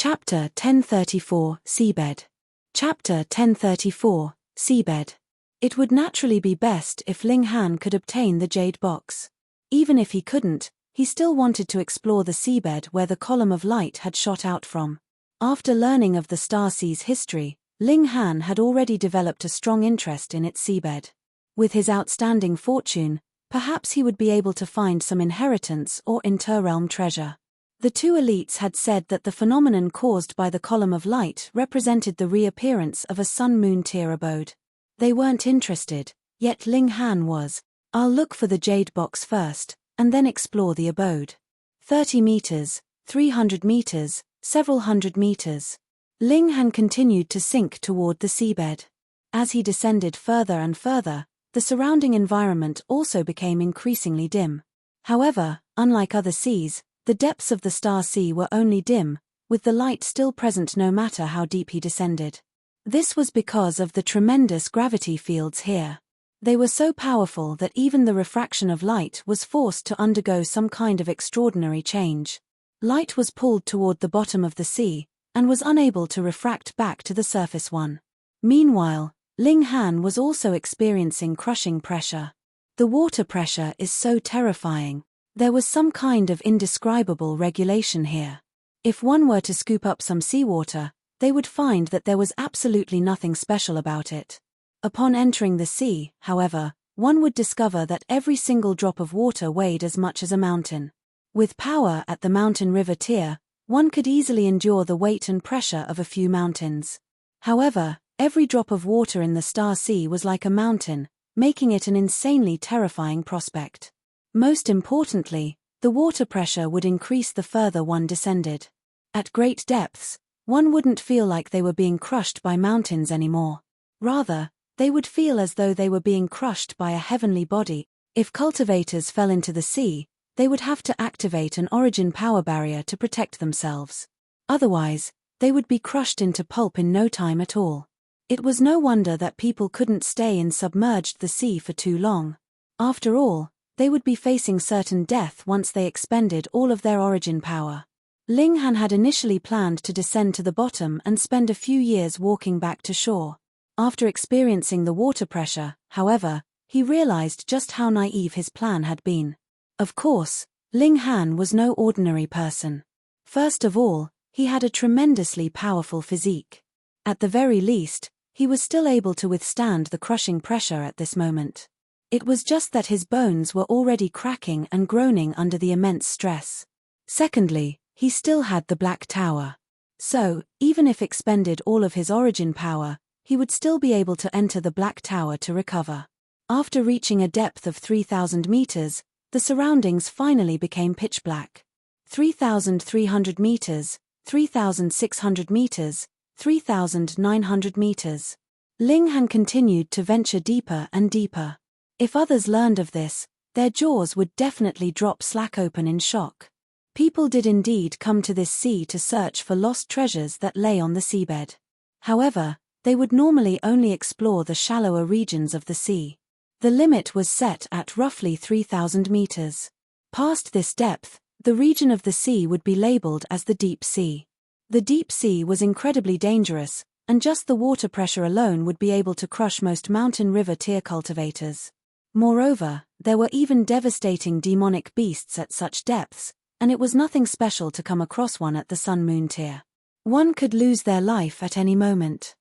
Chapter 1034, Seabed. Chapter 1034, Seabed. It would naturally be best if Ling Han could obtain the jade box. Even if he couldn't, he still wanted to explore the seabed where the column of light had shot out from. After learning of the Star Sea's history, Ling Han had already developed a strong interest in its seabed. With his outstanding fortune, perhaps he would be able to find some inheritance or interrealm treasure. The two elites had said that the phenomenon caused by the column of light represented the reappearance of a sun-moon tier abode. They weren't interested, yet Ling Han was. I'll look for the jade box first, and then explore the abode. 30 meters, 300 meters, several hundred meters. Ling Han continued to sink toward the seabed. As he descended further and further, the surrounding environment also became increasingly dim. However, unlike other seas, the depths of the Star Sea were only dim, with the light still present no matter how deep he descended. This was because of the tremendous gravity fields here. They were so powerful that even the refraction of light was forced to undergo some kind of extraordinary change. Light was pulled toward the bottom of the sea, and was unable to refract back to the surface one. Meanwhile, Ling Han was also experiencing crushing pressure. The water pressure is so terrifying. There was some kind of indescribable regulation here. If one were to scoop up some seawater, they would find that there was absolutely nothing special about it. Upon entering the sea, however, one would discover that every single drop of water weighed as much as a mountain. With power at the mountain river tier, one could easily endure the weight and pressure of a few mountains. However, every drop of water in the Star Sea was like a mountain, making it an insanely terrifying prospect. Most importantly, the water pressure would increase the further one descended. At great depths, one wouldn't feel like they were being crushed by mountains anymore. Rather, they would feel as though they were being crushed by a heavenly body. If cultivators fell into the sea, they would have to activate an origin power barrier to protect themselves. Otherwise, they would be crushed into pulp in no time at all. It was no wonder that people couldn't stay in submerged the sea for too long. After all, they would be facing certain death once they expended all of their origin power. Ling Han had initially planned to descend to the bottom and spend a few years walking back to shore. After experiencing the water pressure, however, he realized just how naive his plan had been. Of course, Ling Han was no ordinary person. First of all, he had a tremendously powerful physique. At the very least, he was still able to withstand the crushing pressure at this moment. It was just that his bones were already cracking and groaning under the immense stress. Secondly, he still had the Black Tower. So, even if expended all of his origin power, he would still be able to enter the Black Tower to recover. After reaching a depth of 3,000 meters, the surroundings finally became pitch black. 3,300 meters, 3,600 meters, 3,900 meters. Ling Han continued to venture deeper and deeper. If others learned of this, their jaws would definitely drop slack open in shock. People did indeed come to this sea to search for lost treasures that lay on the seabed. However, they would normally only explore the shallower regions of the sea. The limit was set at roughly 3,000 meters. Past this depth, the region of the sea would be labeled as the deep sea. The deep sea was incredibly dangerous, and just the water pressure alone would be able to crush most mountain river tier cultivators. Moreover, there were even devastating demonic beasts at such depths, and it was nothing special to come across one at the sun-moon tier. One could lose their life at any moment.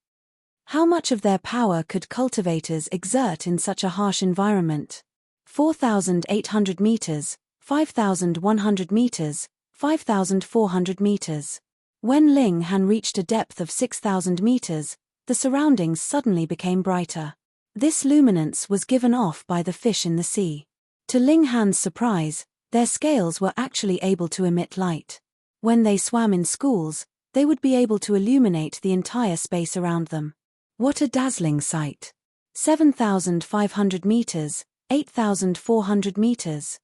How much of their power could cultivators exert in such a harsh environment? 4,800 meters, 5,100 meters, 5,400 meters. When Ling Han reached a depth of 6,000 meters, the surroundings suddenly became brighter. This luminance was given off by the fish in the sea. To Ling Han's surprise, their scales were actually able to emit light. When they swam in schools, they would be able to illuminate the entire space around them. What a dazzling sight! 7,500 meters, 8,400 meters.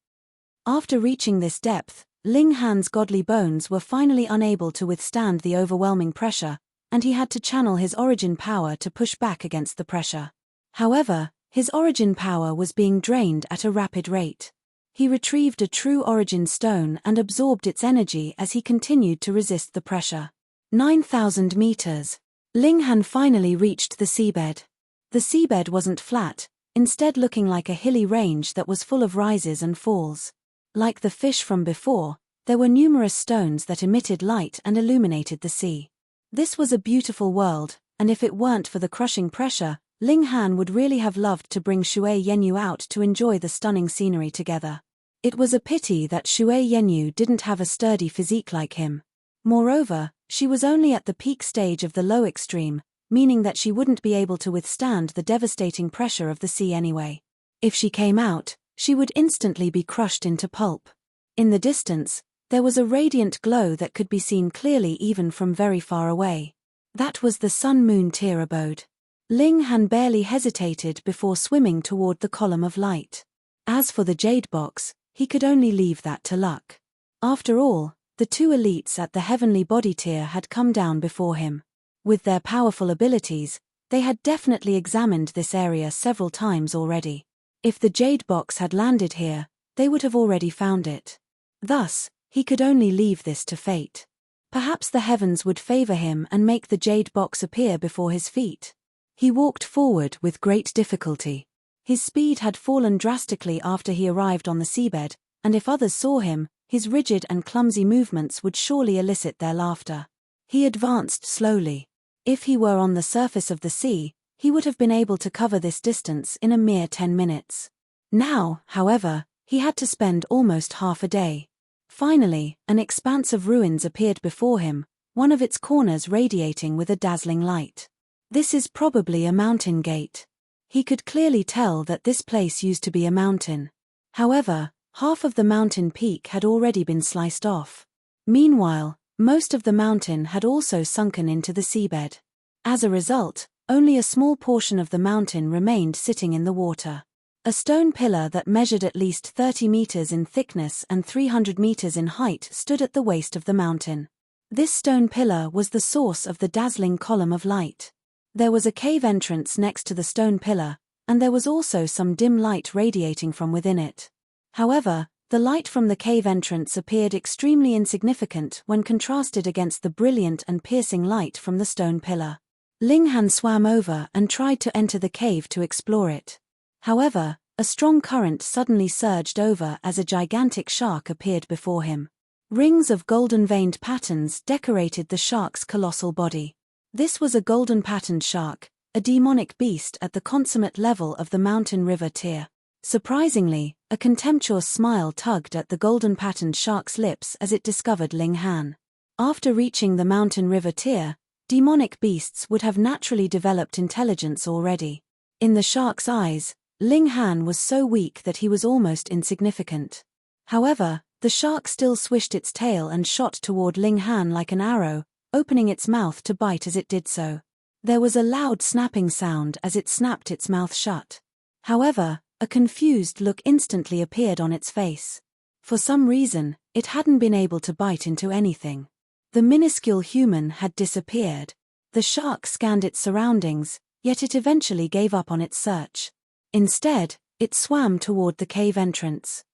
After reaching this depth, Ling Han's godly bones were finally unable to withstand the overwhelming pressure, and he had to channel his origin power to push back against the pressure. However, his origin power was being drained at a rapid rate. He retrieved a true origin stone and absorbed its energy as he continued to resist the pressure. 9,000 meters. Ling Han finally reached the seabed. The seabed wasn't flat, instead looking like a hilly range that was full of rises and falls. Like the fish from before, there were numerous stones that emitted light and illuminated the sea. This was a beautiful world, and if it weren't for the crushing pressure, Ling Han would really have loved to bring Shui Yenyu out to enjoy the stunning scenery together. It was a pity that Shui Yenyu didn't have a sturdy physique like him. Moreover, she was only at the peak stage of the low extreme, meaning that she wouldn't be able to withstand the devastating pressure of the sea anyway. If she came out, she would instantly be crushed into pulp. In the distance, there was a radiant glow that could be seen clearly even from very far away. That was the Sun-Moon Tier abode. Ling Han barely hesitated before swimming toward the column of light. As for the jade box, he could only leave that to luck. After all, the two elites at the heavenly body tier had come down before him. With their powerful abilities, they had definitely examined this area several times already. If the jade box had landed here, they would have already found it. Thus, he could only leave this to fate. Perhaps the heavens would favor him and make the jade box appear before his feet. He walked forward with great difficulty. His speed had fallen drastically after he arrived on the seabed, and if others saw him, his rigid and clumsy movements would surely elicit their laughter. He advanced slowly. If he were on the surface of the sea, he would have been able to cover this distance in a mere 10 minutes. Now, however, he had to spend almost half a day. Finally, an expanse of ruins appeared before him, one of its corners radiating with a dazzling light. This is probably a mountain gate. He could clearly tell that this place used to be a mountain. However, half of the mountain peak had already been sliced off. Meanwhile, most of the mountain had also sunken into the seabed. As a result, only a small portion of the mountain remained sitting in the water. A stone pillar that measured at least 30 meters in thickness and 300 meters in height stood at the waist of the mountain. This stone pillar was the source of the dazzling column of light. There was a cave entrance next to the stone pillar, and there was also some dim light radiating from within it. However, the light from the cave entrance appeared extremely insignificant when contrasted against the brilliant and piercing light from the stone pillar. Ling Han swam over and tried to enter the cave to explore it. However, a strong current suddenly surged over as a gigantic shark appeared before him. Rings of golden-veined patterns decorated the shark's colossal body. This was a golden-patterned shark, a demonic beast at the consummate level of the mountain river tier. Surprisingly, a contemptuous smile tugged at the golden-patterned shark's lips as it discovered Ling Han. After reaching the mountain river tier, demonic beasts would have naturally developed intelligence already. In the shark's eyes, Ling Han was so weak that he was almost insignificant. However, the shark still swished its tail and shot toward Ling Han like an arrow, opening its mouth to bite as it did so. There was a loud snapping sound as it snapped its mouth shut. However, a confused look instantly appeared on its face. For some reason, it hadn't been able to bite into anything. The minuscule human had disappeared. The shark scanned its surroundings, yet it eventually gave up on its search. Instead, it swam toward the cave entrance.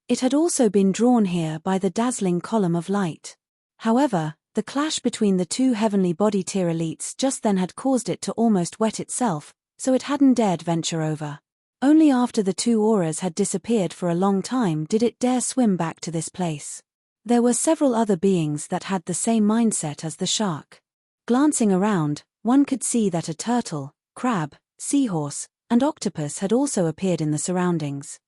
It had also been drawn here by the dazzling column of light. However, the clash between the two heavenly body tier elites just then had caused it to almost wet itself, so it hadn't dared venture over. Only after the two auras had disappeared for a long time did it dare swim back to this place. There were several other beings that had the same mindset as the shark. Glancing around, one could see that a turtle, crab, seahorse, and octopus had also appeared in the surroundings.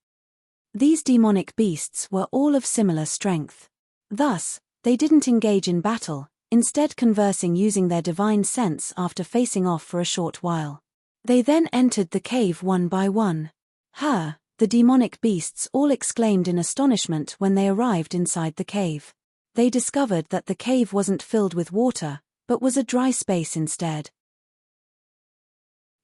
These demonic beasts were all of similar strength. Thus, they didn't engage in battle, instead conversing using their divine sense after facing off for a short while. They then entered the cave one by one. "Ha!" the demonic beasts all exclaimed in astonishment when they arrived inside the cave. They discovered that the cave wasn't filled with water, but was a dry space instead.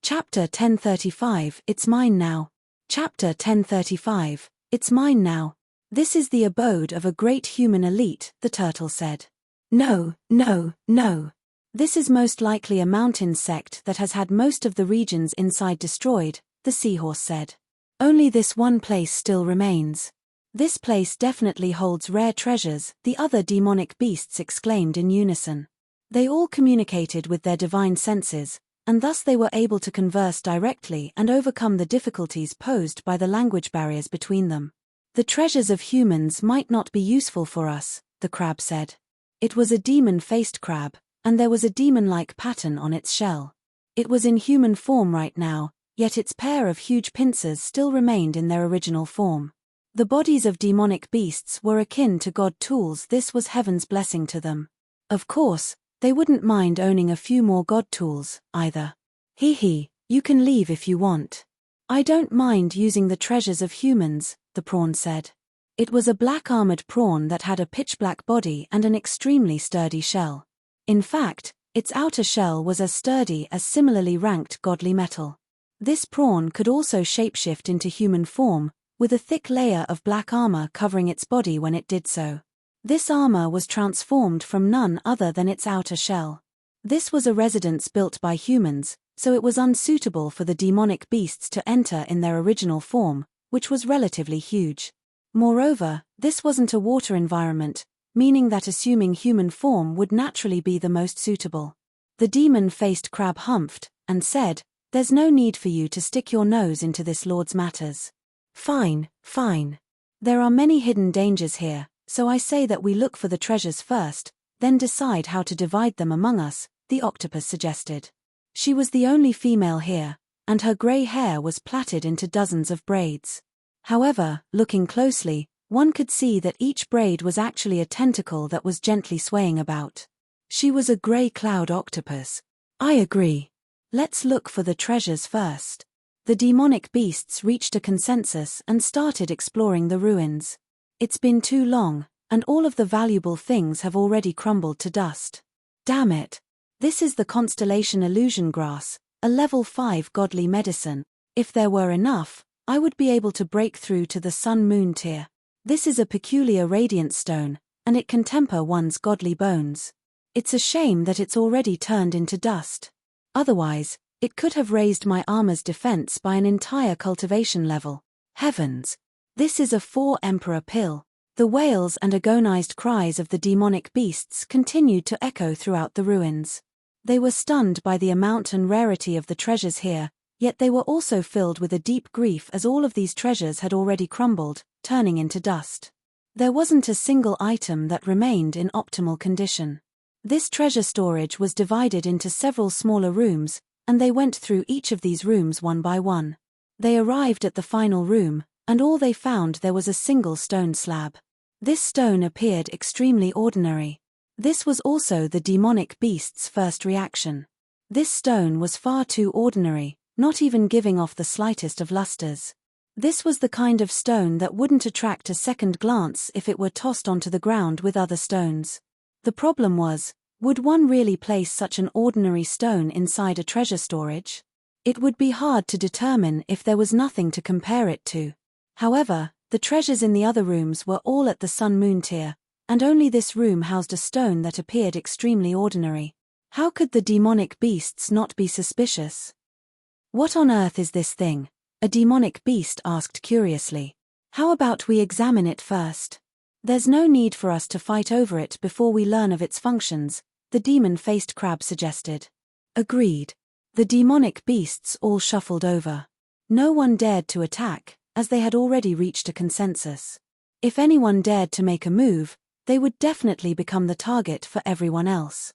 Chapter 1035, It's Mine Now. Chapter 1035, It's Mine Now. This is the abode of a great human elite, the turtle said. No, no, no. This is most likely a mountain sect that has had most of the regions inside destroyed, the seahorse said. Only this one place still remains. This place definitely holds rare treasures, the other demonic beasts exclaimed in unison. They all communicated with their divine senses, and thus they were able to converse directly and overcome the difficulties posed by the language barriers between them. The treasures of humans might not be useful for us, the crab said. It was a demon-faced crab, and there was a demon-like pattern on its shell. It was in human form right now, yet its pair of huge pincers still remained in their original form. The bodies of demonic beasts were akin to god tools. This was heaven's blessing to them. Of course, they wouldn't mind owning a few more god tools, either. Hee, you can leave if you want. I don't mind using the treasures of humans, the prawn said. It was a black-armored prawn that had a pitch-black body and an extremely sturdy shell. In fact, its outer shell was as sturdy as similarly ranked godly metal. This prawn could also shapeshift into human form, with a thick layer of black armor covering its body when it did so. This armor was transformed from none other than its outer shell. This was a residence built by humans, so it was unsuitable for the demonic beasts to enter in their original form, which was relatively huge. Moreover, this wasn't a water environment, meaning that assuming human form would naturally be the most suitable. The demon-faced crab humphed, and said, "There's no need for you to stick your nose into this lord's matters." Fine. There are many hidden dangers here, so I say that we look for the treasures first, then decide how to divide them among us, the octopus suggested. She was the only female here, and her grey hair was plaited into dozens of braids. However, looking closely, one could see that each braid was actually a tentacle that was gently swaying about. She was a grey cloud octopus. I agree. Let's look for the treasures first. The demonic beasts reached a consensus and started exploring the ruins. It's been too long, and all of the valuable things have already crumbled to dust. Damn it. This is the constellation illusion grass, a level 5 godly medicine. If there were enough, I would be able to break through to the sun-moon tier. This is a peculiar radiant stone, and it can temper one's godly bones. It's a shame that it's already turned into dust. Otherwise, it could have raised my armor's defense by an entire cultivation level. Heavens! This is a 4-emperor pill. The wails and agonized cries of the demonic beasts continued to echo throughout the ruins. They were stunned by the amount and rarity of the treasures here, yet they were also filled with a deep grief as all of these treasures had already crumbled, turning into dust. There wasn't a single item that remained in optimal condition. This treasure storage was divided into several smaller rooms, and they went through each of these rooms one by one. They arrived at the final room, and all they found there was a single stone slab. This stone appeared extremely ordinary. This was also the demonic beast's first reaction. This stone was far too ordinary, not even giving off the slightest of lusters. This was the kind of stone that wouldn't attract a second glance if it were tossed onto the ground with other stones. The problem was, would one really place such an ordinary stone inside a treasure storage? It would be hard to determine if there was nothing to compare it to. However, the treasures in the other rooms were all at the sun-moon tier, and only this room housed a stone that appeared extremely ordinary. How could the demonic beasts not be suspicious? "What on earth is this thing?" a demonic beast asked curiously. "How about we examine it first? There's no need for us to fight over it before we learn of its functions," the demon-faced crab suggested. Agreed. The demonic beasts all shuffled over. No one dared to attack, as they had already reached a consensus. If anyone dared to make a move, they would definitely become the target for everyone else.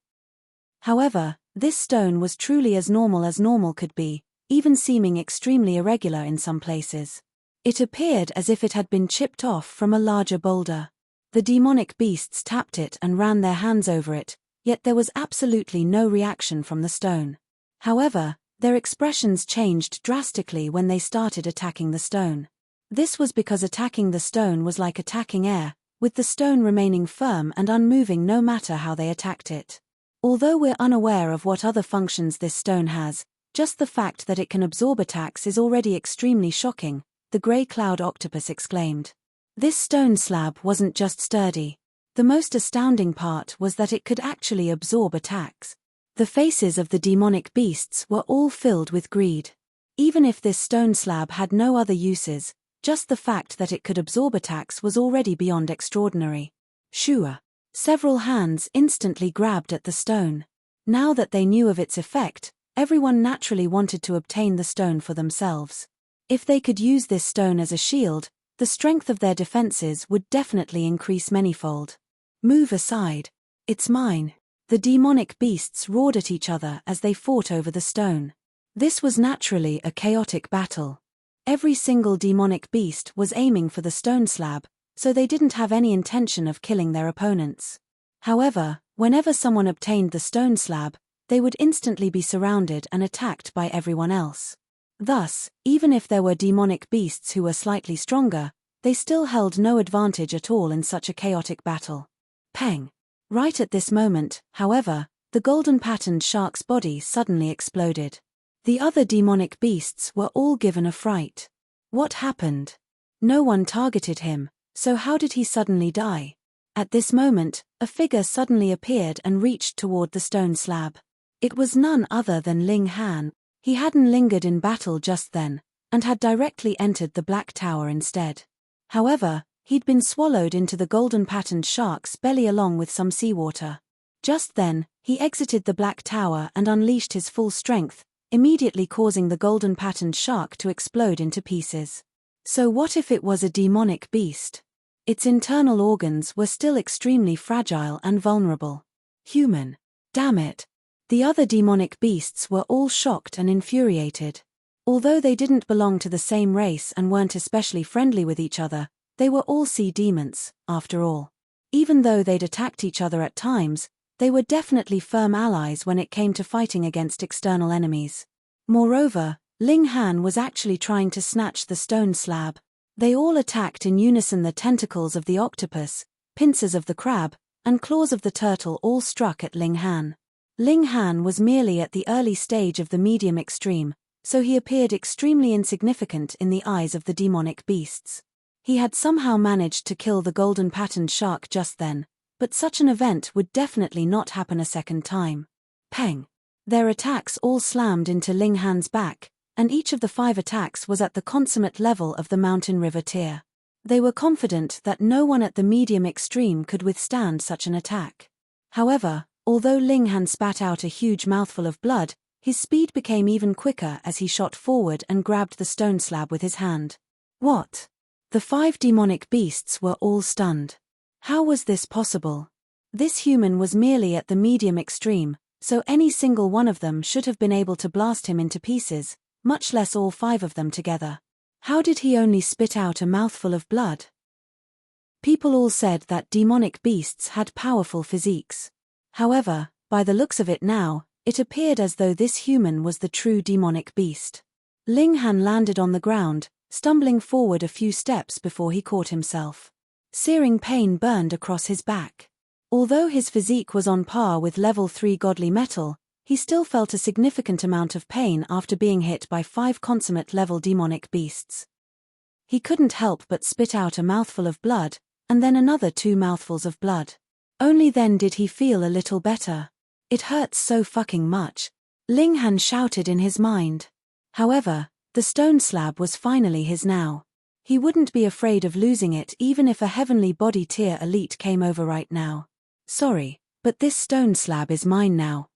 However, this stone was truly as normal could be, even seeming extremely irregular in some places. It appeared as if it had been chipped off from a larger boulder. The demonic beasts tapped it and ran their hands over it, yet there was absolutely no reaction from the stone. However, their expressions changed drastically when they started attacking the stone. This was because attacking the stone was like attacking air, with the stone remaining firm and unmoving no matter how they attacked it. Although we're unaware of what other functions this stone has, just the fact that it can absorb attacks is already extremely shocking, the grey cloud octopus exclaimed. This stone slab wasn't just sturdy. The most astounding part was that it could actually absorb attacks. The faces of the demonic beasts were all filled with greed. Even if this stone slab had no other uses, just the fact that it could absorb attacks was already beyond extraordinary. Sure. Several hands instantly grabbed at the stone. Now that they knew of its effect, everyone naturally wanted to obtain the stone for themselves. If they could use this stone as a shield, the strength of their defenses would definitely increase manyfold. Move aside. It's mine. The demonic beasts roared at each other as they fought over the stone. This was naturally a chaotic battle. Every single demonic beast was aiming for the stone slab, so they didn't have any intention of killing their opponents. However, whenever someone obtained the stone slab, they would instantly be surrounded and attacked by everyone else. Thus, even if there were demonic beasts who were slightly stronger, they still held no advantage at all in such a chaotic battle. Peng. Right at this moment, however, the golden-patterned shark's body suddenly exploded. The other demonic beasts were all given a fright. What happened? No one targeted him, so how did he suddenly die? At this moment, a figure suddenly appeared and reached toward the stone slab. It was none other than Ling Han. He hadn't lingered in battle just then, and had directly entered the Black Tower instead. However, he'd been swallowed into the golden-patterned shark's belly along with some seawater. Just then, he exited the Black Tower and unleashed his full strength, immediately causing the golden-patterned shark to explode into pieces. So what if it was a demonic beast? Its internal organs were still extremely fragile and vulnerable. Human. Damn it. The other demonic beasts were all shocked and infuriated. Although they didn't belong to the same race and weren't especially friendly with each other, they were all sea demons, after all. Even though they'd attacked each other at times, they were definitely firm allies when it came to fighting against external enemies. Moreover, Ling Han was actually trying to snatch the stone slab. They all attacked in unison. The tentacles of the octopus, pincers of the crab, and claws of the turtle all struck at Ling Han. Ling Han was merely at the early stage of the medium extreme, so he appeared extremely insignificant in the eyes of the demonic beasts. He had somehow managed to kill the golden-patterned shark just then, but such an event would definitely not happen a second time. Peng. Their attacks all slammed into Ling Han's back, and each of the 5 attacks was at the consummate level of the mountain river tier. They were confident that no one at the medium extreme could withstand such an attack. However, although Ling Han spat out a huge mouthful of blood, his speed became even quicker as he shot forward and grabbed the stone slab with his hand. What? The 5 demonic beasts were all stunned. How was this possible? This human was merely at the medium extreme, so any single one of them should have been able to blast him into pieces, much less all 5 of them together. How did he only spit out a mouthful of blood? People all said that demonic beasts had powerful physiques. However, by the looks of it now, it appeared as though this human was the true demonic beast. Ling Han landed on the ground, stumbling forward a few steps before he caught himself. Searing pain burned across his back. Although his physique was on par with level 3 godly metal, he still felt a significant amount of pain after being hit by 5 consummate level demonic beasts. He couldn't help but spit out a mouthful of blood, and then another 2 mouthfuls of blood. Only then did he feel a little better. It hurts so fucking much, Ling Han shouted in his mind. However, the stone slab was finally his now. He wouldn't be afraid of losing it even if a heavenly body tier elite came over right now. Sorry, but this stone slab is mine now.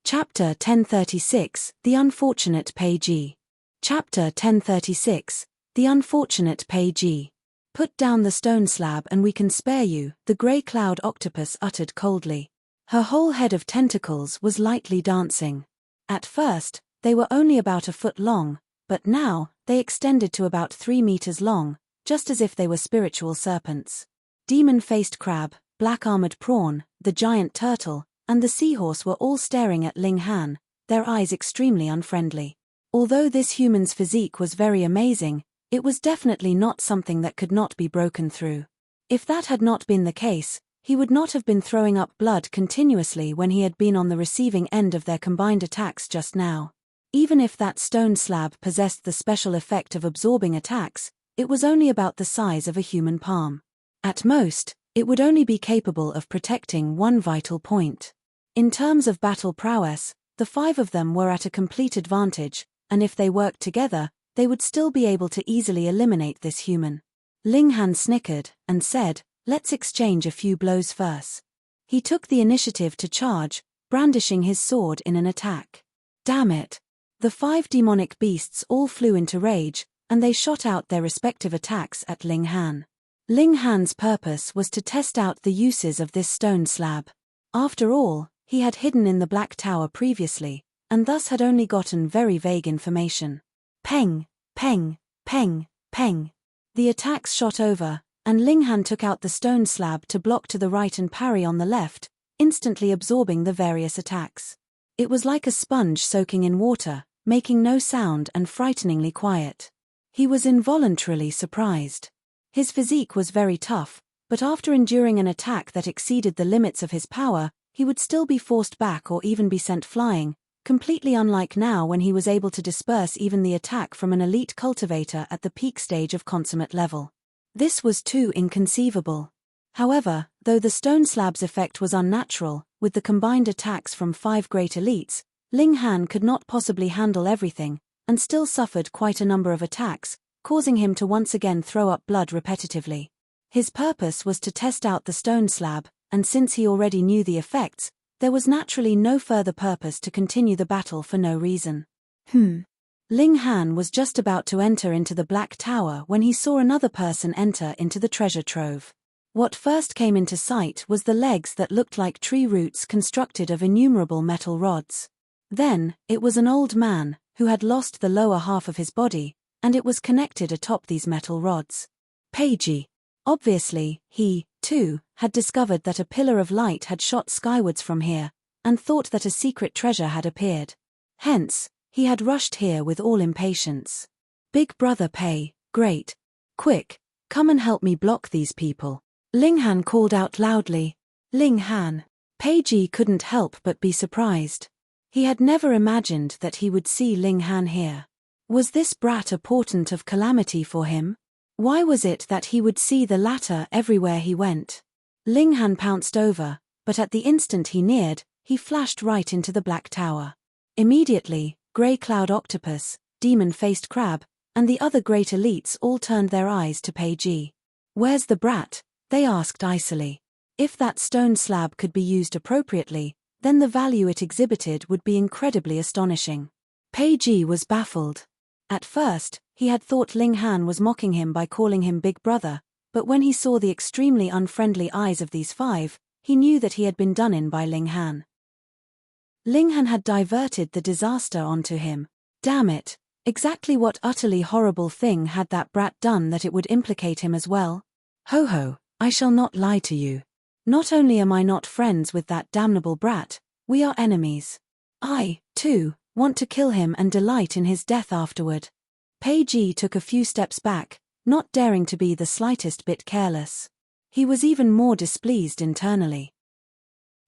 Chapter 1036, The Unfortunate Pagee. Chapter 1036, The Unfortunate Pagee. Put down the stone slab and we can spare you, the grey cloud octopus uttered coldly. Her whole head of tentacles was lightly dancing. At first, they were only about a foot long, but now, they extended to about 3 meters long, just as if they were spiritual serpents. Demon-faced crab, black-armored prawn, the giant turtle, and the seahorse were all staring at Ling Han, their eyes extremely unfriendly. Although this human's physique was very amazing, it was definitely not something that could not be broken through. If that had not been the case, he would not have been throwing up blood continuously when he had been on the receiving end of their combined attacks just now. Even if that stone slab possessed the special effect of absorbing attacks, it was only about the size of a human palm. At most, it would only be capable of protecting one vital point. In terms of battle prowess, the 5 of them were at a complete advantage, and if they worked together, they would still be able to easily eliminate this human. Ling Han snickered, and said, let's exchange a few blows first. He took the initiative to charge, brandishing his sword in an attack. Damn it! The 5 demonic beasts all flew into rage, and they shot out their respective attacks at Ling Han. Ling Han's purpose was to test out the uses of this stone slab. After all, he had hidden in the Black Tower previously, and thus had only gotten very vague information. Peng, peng, peng, peng. The attacks shot over, and Ling Han took out the stone slab to block to the right and parry on the left, instantly absorbing the various attacks. It was like a sponge soaking in water, making no sound and frighteningly quiet. He was involuntarily surprised. His physique was very tough, but after enduring an attack that exceeded the limits of his power, he would still be forced back or even be sent flying, completely unlike now when he was able to disperse even the attack from an elite cultivator at the peak stage of consummate level. This was too inconceivable. However, though the stone slab's effect was unnatural, with the combined attacks from 5 great elites, Ling Han could not possibly handle everything, and still suffered quite a number of attacks, causing him to once again throw up blood repetitively. His purpose was to test out the stone slab, and since he already knew the effects, there was naturally no further purpose to continue the battle for no reason. Ling Han was just about to enter into the Black Tower when he saw another person enter into the treasure trove. What first came into sight was the legs that looked like tree roots constructed of innumerable metal rods. Then, it was an old man, who had lost the lower half of his body, and it was connected atop these metal rods. Peiji. Obviously, he, too, had discovered that a pillar of light had shot skywards from here, and thought that a secret treasure had appeared. Hence, he had rushed here with all impatience. Big brother Pei, great. Quick, come and help me block these people. Ling Han called out loudly. Ling Han. Peiji couldn't help but be surprised. He had never imagined that he would see Ling Han here. Was this brat a portent of calamity for him? Why was it that he would see the latter everywhere he went? Ling Han pounced over, but at the instant he neared, he flashed right into the Black Tower. Immediately, Grey Cloud Octopus, Demon-Faced Crab, and the other great elites all turned their eyes to Peiji. Where's the brat? They asked icily. If that stone slab could be used appropriately, then the value it exhibited would be incredibly astonishing. Peiji was baffled. At first, he had thought Ling Han was mocking him by calling him Big Brother, but when he saw the extremely unfriendly eyes of these 5, he knew that he had been done in by Ling Han. Ling Han had diverted the disaster onto him. Damn it, exactly what utterly horrible thing had that brat done that it would implicate him as well? Ho ho, I shall not lie to you. Not only am I not friends with that damnable brat, we are enemies. I, too, want to kill him and delight in his death afterward. Peiji took a few steps back, not daring to be the slightest bit careless. He was even more displeased internally.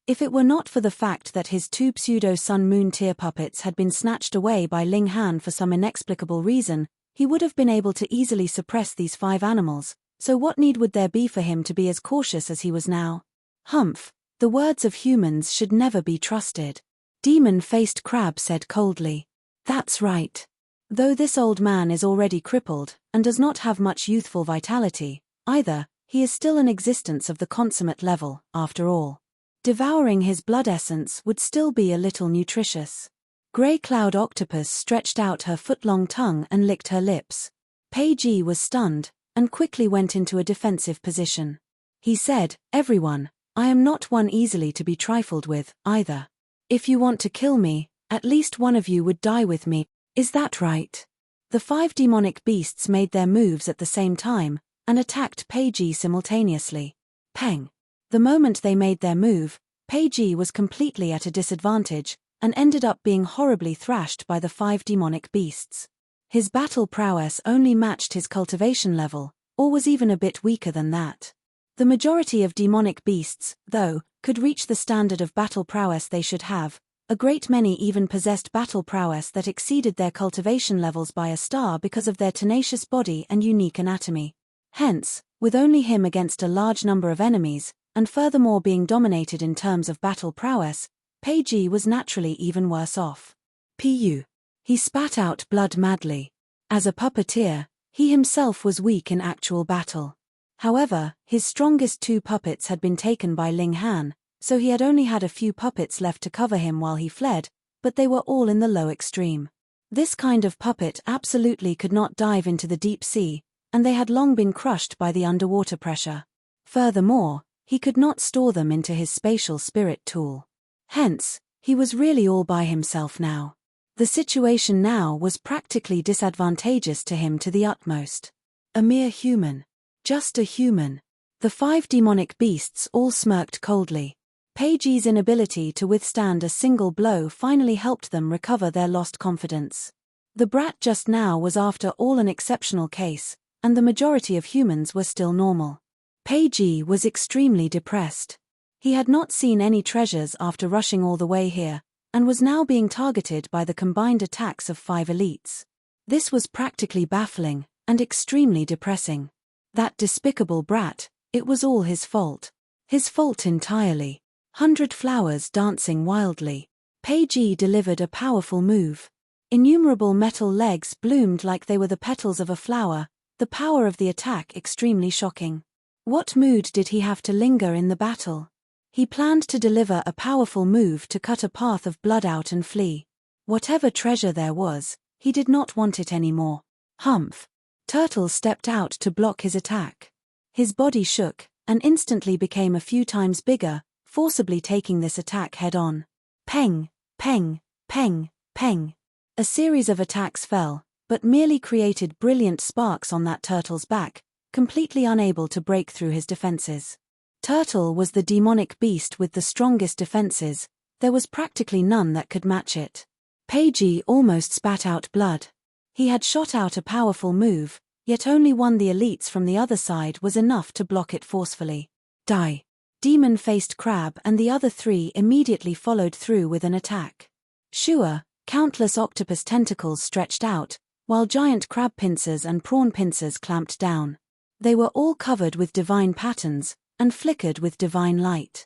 If it were not for the fact that his 2 pseudo-sun-moon tear puppets had been snatched away by Ling Han for some inexplicable reason, he would have been able to easily suppress these 5 animals, so what need would there be for him to be as cautious as he was now? Humph, the words of humans should never be trusted. Demon-Faced Crab said coldly. That's right. Though this old man is already crippled, and does not have much youthful vitality, either, he is still an existence of the consummate level, after all. Devouring his blood essence would still be a little nutritious. Grey Cloud Octopus stretched out her foot-long tongue and licked her lips. Peiji was stunned, and quickly went into a defensive position. He said, Everyone, I am not one easily to be trifled with, either. If you want to kill me, at least one of you would die with me, is that right? The 5 demonic beasts made their moves at the same time, and attacked Peiji simultaneously. Peng. The moment they made their move, Peiji was completely at a disadvantage, and ended up being horribly thrashed by the 5 demonic beasts. His battle prowess only matched his cultivation level, or was even a bit weaker than that. The majority of demonic beasts, though, could reach the standard of battle prowess they should have. A great many even possessed battle prowess that exceeded their cultivation levels by a star because of their tenacious body and unique anatomy. Hence, with only him against a large number of enemies, and furthermore being dominated in terms of battle prowess, Peiji was naturally even worse off. Pu. He spat out blood madly. As a puppeteer, he himself was weak in actual battle. However, his strongest two puppets had been taken by Ling Han, so he had only had a few puppets left to cover him while he fled, but they were all in the low extreme. This kind of puppet absolutely could not dive into the deep sea, and they had long been crushed by the underwater pressure. Furthermore, he could not store them into his spatial spirit tool. Hence, he was really all by himself now. The situation now was practically disadvantageous to him to the utmost. A mere human. Just a human. The 5 demonic beasts all smirked coldly. Peiji's inability to withstand a single blow finally helped them recover their lost confidence. The brat just now was after all an exceptional case, and the majority of humans were still normal. Peiji was extremely depressed. He had not seen any treasures after rushing all the way here, and was now being targeted by the combined attacks of 5 elites. This was practically baffling, and extremely depressing. That despicable brat, it was all his fault. His fault entirely. 100 flowers dancing wildly. Peiji delivered a powerful move. Innumerable metal legs bloomed like they were the petals of a flower, the power of the attack extremely shocking. What mood did he have to linger in the battle? He planned to deliver a powerful move to cut a path of blood out and flee. Whatever treasure there was, he did not want it anymore. Humph! Turtle stepped out to block his attack. His body shook, and instantly became a few times bigger, forcibly taking this attack head-on. Peng, peng, peng, peng. A series of attacks fell, but merely created brilliant sparks on that turtle's back, completely unable to break through his defenses. Turtle was the demonic beast with the strongest defenses, there was practically none that could match it. Peiji almost spat out blood. He had shot out a powerful move, yet only one of the elites from the other side was enough to block it forcefully. Die. Demon-faced crab and the other 3 immediately followed through with an attack. Sure, countless octopus tentacles stretched out, while giant crab pincers and prawn pincers clamped down. They were all covered with divine patterns, and flickered with divine light.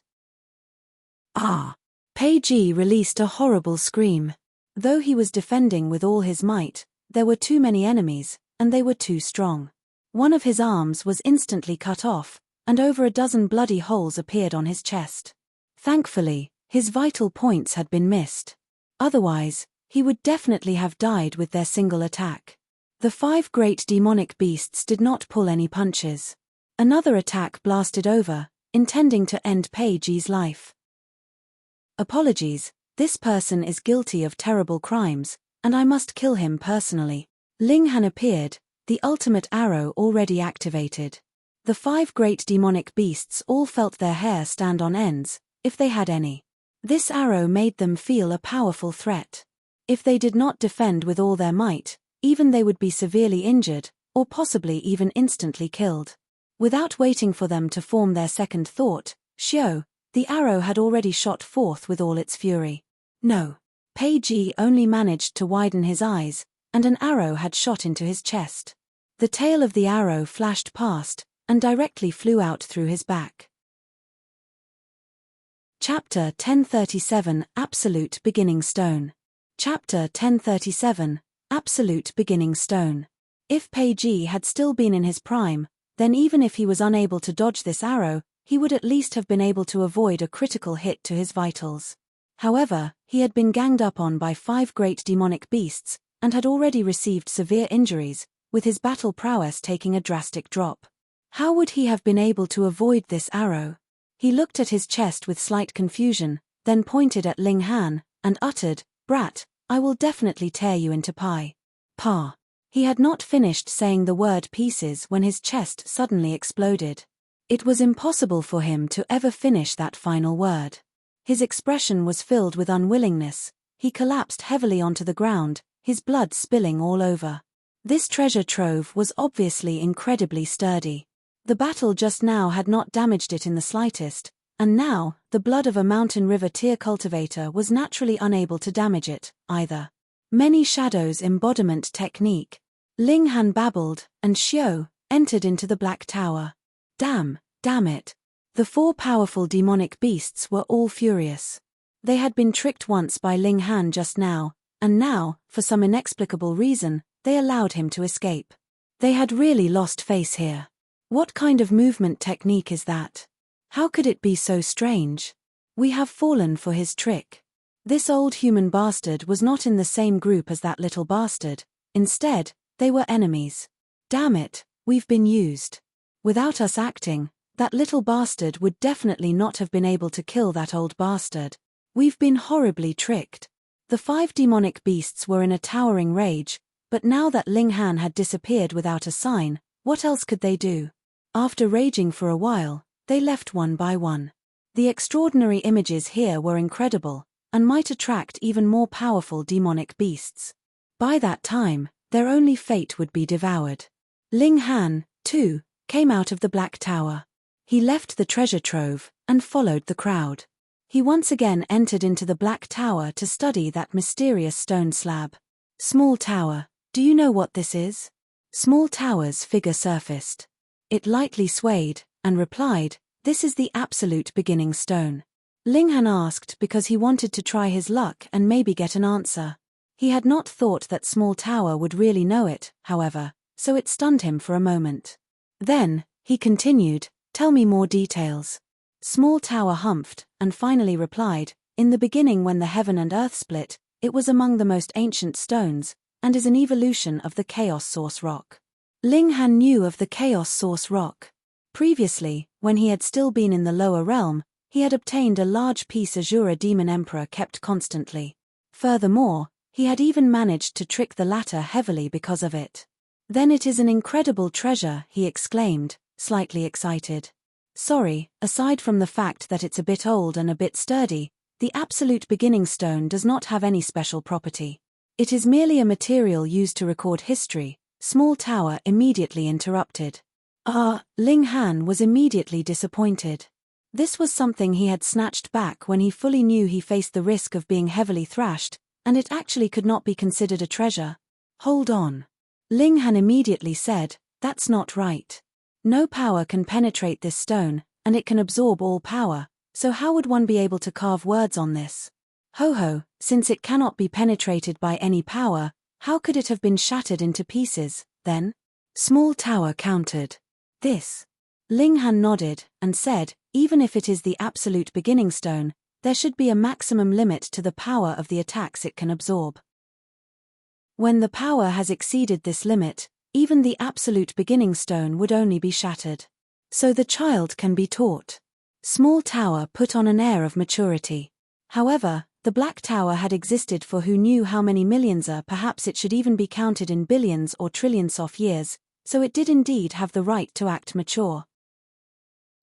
Ah! Peiji released a horrible scream. Though he was defending with all his might, there were too many enemies, and they were too strong. One of his arms was instantly cut off, and over a dozen bloody holes appeared on his chest. Thankfully, his vital points had been missed. Otherwise, he would definitely have died with their single attack. The 5 great demonic beasts did not pull any punches. Another attack blasted over, intending to end Peiji's life. Apologies, this person is guilty of terrible crimes, and I must kill him personally. Ling Han appeared, the ultimate arrow already activated. The 5 great demonic beasts all felt their hair stand on ends, if they had any. This arrow made them feel a powerful threat. If they did not defend with all their might, even they would be severely injured, or possibly even instantly killed. Without waiting for them to form their second thought, Xiao, the arrow had already shot forth with all its fury. No. Peiji only managed to widen his eyes, and an arrow had shot into his chest. The tail of the arrow flashed past, and directly flew out through his back. Chapter 1037 Absolute Beginning Stone. Chapter 1037 Absolute Beginning Stone. If Peiji had still been in his prime, then even if he was unable to dodge this arrow, he would at least have been able to avoid a critical hit to his vitals. However, he had been ganged up on by 5 great demonic beasts, and had already received severe injuries, with his battle prowess taking a drastic drop. How would he have been able to avoid this arrow? He looked at his chest with slight confusion, then pointed at Ling Han, and uttered, "Brat, I will definitely tear you into pie." Pa. He had not finished saying the word pieces when his chest suddenly exploded. It was impossible for him to ever finish that final word. His expression was filled with unwillingness. He collapsed heavily onto the ground, his blood spilling all over. This treasure trove was obviously incredibly sturdy. The battle just now had not damaged it in the slightest, and now, the blood of a mountain river tier cultivator was naturally unable to damage it, either. Many shadows embodiment technique. Ling Han babbled, and Xiao entered into the Black Tower. Damn it. The 4 powerful demonic beasts were all furious. They had been tricked once by Ling Han just now, and now, for some inexplicable reason, they allowed him to escape. They had really lost face here. What kind of movement technique is that? How could it be so strange? We have fallen for his trick. This old human bastard was not in the same group as that little bastard. Instead, they were enemies. Damn it, we've been used. Without us acting, that little bastard would definitely not have been able to kill that old bastard. We've been horribly tricked. The 5 demonic beasts were in a towering rage, but now that Ling Han had disappeared without a sign, what else could they do? After raging for a while, they left one by one. The extraordinary images here were incredible, and might attract even more powerful demonic beasts. By that time, their only fate would be devoured. Ling Han, too, came out of the Black Tower. He left the treasure trove, and followed the crowd. He once again entered into the Black Tower to study that mysterious stone slab. Small Tower, do you know what this is? Small Tower's figure surfaced. It lightly swayed, and replied, "This is the absolute beginning stone." Ling Han asked because he wanted to try his luck and maybe get an answer. He had not thought that Small Tower would really know it, however, so it stunned him for a moment. Then, he continued, "Tell me more details." Small Tower humphed, and finally replied, "In the beginning when the heaven and earth split, it was among the most ancient stones, and is an evolution of the Chaos Source Rock." Ling Han knew of the Chaos Source Rock. Previously, when he had still been in the lower realm, he had obtained a large piece Azura Demon Emperor kept constantly. Furthermore, he had even managed to trick the latter heavily because of it. "Then it is an incredible treasure," he exclaimed, slightly excited. "Sorry, aside from the fact that it's a bit old and a bit sturdy, the absolute beginning stone does not have any special property. It is merely a material used to record history." Small Tower immediately interrupted. Ling Han was immediately disappointed. This was something he had snatched back when he fully knew he faced the risk of being heavily thrashed, and it actually could not be considered a treasure. "Hold on." Ling Han immediately said, "That's not right. No power can penetrate this stone, and it can absorb all power, so how would one be able to carve words on this? Ho, since it cannot be penetrated by any power, how could it have been shattered into pieces, then?" Small Tower countered. "This." Ling Han nodded, and said, "Even if it is the absolute beginning stone, there should be a maximum limit to the power of the attacks it can absorb. When the power has exceeded this limit, even the absolute beginning stone would only be shattered. So the child can be taught." Small Tower put on an air of maturity. However, the Black Tower had existed for who knew how many millions, or perhaps it should even be counted in billions or trillions of years, so it did indeed have the right to act mature.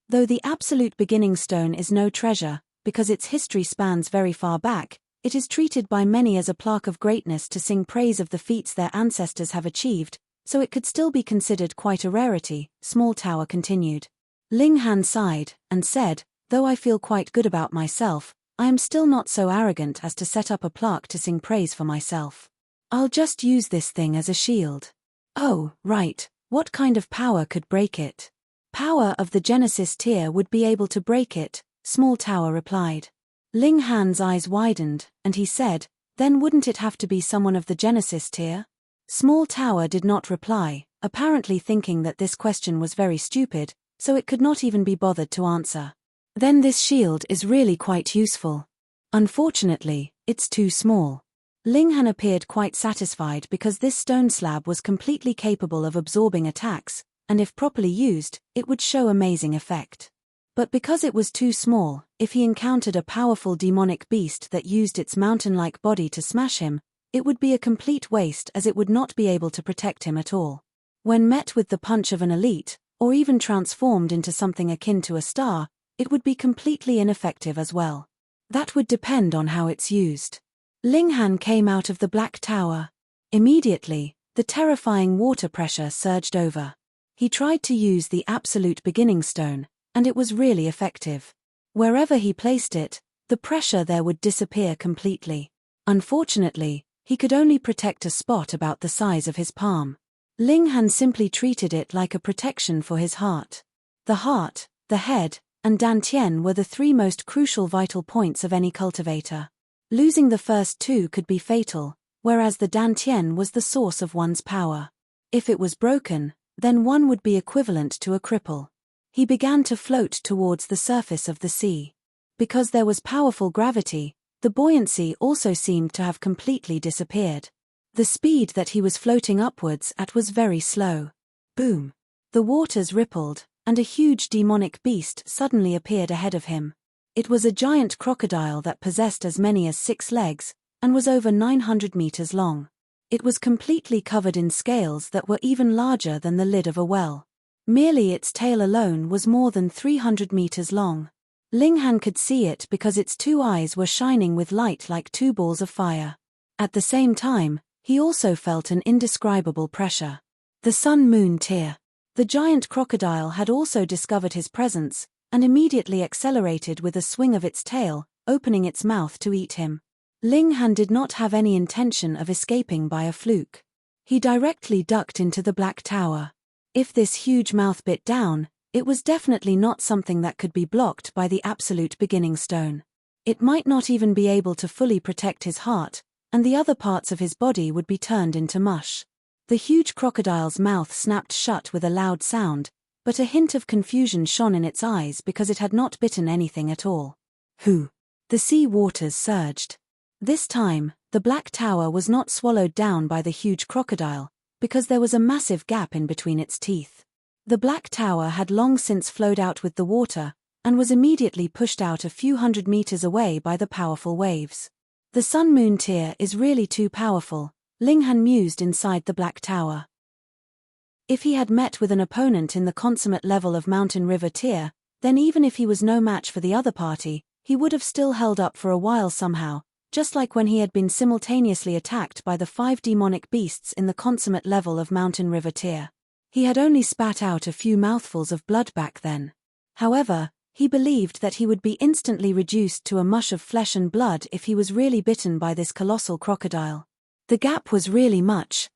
Though the absolute beginning stone is no treasure, because its history spans very far back, it is treated by many as a plaque of greatness to sing praise of the feats their ancestors have achieved, so it could still be considered quite a rarity. Small Tower continued. Ling Han sighed, and said, "Though I feel quite good about myself, I am still not so arrogant as to set up a plaque to sing praise for myself. I'll just use this thing as a shield." "Oh, right, what kind of power could break it?" "Power of the Genesis tier would be able to break it," Small Tower replied. Ling Han's eyes widened, and he said, "Then wouldn't it have to be someone of the Genesis tier?" Small Tower did not reply, apparently thinking that this question was very stupid, so it could not even be bothered to answer. "Then this shield is really quite useful. Unfortunately, it's too small." Ling Han appeared quite satisfied because this stone slab was completely capable of absorbing attacks, and if properly used, it would show amazing effect. But because it was too small, if he encountered a powerful demonic beast that used its mountain-like body to smash him, it would be a complete waste as it would not be able to protect him at all. When met with the punch of an elite, or even transformed into something akin to a star, it would be completely ineffective as well. That would depend on how it's used. Ling Han came out of the Black Tower. Immediately, the terrifying water pressure surged over. He tried to use the absolute beginning stone, and it was really effective. Wherever he placed it, the pressure there would disappear completely. Unfortunately, he could only protect a spot about the size of his palm. Ling Han simply treated it like a protection for his heart. The heart, the head, and Dantian were the 3 most crucial vital points of any cultivator. Losing the first 2 could be fatal, whereas the Dantian was the source of one's power. If it was broken, then one would be equivalent to a cripple. He began to float towards the surface of the sea. Because there was powerful gravity, the buoyancy also seemed to have completely disappeared. The speed that he was floating upwards at was very slow. Boom! The waters rippled, and a huge demonic beast suddenly appeared ahead of him. It was a giant crocodile that possessed as many as 6 legs, and was over 900 meters long. It was completely covered in scales that were even larger than the lid of a well. Merely its tail alone was more than 300 meters long. Ling Han could see it because its 2 eyes were shining with light like 2 balls of fire. At the same time, he also felt an indescribable pressure. The sun-moon tear. The giant crocodile had also discovered his presence, and immediately accelerated with a swing of its tail, opening its mouth to eat him. Ling Han did not have any intention of escaping by a fluke. He directly ducked into the Black Tower. If this huge mouth bit down, it was definitely not something that could be blocked by the absolute beginning stone. It might not even be able to fully protect his heart, and the other parts of his body would be turned into mush. The huge crocodile's mouth snapped shut with a loud sound, but a hint of confusion shone in its eyes because it had not bitten anything at all. Who? The sea waters surged. This time, the Black Tower was not swallowed down by the huge crocodile, because there was a massive gap in between its teeth. The Black Tower had long since flowed out with the water, and was immediately pushed out a few hundred meters away by the powerful waves. The sun-moon tear is really too powerful, Ling Han mused inside the Black Tower. If he had met with an opponent in the consummate level of Mountain River tier, then even if he was no match for the other party, he would have still held up for a while somehow, just like when he had been simultaneously attacked by the 5 demonic beasts in the consummate level of Mountain River tier. He had only spat out a few mouthfuls of blood back then. However, he believed that he would be instantly reduced to a mush of flesh and blood if he was really bitten by this colossal crocodile. The gap was really much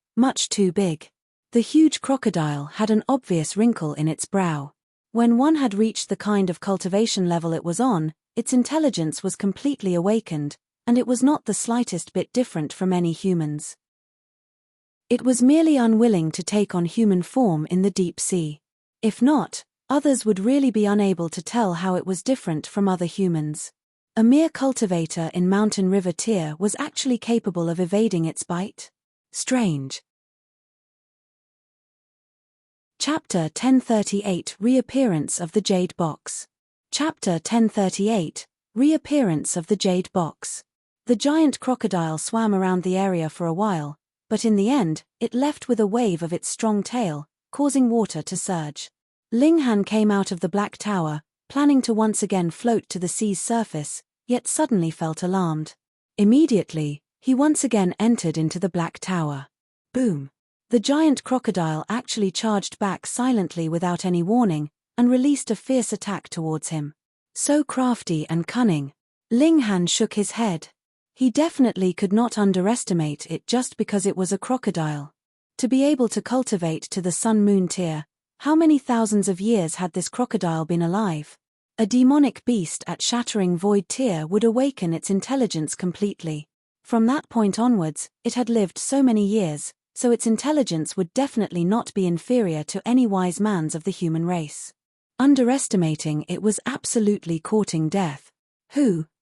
too big. The huge crocodile had an obvious wrinkle in its brow. When one had reached the kind of cultivation level it was on, its intelligence was completely awakened, and it was not the slightest bit different from any humans. It was merely unwilling to take on human form in the deep sea. If not, others would really be unable to tell how it was different from other humans. A mere cultivator in Mountain River tier was actually capable of evading its bite? Strange. Chapter 1038 Reappearance of the Jade Box. Chapter 1038 Reappearance of the Jade Box. The giant crocodile swam around the area for a while, but in the end, it left with a wave of its strong tail, causing water to surge. Ling Han came out of the Black Tower, planning to once again float to the sea's surface, yet suddenly felt alarmed. Immediately, he once again entered into the Black Tower. Boom! The giant crocodile actually charged back silently without any warning, and released a fierce attack towards him. So crafty and cunning. Ling Han shook his head. He definitely could not underestimate it just because it was a crocodile. To be able to cultivate to the sun-moon tier, how many thousands of years had this crocodile been alive? A demonic beast at Shattering Void tier would awaken its intelligence completely. From that point onwards, it had lived so many years, so its intelligence would definitely not be inferior to any wise man's of the human race. Underestimating it was absolutely courting death.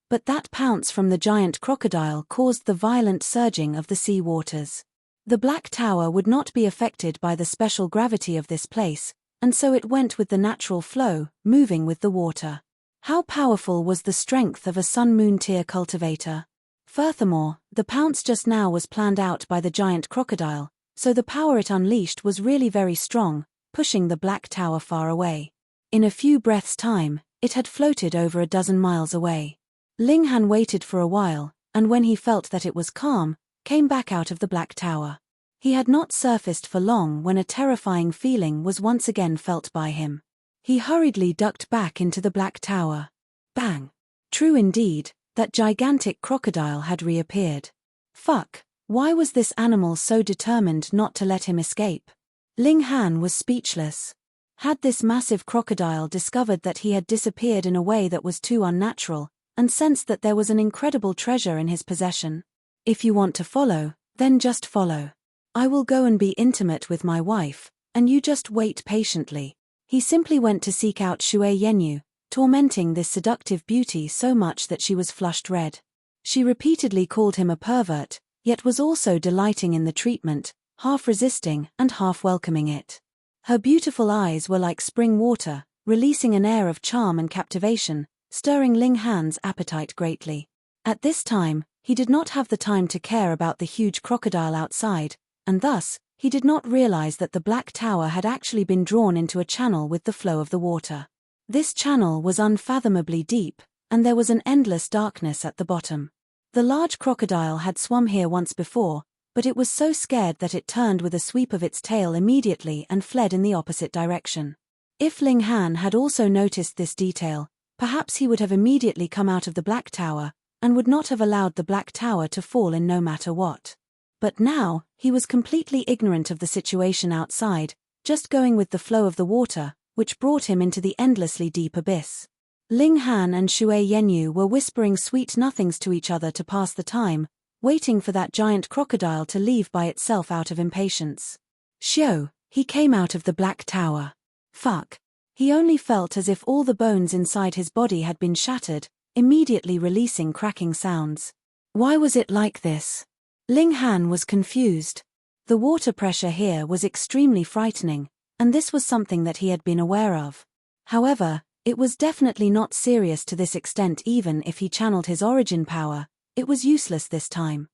But that pounce from the giant crocodile caused the violent surging of the sea waters. The Black Tower would not be affected by the special gravity of this place, and so it went with the natural flow, moving with the water. How powerful was the strength of a sun-moon tier cultivator? Furthermore, the pounce just now was planned out by the giant crocodile, so the power it unleashed was really very strong, pushing the Black Tower far away. In a few breaths' time, it had floated over a dozen miles away. Ling Han waited for a while, and when he felt that it was calm, came back out of the Black Tower. He had not surfaced for long when a terrifying feeling was once again felt by him. He hurriedly ducked back into the Black Tower. Bang! True indeed, that gigantic crocodile had reappeared. Fuck, why was this animal so determined not to let him escape? Ling Han was speechless. Had this massive crocodile discovered that he had disappeared in a way that was too unnatural, and sensed that there was an incredible treasure in his possession? If you want to follow, then just follow. I will go and be intimate with my wife, and you just wait patiently. He simply went to seek out Shui Yenyu, tormenting this seductive beauty so much that she was flushed red. She repeatedly called him a pervert, yet was also delighting in the treatment, half resisting and half welcoming it. Her beautiful eyes were like spring water, releasing an air of charm and captivation, stirring Ling Han's appetite greatly. At this time, he did not have the time to care about the huge crocodile outside, and thus, he did not realize that the Black Tower had actually been drawn into a channel with the flow of the water. This channel was unfathomably deep, and there was an endless darkness at the bottom. The large crocodile had swum here once before, but it was so scared that it turned with a sweep of its tail immediately and fled in the opposite direction. If Ling Han had also noticed this detail, perhaps he would have immediately come out of the Black Tower, and would not have allowed the Black Tower to fall in no matter what. But now, he was completely ignorant of the situation outside, just going with the flow of the water, which brought him into the endlessly deep abyss. Ling Han and Shui Yenyu were whispering sweet nothings to each other to pass the time, waiting for that giant crocodile to leave by itself out of impatience. Shio, he came out of the Black Tower. Fuck. He only felt as if all the bones inside his body had been shattered, immediately releasing cracking sounds. Why was it like this? Ling Han was confused. The water pressure here was extremely frightening, and this was something that he had been aware of. However, it was definitely not serious to this extent. Even if he channeled his origin power, it was useless this time.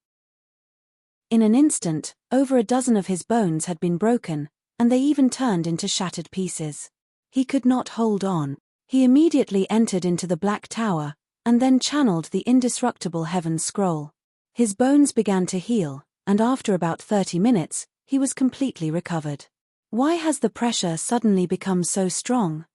In an instant, over a dozen of his bones had been broken, and they even turned into shattered pieces. He could not hold on. He immediately entered into the Black Tower, and then channeled the indestructible Heaven's Scroll. His bones began to heal, and after about 30 minutes, he was completely recovered. Why has the pressure suddenly become so strong?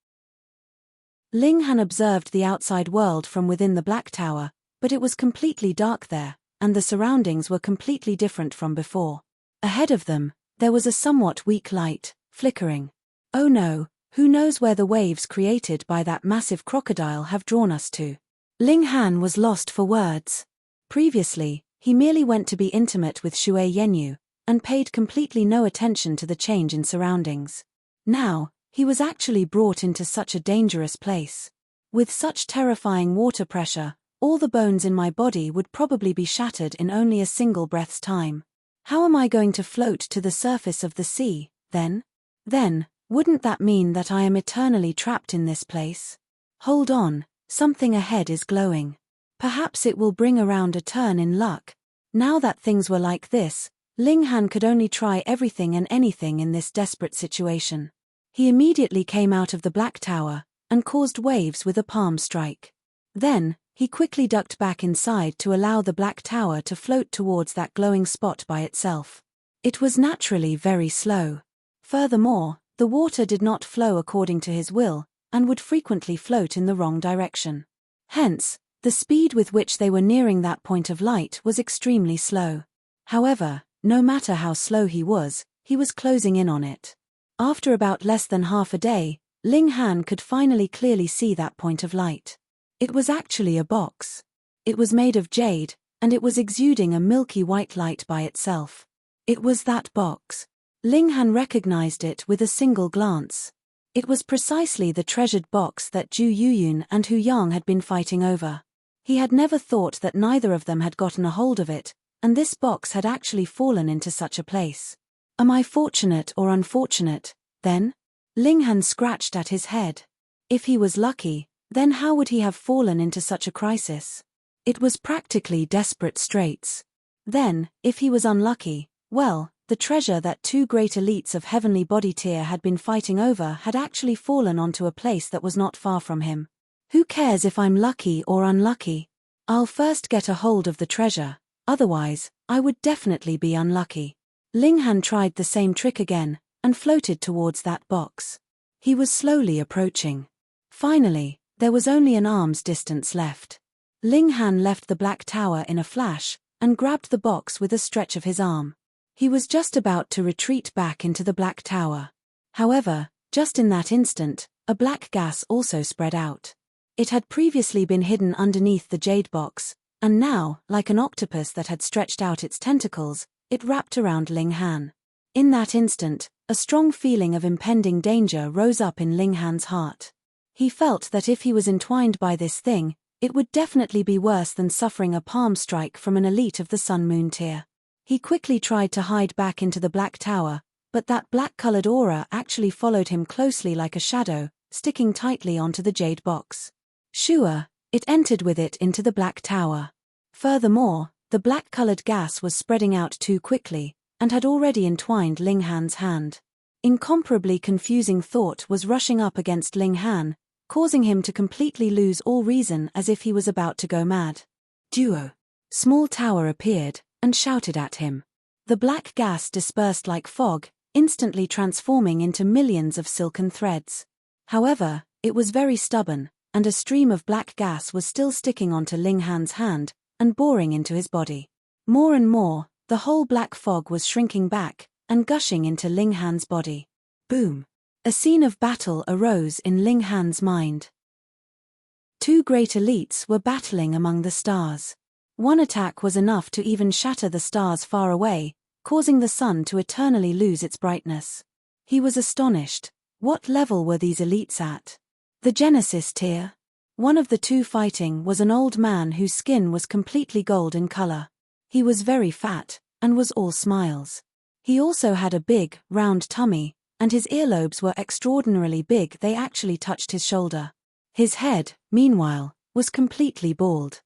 Ling Han observed the outside world from within the Black Tower, but it was completely dark there, and the surroundings were completely different from before. Ahead of them, there was a somewhat weak light, flickering. Oh no, who knows where the waves created by that massive crocodile have drawn us to? Ling Han was lost for words. Previously, he merely went to be intimate with Shui Yenyu, and paid completely no attention to the change in surroundings. Now, he was actually brought into such a dangerous place. With such terrifying water pressure, all the bones in my body would probably be shattered in only a single breath's time. How am I going to float to the surface of the sea, then? Then, wouldn't that mean that I am eternally trapped in this place? Hold on, something ahead is glowing. Perhaps it will bring around a turn in luck. Now that things were like this, Ling Han could only try everything and anything in this desperate situation. He immediately came out of the Black Tower, and caused waves with a palm strike. Then, he quickly ducked back inside to allow the Black Tower to float towards that glowing spot by itself. It was naturally very slow. Furthermore, the water did not flow according to his will, and would frequently float in the wrong direction. Hence, the speed with which they were nearing that point of light was extremely slow. However, no matter how slow he was closing in on it. After about less than half a day, Ling Han could finally clearly see that point of light. It was actually a box. It was made of jade, and it was exuding a milky white light by itself. It was that box. Ling Han recognized it with a single glance. It was precisely the treasured box that Zhu Yuyun and Hu Yang had been fighting over. He had never thought that neither of them had gotten a hold of it, and this box had actually fallen into such a place. Am I fortunate or unfortunate, then? Ling Han scratched at his head. If he was lucky, then how would he have fallen into such a crisis? It was practically desperate straits. Then, if he was unlucky, well, the treasure that two great elites of heavenly body tier had been fighting over had actually fallen onto a place that was not far from him. Who cares if I'm lucky or unlucky? I'll first get a hold of the treasure, otherwise, I would definitely be unlucky. Ling Han tried the same trick again, and floated towards that box. He was slowly approaching. Finally, there was only an arm's distance left. Ling Han left the Black Tower in a flash, and grabbed the box with a stretch of his arm. He was just about to retreat back into the Black Tower. However, just in that instant, a black gas also spread out. It had previously been hidden underneath the jade box, and now, like an octopus that had stretched out its tentacles, it wrapped around Ling Han. In that instant, a strong feeling of impending danger rose up in Ling Han's heart. He felt that if he was entwined by this thing, it would definitely be worse than suffering a palm strike from an elite of the Sun Moon tier. He quickly tried to hide back into the black tower, but that black-colored aura actually followed him closely like a shadow, sticking tightly onto the jade box. Sure, it entered with it into the black tower. Furthermore, the black-colored gas was spreading out too quickly, and had already entwined Ling Han's hand. Incomparably confusing thought was rushing up against Ling Han, causing him to completely lose all reason as if he was about to go mad. Duo. Small tower appeared, and shouted at him. The black gas dispersed like fog, instantly transforming into millions of silken threads. However, it was very stubborn, and a stream of black gas was still sticking onto Ling Han's hand, and boring into his body. More and more, the whole black fog was shrinking back, and gushing into Ling Han's body. Boom! A scene of battle arose in Ling Han's mind. Two great elites were battling among the stars. One attack was enough to even shatter the stars far away, causing the sun to eternally lose its brightness. He was astonished. What level were these elites at? The Genesis tier? One of the two fighting was an old man whose skin was completely gold in color. He was very fat, and was all smiles. He also had a big, round tummy, and his earlobes were extraordinarily big, they actually touched his shoulder. His head, meanwhile, was completely bald.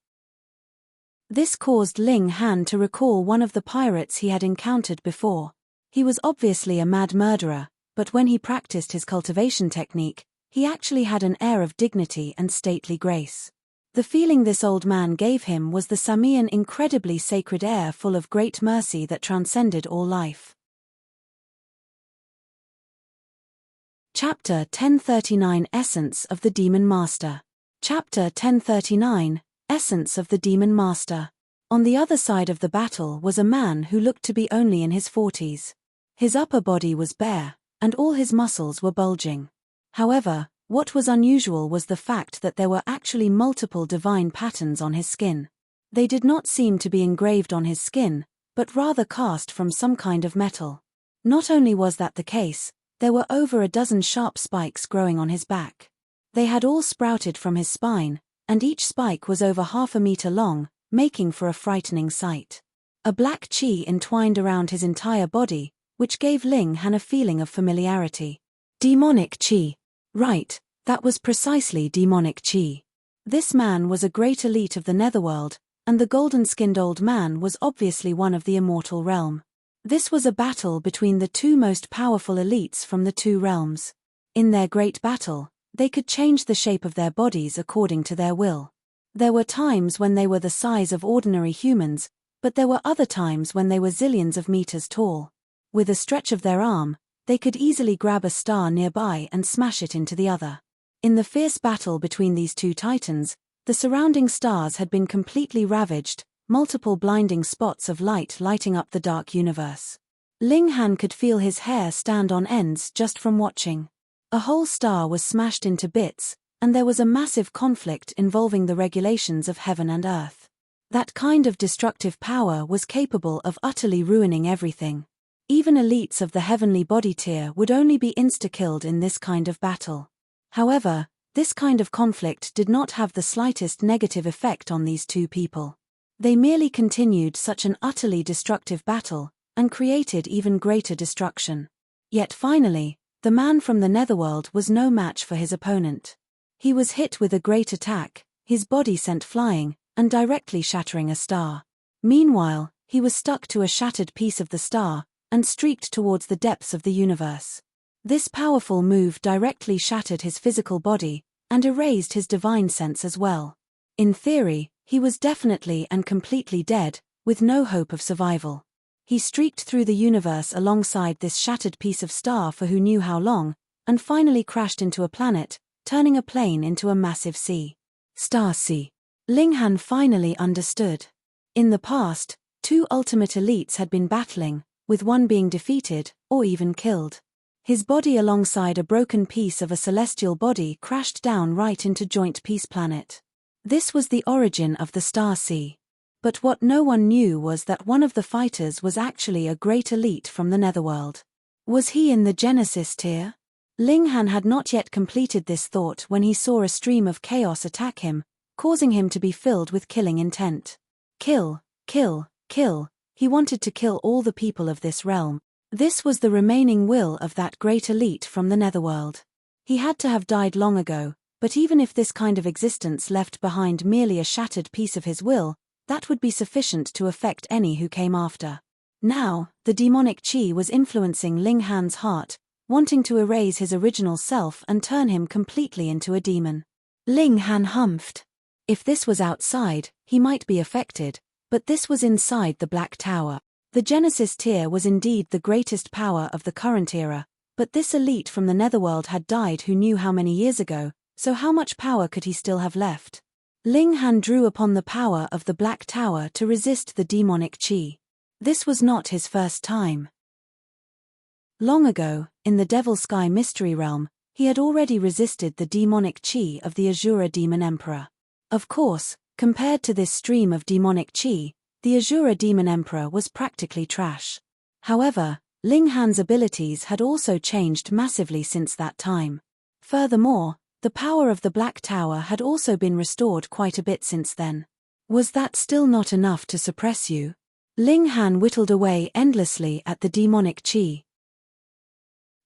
This caused Ling Han to recall one of the pirates he had encountered before. He was obviously a mad murderer, but when he practiced his cultivation technique, he actually had an air of dignity and stately grace. The feeling this old man gave him was the Samian incredibly sacred air full of great mercy that transcended all life. Chapter 1039 Essence of the Demon Master. Chapter 1039 Essence of the Demon Master. On the other side of the battle was a man who looked to be only in his 40s. His upper body was bare, and all his muscles were bulging. However, what was unusual was the fact that there were actually multiple divine patterns on his skin. They did not seem to be engraved on his skin, but rather cast from some kind of metal. Not only was that the case, there were over a dozen sharp spikes growing on his back. They had all sprouted from his spine, and each spike was over 1/2 meter long, making for a frightening sight. A black chi entwined around his entire body, which gave Ling Han a feeling of familiarity. Demonic chi. Right, that was precisely demonic chi. This man was a great elite of the netherworld, and the golden-skinned old man was obviously one of the immortal realm. This was a battle between the two most powerful elites from the two realms. In their great battle, they could change the shape of their bodies according to their will. There were times when they were the size of ordinary humans, but there were other times when they were zillions of meters tall. With a stretch of their arm, they could easily grab a star nearby and smash it into the other. In the fierce battle between these two titans, the surrounding stars had been completely ravaged, multiple blinding spots of light lighting up the dark universe. Ling Han could feel his hair stand on ends just from watching. A whole star was smashed into bits, and there was a massive conflict involving the regulations of heaven and earth. That kind of destructive power was capable of utterly ruining everything. Even elites of the heavenly body tier would only be insta-killed in this kind of battle. However, this kind of conflict did not have the slightest negative effect on these two people. They merely continued such an utterly destructive battle, and created even greater destruction. Yet finally, the man from the netherworld was no match for his opponent. He was hit with a great attack, his body sent flying, and directly shattering a star. Meanwhile, he was stuck to a shattered piece of the star, and streaked towards the depths of the universe. This powerful move directly shattered his physical body, and erased his divine sense as well. In theory, he was definitely and completely dead, with no hope of survival. He streaked through the universe alongside this shattered piece of star for who knew how long, and finally crashed into a planet, turning a plane into a massive sea. Star Sea. Ling Han finally understood. In the past, two ultimate elites had been battling, with one being defeated, or even killed. His body alongside a broken piece of a celestial body crashed down right into Joint Peace Planet. This was the origin of the Star Sea. But what no one knew was that one of the fighters was actually a great elite from the netherworld. Was he in the Genesis tier? Ling Han had not yet completed this thought when he saw a stream of chaos attack him, causing him to be filled with killing intent. Kill, kill, kill. He wanted to kill all the people of this realm. This was the remaining will of that great elite from the netherworld. He had to have died long ago, but even if this kind of existence left behind merely a shattered piece of his will, that would be sufficient to affect any who came after. Now, the demonic chi was influencing Ling Han's heart, wanting to erase his original self and turn him completely into a demon. Ling Han humphed. If this was outside, he might be affected, but this was inside the Black Tower. The Genesis tier was indeed the greatest power of the current era, but this elite from the netherworld had died who knew how many years ago, so how much power could he still have left? Ling Han drew upon the power of the Black Tower to resist the demonic chi. This was not his first time. Long ago, in the Devil Sky Mystery Realm, he had already resisted the demonic chi of the Azura Demon Emperor. Of course, compared to this stream of demonic chi, the Azura Demon Emperor was practically trash. However, Ling Han's abilities had also changed massively since that time. Furthermore, the power of the Black Tower had also been restored quite a bit since then. Was that still not enough to suppress you? Ling Han whittled away endlessly at the demonic chi.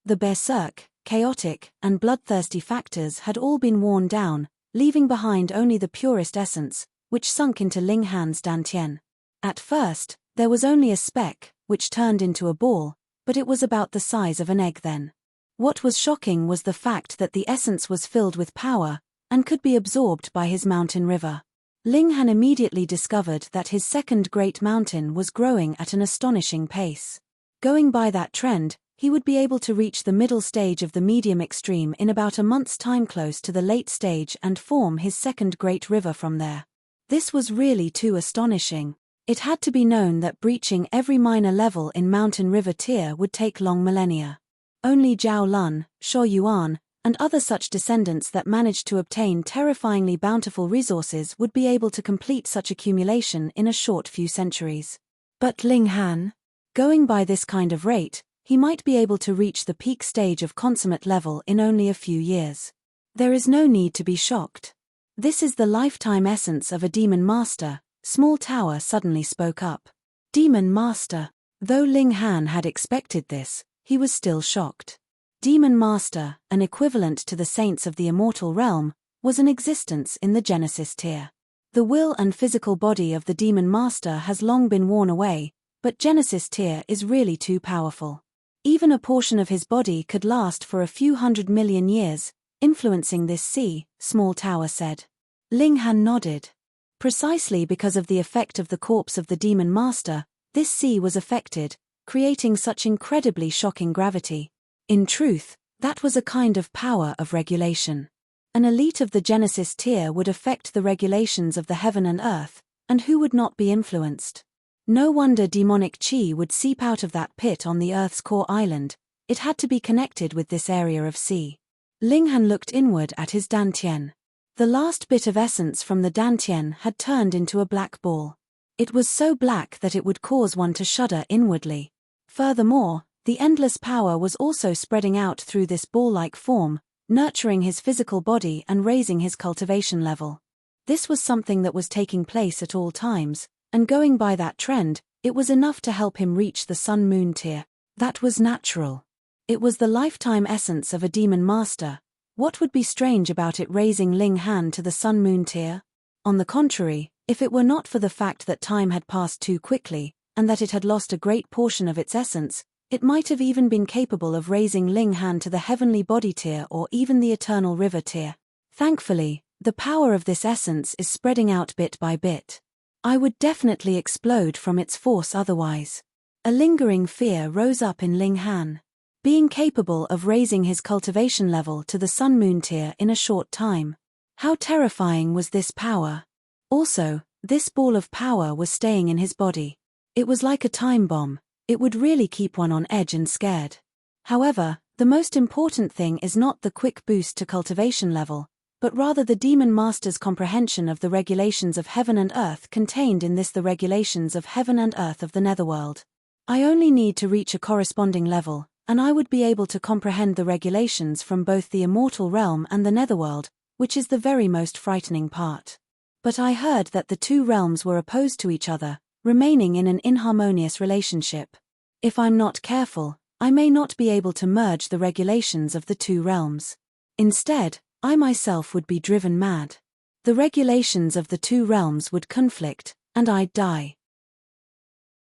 The berserk, chaotic, and bloodthirsty factors had all been worn down, leaving behind only the purest essence, which sunk into Ling Han's dantian. At first, there was only a speck, which turned into a ball, but it was about the size of an egg then. What was shocking was the fact that the essence was filled with power, and could be absorbed by his mountain river. Ling Han immediately discovered that his second great mountain was growing at an astonishing pace. Going by that trend, he would be able to reach the middle stage of the medium extreme in about a month's time, close to the late stage, and form his second great river from there. This was really too astonishing. It had to be known that breaching every minor level in mountain river tier would take long millennia. Only Zhao Lun, Shuo Yuan, and other such descendants that managed to obtain terrifyingly bountiful resources would be able to complete such accumulation in a short few centuries. But Ling Han? Going by this kind of rate, he might be able to reach the peak stage of consummate level in only a few years. There is no need to be shocked. This is the lifetime essence of a demon master, Small Tower suddenly spoke up. Demon master. Though Ling Han had expected this, he was still shocked. Demon Master, an equivalent to the saints of the immortal realm, was an existence in the Genesis tier. The will and physical body of the Demon Master has long been worn away, but Genesis tier is really too powerful. Even a portion of his body could last for a few 100 million years, influencing this sea, Small Tower said. Ling Han nodded. Precisely because of the effect of the corpse of the Demon Master, this sea was affected, creating such incredibly shocking gravity. In truth, that was a kind of power of regulation. An elite of the Genesis tier would affect the regulations of the heaven and earth, and who would not be influenced? No wonder demonic chi would seep out of that pit on the Earth's core island. It had to be connected with this area of sea. Ling Han looked inward at his dantian. The last bit of essence from the dantian had turned into a black ball. It was so black that it would cause one to shudder inwardly. Furthermore, the endless power was also spreading out through this ball-like form, nurturing his physical body and raising his cultivation level. This was something that was taking place at all times, and going by that trend, it was enough to help him reach the Sun-Moon tier. That was natural. It was the lifetime essence of a demon master. What would be strange about it raising Ling Han to the Sun-Moon tier? On the contrary, if it were not for the fact that time had passed too quickly, and that it had lost a great portion of its essence, it might have even been capable of raising Ling Han to the heavenly body tier or even the eternal river tier. Thankfully, the power of this essence is spreading out bit by bit. I would definitely explode from its force otherwise. A lingering fear rose up in Ling Han. Being capable of raising his cultivation level to the Sun-Moon tier in a short time. How terrifying was this power? Also, this ball of power was staying in his body. It was like a time bomb. It would really keep one on edge and scared. However, the most important thing is not the quick boost to cultivation level, but rather the demon master's comprehension of the regulations of heaven and earth contained in this the regulations of heaven and earth of the netherworld. I only need to reach a corresponding level, and I would be able to comprehend the regulations from both the immortal realm and the netherworld, which is the very most frightening part. But I heard that the two realms were opposed to each other, remaining in an inharmonious relationship. If I'm not careful, I may not be able to merge the regulations of the two realms. Instead, I myself would be driven mad. The regulations of the two realms would conflict, and I'd die.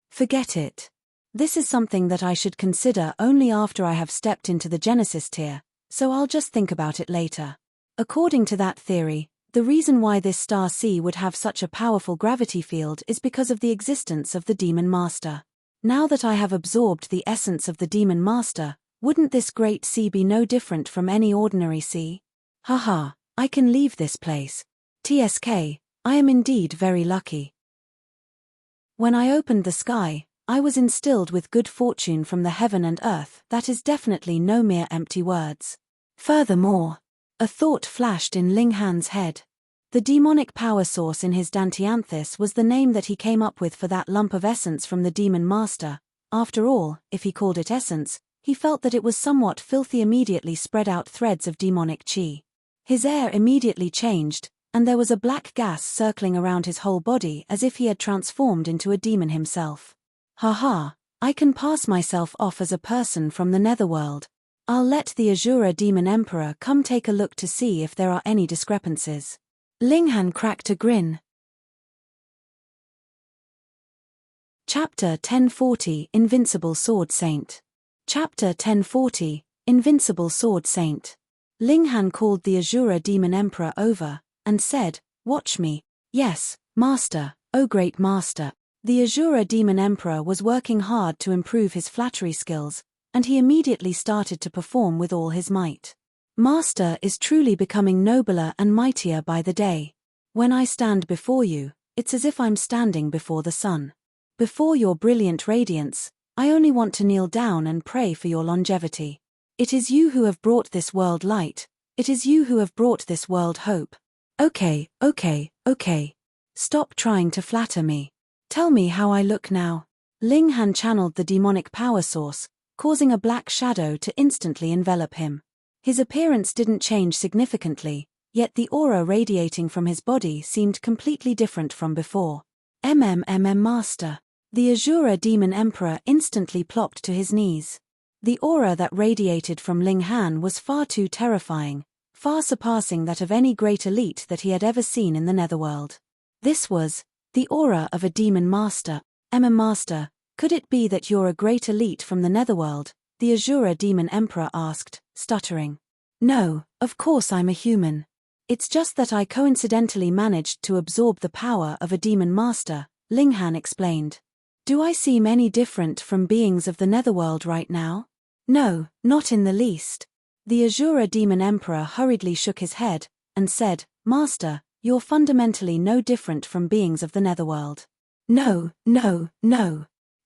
Forget it. This is something that I should consider only after I have stepped into the Genesis tier, so I'll just think about it later. According to that theory, the reason why this star sea would have such a powerful gravity field is because of the existence of the Demon Master. Now that I have absorbed the essence of the Demon Master, wouldn't this great sea be no different from any ordinary sea? Haha, I can leave this place. TSK, I am indeed very lucky. When I opened the sky, I was instilled with good fortune from the heaven and earth. That is definitely no mere empty words. Furthermore, a thought flashed in Ling Han's head. The demonic power source in his Dantianthus was the name that he came up with for that lump of essence from the Demon Master. After all, if he called it essence, he felt that it was somewhat filthy. Immediately spread out threads of demonic chi. His air immediately changed, and there was a black gas circling around his whole body as if he had transformed into a demon himself. Haha, I can pass myself off as a person from the netherworld. I'll let the Azura Demon Emperor come take a look to see if there are any discrepancies. Ling Han cracked a grin. Chapter 1040 Invincible Sword Saint. Chapter 1040 Invincible Sword Saint. Ling Han called the Azura Demon Emperor over, and said, "Watch me." "Yes, Master, O great Master." The Azura Demon Emperor was working hard to improve his flattery skills, and he immediately started to perform with all his might. "Master is truly becoming nobler and mightier by the day. When I stand before you, it's as if I'm standing before the sun. Before your brilliant radiance, I only want to kneel down and pray for your longevity. It is you who have brought this world light, it is you who have brought this world hope. Okay. Stop trying to flatter me. Tell me how I look now." Ling Han channeled the demonic power source, causing a black shadow to instantly envelop him. His appearance didn't change significantly, yet the aura radiating from his body seemed completely different from before. Master. The Azura Demon Emperor instantly plopped to his knees. The aura that radiated from Ling Han was far too terrifying, far surpassing that of any great elite that he had ever seen in the netherworld. This was the aura of a demon master. Master, could it be that you're a great elite from the netherworld? The Azura Demon Emperor asked, stuttering. No, of course I'm a human. It's just that I coincidentally managed to absorb the power of a demon master, Ling Han explained. Do I seem any different from beings of the netherworld right now? No, not in the least. The Azura Demon Emperor hurriedly shook his head, and said, Master, you're fundamentally no different from beings of the netherworld. No.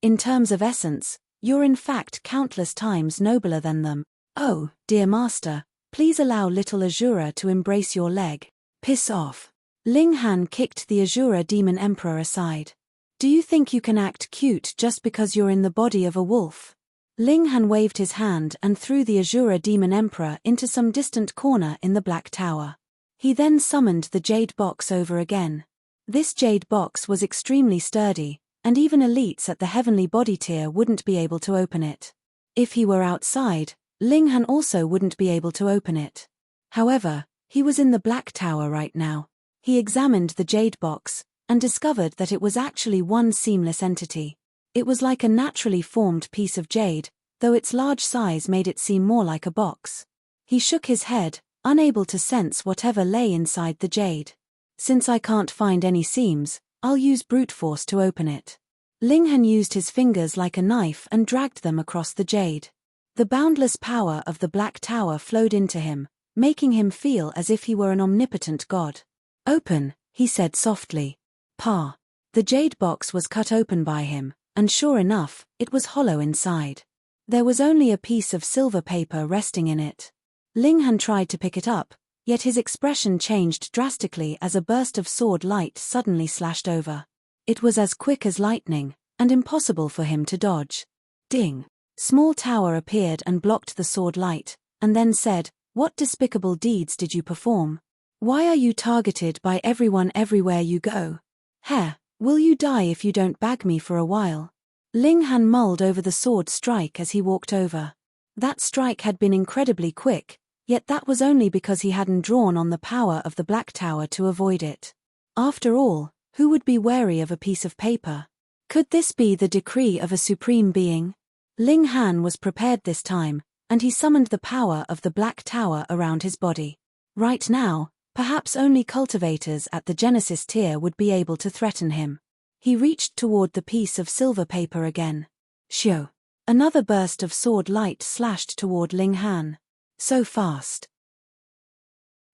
In terms of essence, you're in fact countless times nobler than them. Oh, dear Master, please allow little Azura to embrace your leg. Piss off. Ling Han kicked the Azura Demon Emperor aside. Do you think you can act cute just because you're in the body of a wolf? Ling Han waved his hand and threw the Azura Demon Emperor into some distant corner in the Black Tower. He then summoned the jade box over again. This jade box was extremely sturdy, and even elites at the heavenly body tier wouldn't be able to open it. If he were outside, Ling Han also wouldn't be able to open it. However, he was in the Black Tower right now. He examined the jade box, and discovered that it was actually one seamless entity. It was like a naturally formed piece of jade, though its large size made it seem more like a box. He shook his head, unable to sense whatever lay inside the jade. Since I can't find any seams, I'll use brute force to open it. Ling Han used his fingers like a knife and dragged them across the jade. The boundless power of the Black Tower flowed into him, making him feel as if he were an omnipotent god. Open, he said softly. Pa. The jade box was cut open by him, and sure enough, it was hollow inside. There was only a piece of silver paper resting in it. Ling Han tried to pick it up, Yet his expression changed drastically as a burst of sword light suddenly slashed over. It was as quick as lightning, and impossible for him to dodge. Ding! Small tower appeared and blocked the sword light, and then said, "What despicable deeds did you perform? Why are you targeted by everyone everywhere you go? Heh, will you die if you don't bag me for a while?" Ling Han mulled over the sword strike as he walked over. That strike had been incredibly quick, yet that was only because he hadn't drawn on the power of the Black Tower to avoid it. After all, who would be wary of a piece of paper? Could this be the decree of a supreme being? Ling Han was prepared this time, and he summoned the power of the Black Tower around his body. Right now, perhaps only cultivators at the Genesis tier would be able to threaten him. He reached toward the piece of silver paper again. Shoo! Another burst of sword light slashed toward Ling Han. So fast.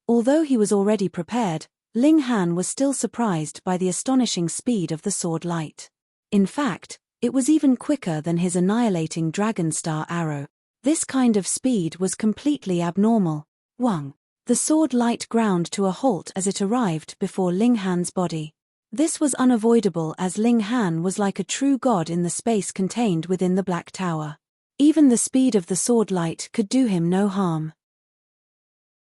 Although he was already prepared, Ling Han was still surprised by the astonishing speed of the sword light. In fact, it was even quicker than his annihilating dragon star arrow. This kind of speed was completely abnormal. Wang! The sword light ground to a halt as it arrived before Ling Han's body. This was unavoidable as Ling Han was like a true god in the space contained within the Black Tower. Even the speed of the sword light could do him no harm.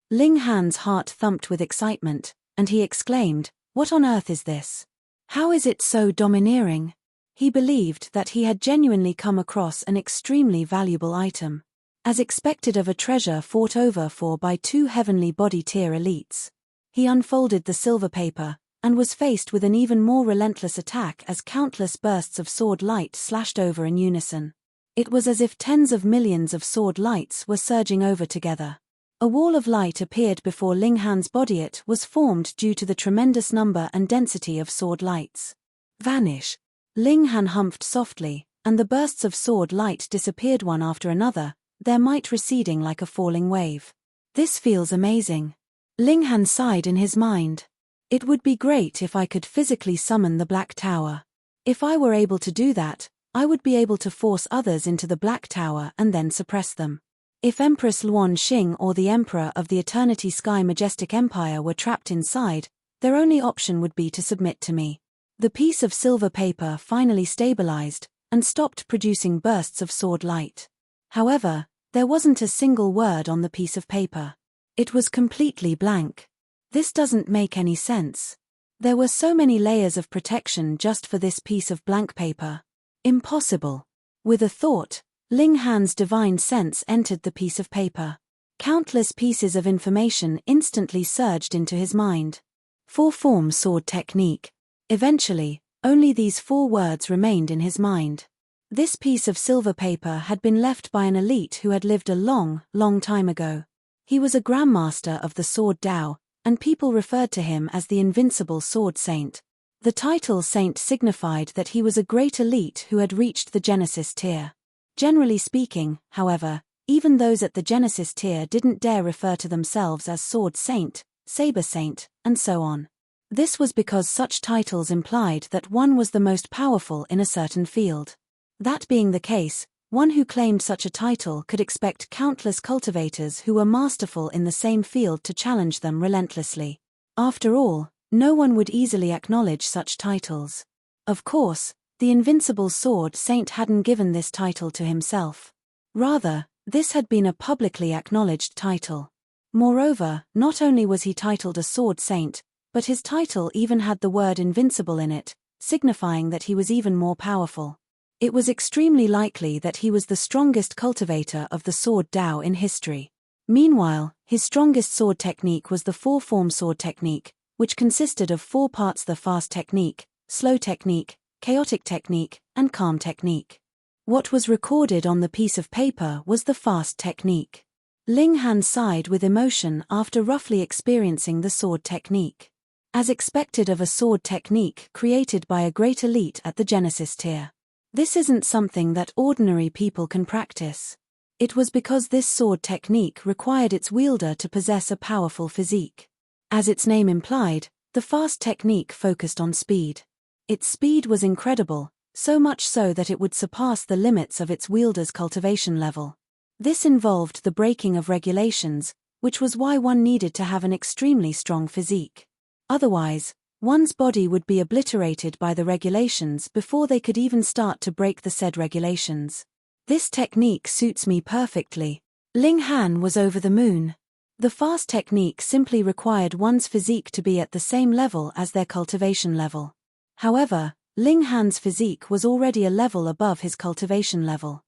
Ling Han's heart thumped with excitement, and he exclaimed, "What on earth is this? How is it so domineering?" He believed that he had genuinely come across an extremely valuable item. As expected of a treasure fought over for by two heavenly body tier elites. He unfolded the silver paper, and was faced with an even more relentless attack as countless bursts of sword light slashed over in unison. It was as if tens of millions of sword lights were surging over together. A wall of light appeared before Ling Han's body. It was formed due to the tremendous number and density of sword lights. Vanish! Ling Han humphed softly, and the bursts of sword light disappeared one after another, their might receding like a falling wave. This feels amazing. Ling Han sighed in his mind. It would be great if I could physically summon the Black Tower. If I were able to do that, I would be able to force others into the Black Tower and then suppress them. If Empress Luan Xing or the Emperor of the Eternity Sky Majestic Empire were trapped inside, their only option would be to submit to me. The piece of silver paper finally stabilized, and stopped producing bursts of sword light. However, there wasn't a single word on the piece of paper. It was completely blank. This doesn't make any sense. There were so many layers of protection just for this piece of blank paper. Impossible. With a thought, Ling Han's divine sense entered the piece of paper. Countless pieces of information instantly surged into his mind. 4-form sword technique. Eventually, only these 4 words remained in his mind. This piece of silver paper had been left by an elite who had lived a long, long time ago. He was a grandmaster of the Sword Dao, and people referred to him as the Invincible Sword Saint. The title Saint signified that he was a great elite who had reached the Genesis tier. Generally speaking, however, even those at the Genesis tier didn't dare refer to themselves as Sword Saint, Saber Saint, and so on. This was because such titles implied that one was the most powerful in a certain field. That being the case, one who claimed such a title could expect countless cultivators who were masterful in the same field to challenge them relentlessly. After all, no one would easily acknowledge such titles. Of course, the Invincible Sword Saint hadn't given this title to himself. Rather, this had been a publicly acknowledged title. Moreover, not only was he titled a Sword Saint, but his title even had the word invincible in it, signifying that he was even more powerful. It was extremely likely that he was the strongest cultivator of the Sword Dao in history. Meanwhile, his strongest sword technique was the 4-form sword technique, which consisted of 4 parts: the fast technique, slow technique, chaotic technique, and calm technique. What was recorded on the piece of paper was the fast technique. Ling Han sighed with emotion after roughly experiencing the sword technique. As expected of a sword technique created by a great elite at the Genesis tier. This isn't something that ordinary people can practice. It was because this sword technique required its wielder to possess a powerful physique. As its name implied, the fast technique focused on speed. Its speed was incredible, so much so that it would surpass the limits of its wielder's cultivation level. This involved the breaking of regulations, which was why one needed to have an extremely strong physique. Otherwise, one's body would be obliterated by the regulations before they could even start to break the said regulations. This technique suits me perfectly. Ling Han was over the moon. The fast technique simply required one's physique to be at the same level as their cultivation level. However, Ling Han's physique was already a level above his cultivation level.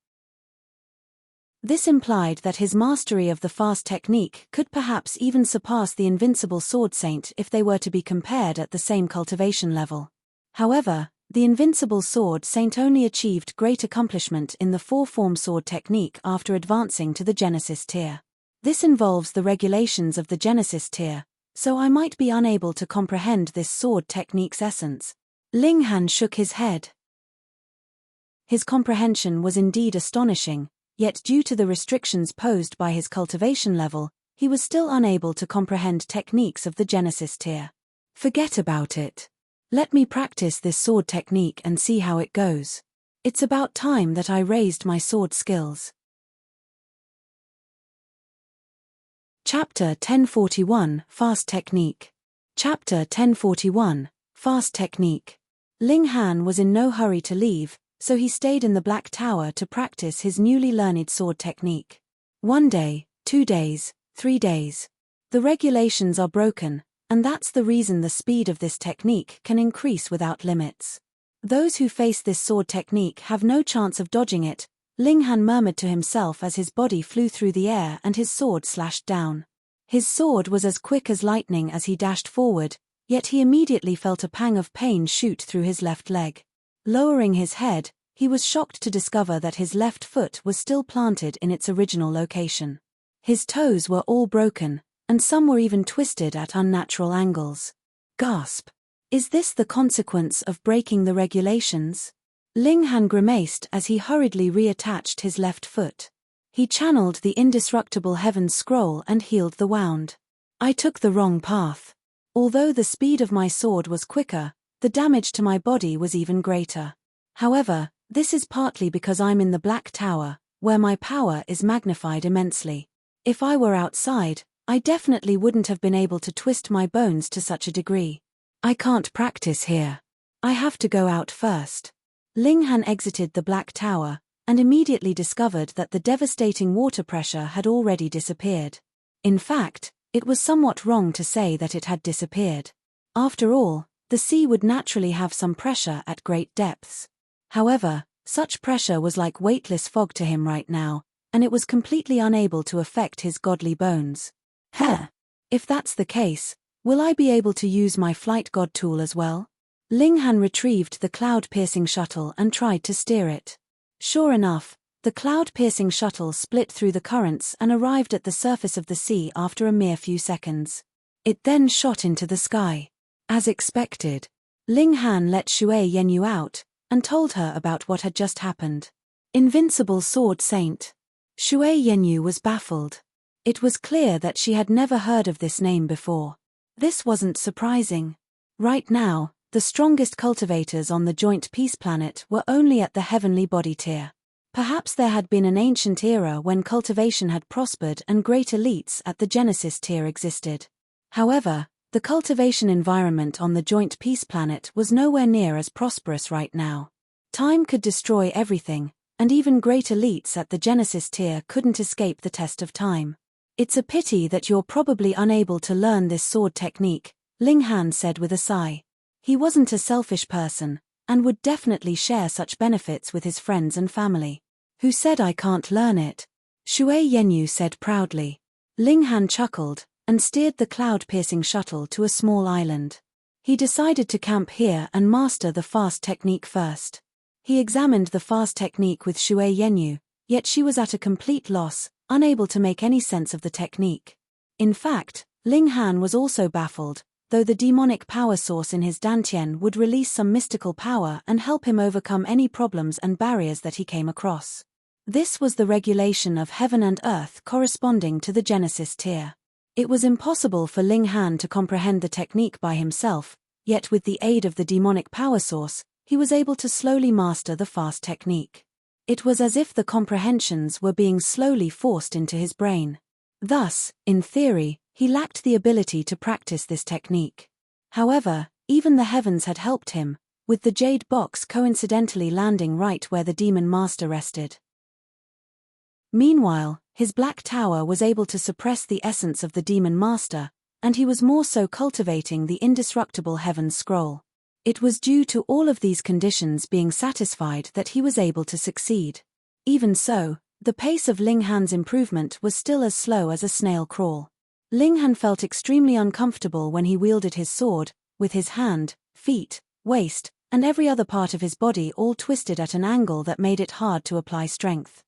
This implied that his mastery of the fast technique could perhaps even surpass the invincible sword saint if they were to be compared at the same cultivation level. However, the invincible sword saint only achieved great accomplishment in the four-form sword technique after advancing to the Genesis tier. This involves the regulations of the Genesis tier, so I might be unable to comprehend this sword technique's essence. Ling Han shook his head. His comprehension was indeed astonishing, yet due to the restrictions posed by his cultivation level, he was still unable to comprehend techniques of the Genesis tier. Forget about it. Let me practice this sword technique and see how it goes. It's about time that I raised my sword skills. Chapter 1041, Fast Technique. Chapter 1041, Fast Technique. Ling Han was in no hurry to leave, so he stayed in the Black Tower to practice his newly learned sword technique. 1 day, 2 days, 3 days. The regulations are broken, and that's the reason the speed of this technique can increase without limits. Those who face this sword technique have no chance of dodging it, Ling Han murmured to himself as his body flew through the air and his sword slashed down. His sword was as quick as lightning as he dashed forward, yet he immediately felt a pang of pain shoot through his left leg. Lowering his head, he was shocked to discover that his left foot was still planted in its original location. His toes were all broken, and some were even twisted at unnatural angles. Gasp! Is this the consequence of breaking the regulations? Ling Han grimaced as he hurriedly reattached his left foot. He channeled the indestructible Heaven's Scroll and healed the wound. I took the wrong path. Although the speed of my sword was quicker, the damage to my body was even greater. However, this is partly because I'm in the Black Tower, where my power is magnified immensely. If I were outside, I definitely wouldn't have been able to twist my bones to such a degree. I can't practice here. I have to go out first. Ling Han exited the Black Tower, and immediately discovered that the devastating water pressure had already disappeared. In fact, it was somewhat wrong to say that it had disappeared. After all, the sea would naturally have some pressure at great depths. However, such pressure was like weightless fog to him right now, and it was completely unable to affect his godly bones. If that's the case, will I be able to use my flight god tool as well? Ling Han retrieved the cloud-piercing shuttle and tried to steer it. Sure enough, the cloud-piercing shuttle split through the currents and arrived at the surface of the sea after a mere few seconds. It then shot into the sky. As expected, Ling Han let Shui Yenyu out, and told her about what had just happened. Invincible Sword Saint. Shui Yenyu was baffled. It was clear that she had never heard of this name before. This wasn't surprising. Right now, the strongest cultivators on the Joint Peace Planet were only at the Heavenly Body tier. Perhaps there had been an ancient era when cultivation had prospered and great elites at the Genesis tier existed. However, the cultivation environment on the Joint Peace Planet was nowhere near as prosperous right now. Time could destroy everything, and even great elites at the Genesis tier couldn't escape the test of time. It's a pity that you're probably unable to learn this sword technique, Ling Han said with a sigh. He wasn't a selfish person, and would definitely share such benefits with his friends and family. Who said I can't learn it? Shui Yenyu said proudly. Ling Han chuckled, and steered the cloud-piercing shuttle to a small island. He decided to camp here and master the fast technique first. He examined the fast technique with Shui Yenyu, yet she was at a complete loss, unable to make any sense of the technique. In fact, Ling Han was also baffled, though the demonic power source in his dantian would release some mystical power and help him overcome any problems and barriers that he came across. This was the regulation of heaven and earth corresponding to the Genesis tier. It was impossible for Ling Han to comprehend the technique by himself, yet with the aid of the demonic power source, he was able to slowly master the fast technique. It was as if the comprehensions were being slowly forced into his brain. Thus, in theory, he lacked the ability to practice this technique. However, even the heavens had helped him, with the jade box coincidentally landing right where the demon master rested. Meanwhile, his black tower was able to suppress the essence of the demon master, and he was more so cultivating the indestructible heaven's scroll. It was due to all of these conditions being satisfied that he was able to succeed. Even so, the pace of Ling Han's improvement was still as slow as a snail crawl. Ling Han felt extremely uncomfortable when he wielded his sword, with his hand, feet, waist, and every other part of his body all twisted at an angle that made it hard to apply strength.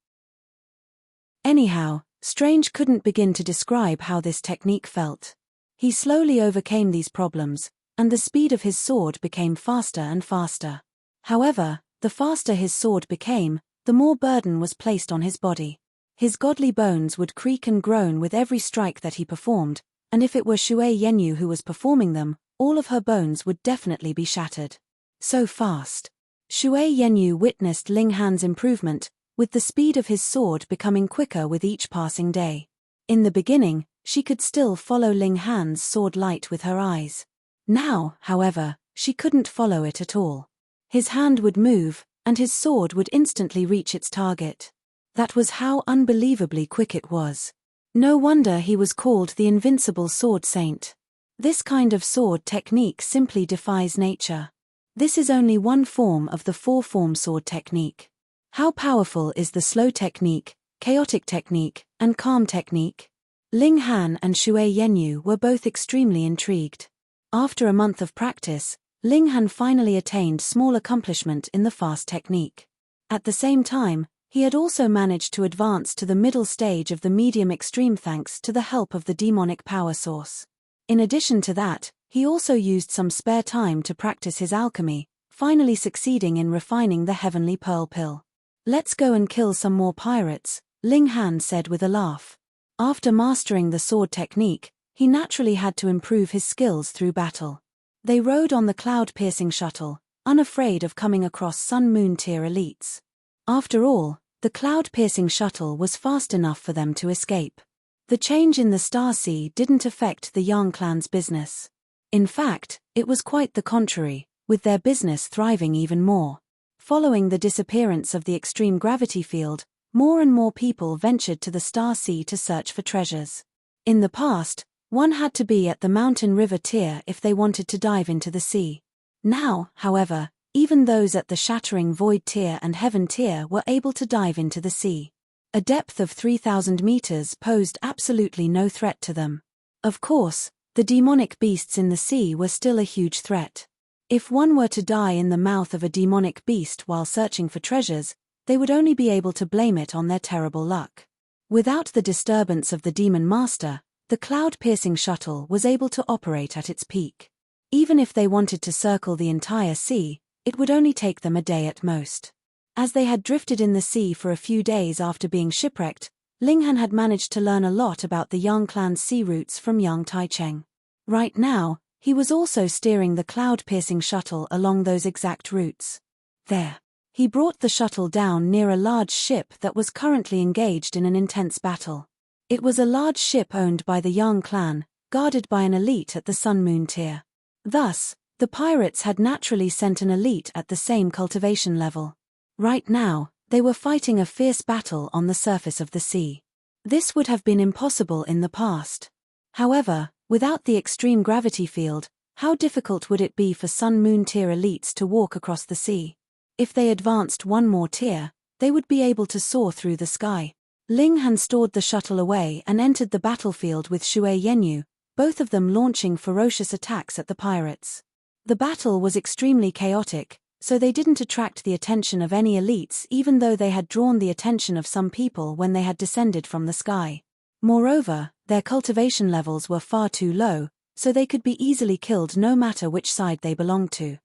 Anyhow, Strange couldn't begin to describe how this technique felt. He slowly overcame these problems, and the speed of his sword became faster and faster. However, the faster his sword became, the more burden was placed on his body. His godly bones would creak and groan with every strike that he performed, and if it were Shui Yenyu who was performing them, all of her bones would definitely be shattered. So fast. Shui Yenyu witnessed Ling Han's improvement, with the speed of his sword becoming quicker with each passing day. In the beginning, she could still follow Ling Han's sword light with her eyes. Now, however, she couldn't follow it at all. His hand would move, and his sword would instantly reach its target. That was how unbelievably quick it was. No wonder he was called the Invincible Sword Saint. This kind of sword technique simply defies nature. This is only one form of the four-form sword technique. How powerful is the slow technique, chaotic technique, and calm technique? Ling Han and Shui Yenyu were both extremely intrigued. After a month of practice, Ling Han finally attained small accomplishment in the fast technique. At the same time, he had also managed to advance to the middle stage of the medium extreme thanks to the help of the demonic power source. In addition to that, he also used some spare time to practice his alchemy, finally succeeding in refining the heavenly pearl pill. "Let's go and kill some more pirates," Ling Han said with a laugh. After mastering the sword technique, he naturally had to improve his skills through battle. They rode on the cloud-piercing shuttle, unafraid of coming across Sun-Moon tier elites. After all, the cloud-piercing shuttle was fast enough for them to escape. The change in the Star Sea didn't affect the Yang clan's business. In fact, it was quite the contrary, with their business thriving even more. Following the disappearance of the extreme gravity field, more and more people ventured to the Star Sea to search for treasures. In the past, one had to be at the Mountain River tier if they wanted to dive into the sea. Now, however, even those at the Shattering Void tier and Heaven tier were able to dive into the sea. A depth of 3,000 meters posed absolutely no threat to them. Of course, the demonic beasts in the sea were still a huge threat. If one were to die in the mouth of a demonic beast while searching for treasures, they would only be able to blame it on their terrible luck. Without the disturbance of the demon master, the cloud-piercing shuttle was able to operate at its peak. Even if they wanted to circle the entire sea, it would only take them a day at most. As they had drifted in the sea for a few days after being shipwrecked, Ling Han had managed to learn a lot about the Yang clan's sea routes from Yang Taicheng. Right now, he was also steering the cloud-piercing shuttle along those exact routes. There. He brought the shuttle down near a large ship that was currently engaged in an intense battle. It was a large ship owned by the Yang clan, guarded by an elite at the Sun-Moon tier. Thus, the pirates had naturally sent an elite at the same cultivation level. Right now, they were fighting a fierce battle on the surface of the sea. This would have been impossible in the past. However, without the extreme gravity field, how difficult would it be for Sun-Moon tier elites to walk across the sea? If they advanced one more tier, they would be able to soar through the sky. Ling Han stored the shuttle away and entered the battlefield with Shui Yenyu, both of them launching ferocious attacks at the pirates. The battle was extremely chaotic, so they didn't attract the attention of any elites even though they had drawn the attention of some people when they had descended from the sky. Moreover, their cultivation levels were far too low, so they could be easily killed no matter which side they belonged to.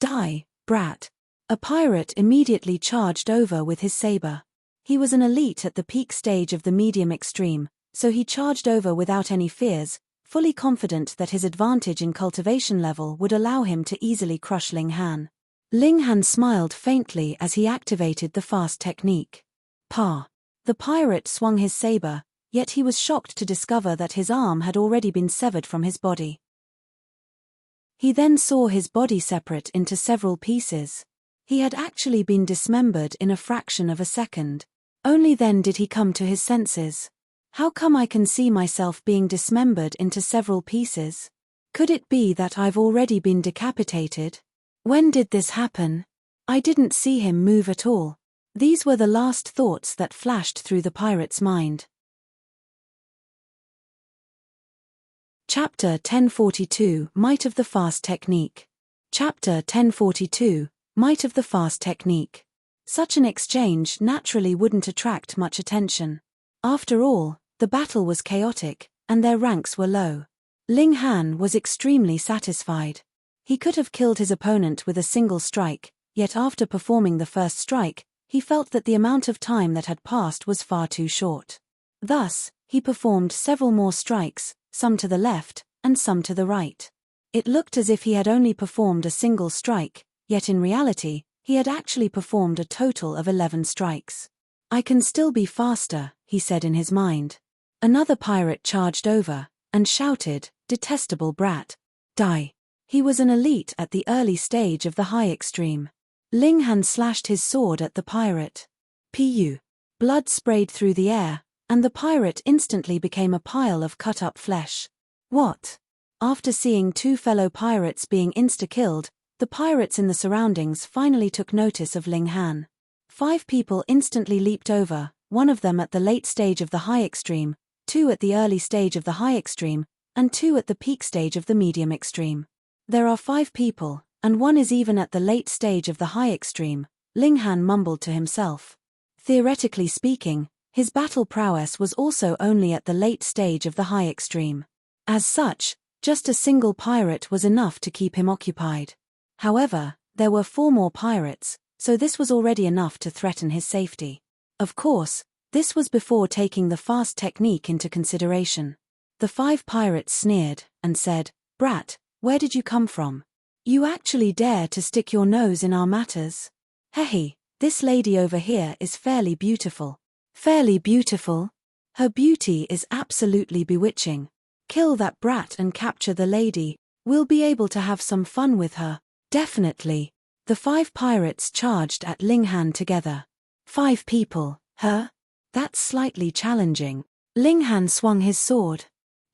"Die, brat." A pirate immediately charged over with his saber. He was an elite at the peak stage of the medium extreme, so he charged over without any fears, fully confident that his advantage in cultivation level would allow him to easily crush Ling Han. Ling Han smiled faintly as he activated the fast technique. Pa. The pirate swung his saber, yet he was shocked to discover that his arm had already been severed from his body. He then saw his body separate into several pieces. He had actually been dismembered in a fraction of a second. Only then did he come to his senses. How come I can see myself being dismembered into several pieces? Could it be that I've already been decapitated? When did this happen? I didn't see him move at all. These were the last thoughts that flashed through the pirate's mind. Chapter 1042, Might of the Fast Technique. Chapter 1042, Might of the Fast Technique. Such an exchange naturally wouldn't attract much attention. After all, the battle was chaotic, and their ranks were low. Ling Han was extremely satisfied. He could have killed his opponent with a single strike, yet after performing the first strike, he felt that the amount of time that had passed was far too short. Thus, he performed several more strikes, some to the left, and some to the right. It looked as if he had only performed a single strike, yet in reality, he had actually performed a total of 11 strikes. I can still be faster, he said in his mind. Another pirate charged over, and shouted, "Detestable brat. Die." He was an elite at the early stage of the high extreme. Ling Han slashed his sword at the pirate. Pu. Blood sprayed through the air, and the pirate instantly became a pile of cut-up flesh. What? After seeing two fellow pirates being insta-killed, the pirates in the surroundings finally took notice of Ling Han. 5 people instantly leaped over, one of them at the late stage of the high extreme, 2 at the early stage of the high extreme, and 2 at the peak stage of the medium extreme. There are 5 people, and one is even at the late stage of the high extreme, Ling Han mumbled to himself. Theoretically speaking, his battle prowess was also only at the late stage of the high extreme. As such, just a single pirate was enough to keep him occupied. However, there were 4 more pirates, so this was already enough to threaten his safety. Of course, this was before taking the fast technique into consideration. The 5 pirates sneered, and said, "Brat, where did you come from? You actually dare to stick your nose in our matters? Hehe, this lady over here is fairly beautiful." Fairly beautiful? Her beauty is absolutely bewitching. Kill that brat and capture the lady. We'll be able to have some fun with her. Definitely. The 5 pirates charged at Ling Han together. 5 people, huh? That's slightly challenging. Ling Han swung his sword.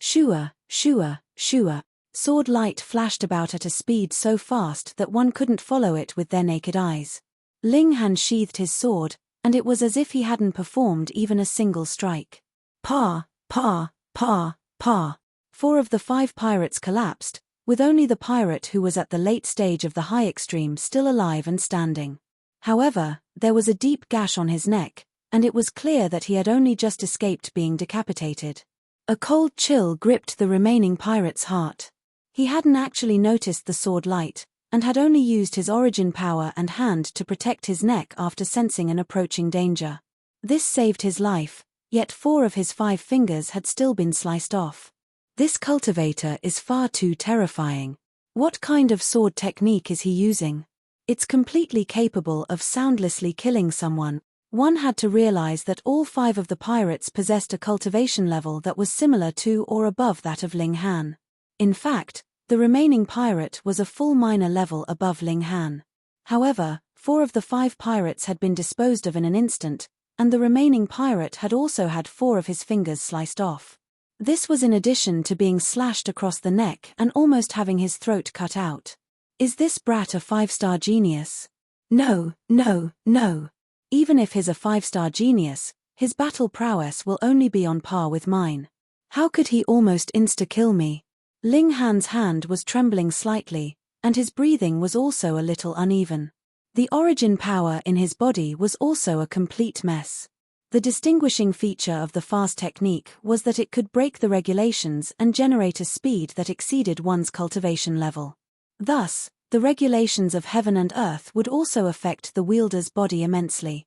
Shua, shua, shua. Sword light flashed about at a speed so fast that one couldn't follow it with their naked eyes. Ling Han sheathed his sword, and it was as if he hadn't performed even a single strike. Pa, pa, pa, pa. 4 of the 5 pirates collapsed, with only the pirate who was at the late stage of the high extreme still alive and standing. However, there was a deep gash on his neck, and it was clear that he had only just escaped being decapitated. A cold chill gripped the remaining pirate's heart. He hadn't actually noticed the sword light, and had only used his origin power and hand to protect his neck after sensing an approaching danger. This saved his life, yet 4 of his 5 fingers had still been sliced off. This cultivator is far too terrifying. What kind of sword technique is he using? It's completely capable of soundlessly killing someone. One had to realize that all 5 of the pirates possessed a cultivation level that was similar to or above that of Ling Han. In fact, the remaining pirate was a full minor level above Ling Han. However, 4 of the 5 pirates had been disposed of in an instant, and the remaining pirate had also had 4 of his fingers sliced off. This was in addition to being slashed across the neck and almost having his throat cut out. Is this brat a 5-star genius? No, no, no. Even if he's a 5-star genius, his battle prowess will only be on par with mine. How could he almost insta-kill me? Ling Han's hand was trembling slightly, and his breathing was also a little uneven. The origin power in his body was also a complete mess. The distinguishing feature of the fast technique was that it could break the regulations and generate a speed that exceeded one's cultivation level. Thus, the regulations of heaven and earth would also affect the wielder's body immensely.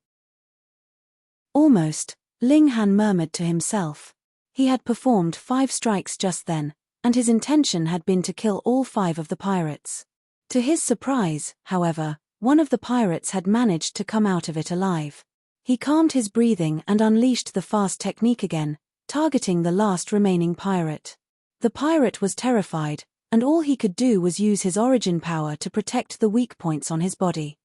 Almost, Ling Han murmured to himself. He had performed 5 strikes just then, and his intention had been to kill all 5 of the pirates. To his surprise, however, one of the pirates had managed to come out of it alive. He calmed his breathing and unleashed the fast technique again, targeting the last remaining pirate. The pirate was terrified, and all he could do was use his origin power to protect the weak points on his body.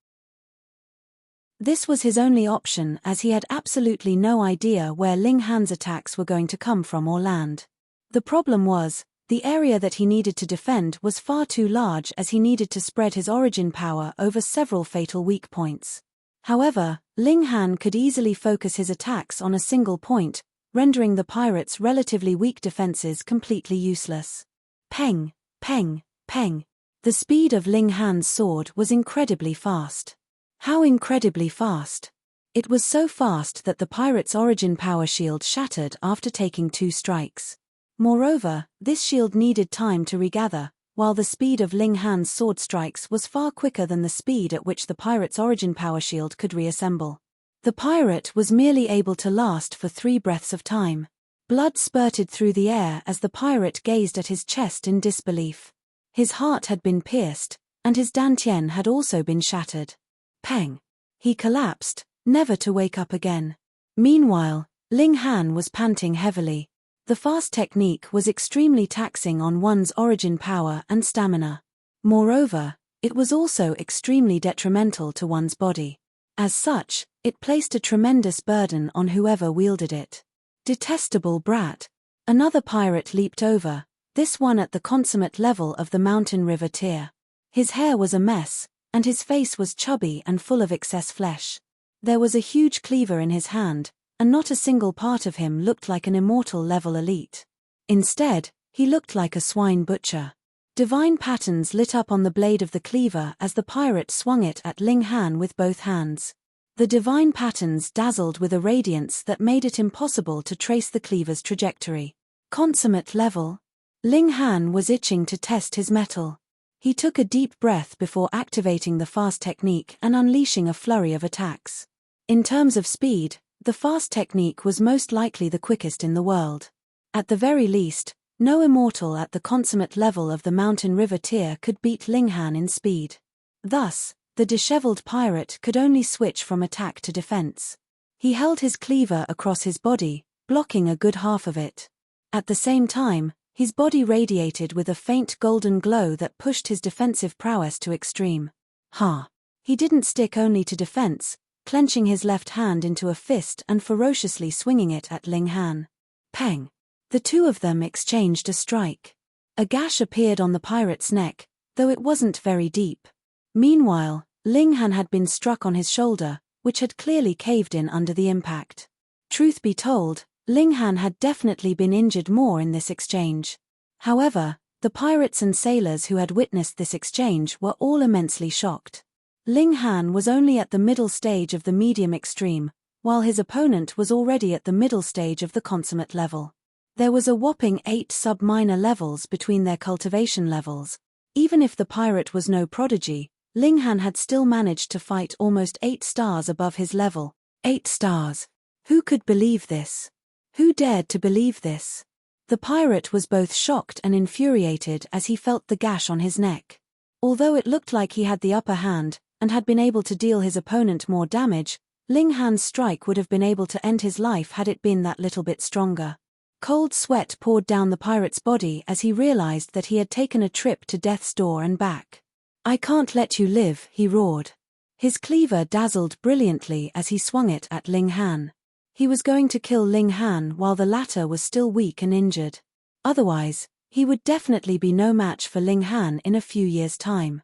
This was his only option, as he had absolutely no idea where Ling Han's attacks were going to come from or land. The problem was, the area that he needed to defend was far too large, as he needed to spread his origin power over several fatal weak points. However, Ling Han could easily focus his attacks on a single point, rendering the pirate's relatively weak defenses completely useless. Peng, peng, peng. The speed of Ling Han's sword was incredibly fast. How incredibly fast! It was so fast that the pirate's origin power shield shattered after taking 2 strikes. Moreover, this shield needed time to regather, while the speed of Ling Han's sword strikes was far quicker than the speed at which the pirate's origin power shield could reassemble. The pirate was merely able to last for 3 breaths of time. Blood spurted through the air as the pirate gazed at his chest in disbelief. His heart had been pierced, and his dantian had also been shattered. Peng! He collapsed, never to wake up again. Meanwhile, Ling Han was panting heavily. The fast technique was extremely taxing on one's origin power and stamina. Moreover, it was also extremely detrimental to one's body. As such, it placed a tremendous burden on whoever wielded it. Detestable brat! Another pirate leaped over, this one at the consummate level of the mountain river tier. His hair was a mess, and his face was chubby and full of excess flesh. There was a huge cleaver in his hand, and not a single part of him looked like an immortal level elite. Instead, he looked like a swine butcher. Divine patterns lit up on the blade of the cleaver as the pirate swung it at Ling Han with both hands. The divine patterns dazzled with a radiance that made it impossible to trace the cleaver's trajectory. Consummate level? Ling Han was itching to test his mettle. He took a deep breath before activating the fast technique and unleashing a flurry of attacks. In terms of speed, the fast technique was most likely the quickest in the world. At the very least, no immortal at the consummate level of the mountain river tier could beat Ling Han in speed. Thus, the disheveled pirate could only switch from attack to defense. He held his cleaver across his body, blocking a good half of it. At the same time, his body radiated with a faint golden glow that pushed his defensive prowess to extreme. He didn't stick only to defense, clenching his left hand into a fist and ferociously swinging it at Ling Han. Peng! The two of them exchanged a strike. A gash appeared on the pirate's neck, though it wasn't very deep. Meanwhile, Ling Han had been struck on his shoulder, which had clearly caved in under the impact. Truth be told, Ling Han had definitely been injured more in this exchange. However, the pirates and sailors who had witnessed this exchange were all immensely shocked. Ling Han was only at the middle stage of the medium extreme, while his opponent was already at the middle stage of the consummate level. There was a whopping 8 sub-minor levels between their cultivation levels. Even if the pirate was no prodigy, Ling Han had still managed to fight almost 8 stars above his level. 8 stars. Who could believe this? Who dared to believe this? The pirate was both shocked and infuriated as he felt the gash on his neck. Although it looked like he had the upper hand, and had been able to deal his opponent more damage, Ling Han's strike would have been able to end his life had it been that little bit stronger. Cold sweat poured down the pirate's body as he realized that he had taken a trip to death's door and back. "I can't let you live," he roared. His cleaver dazzled brilliantly as he swung it at Ling Han. He was going to kill Ling Han while the latter was still weak and injured. Otherwise, he would definitely be no match for Ling Han in a few years' time.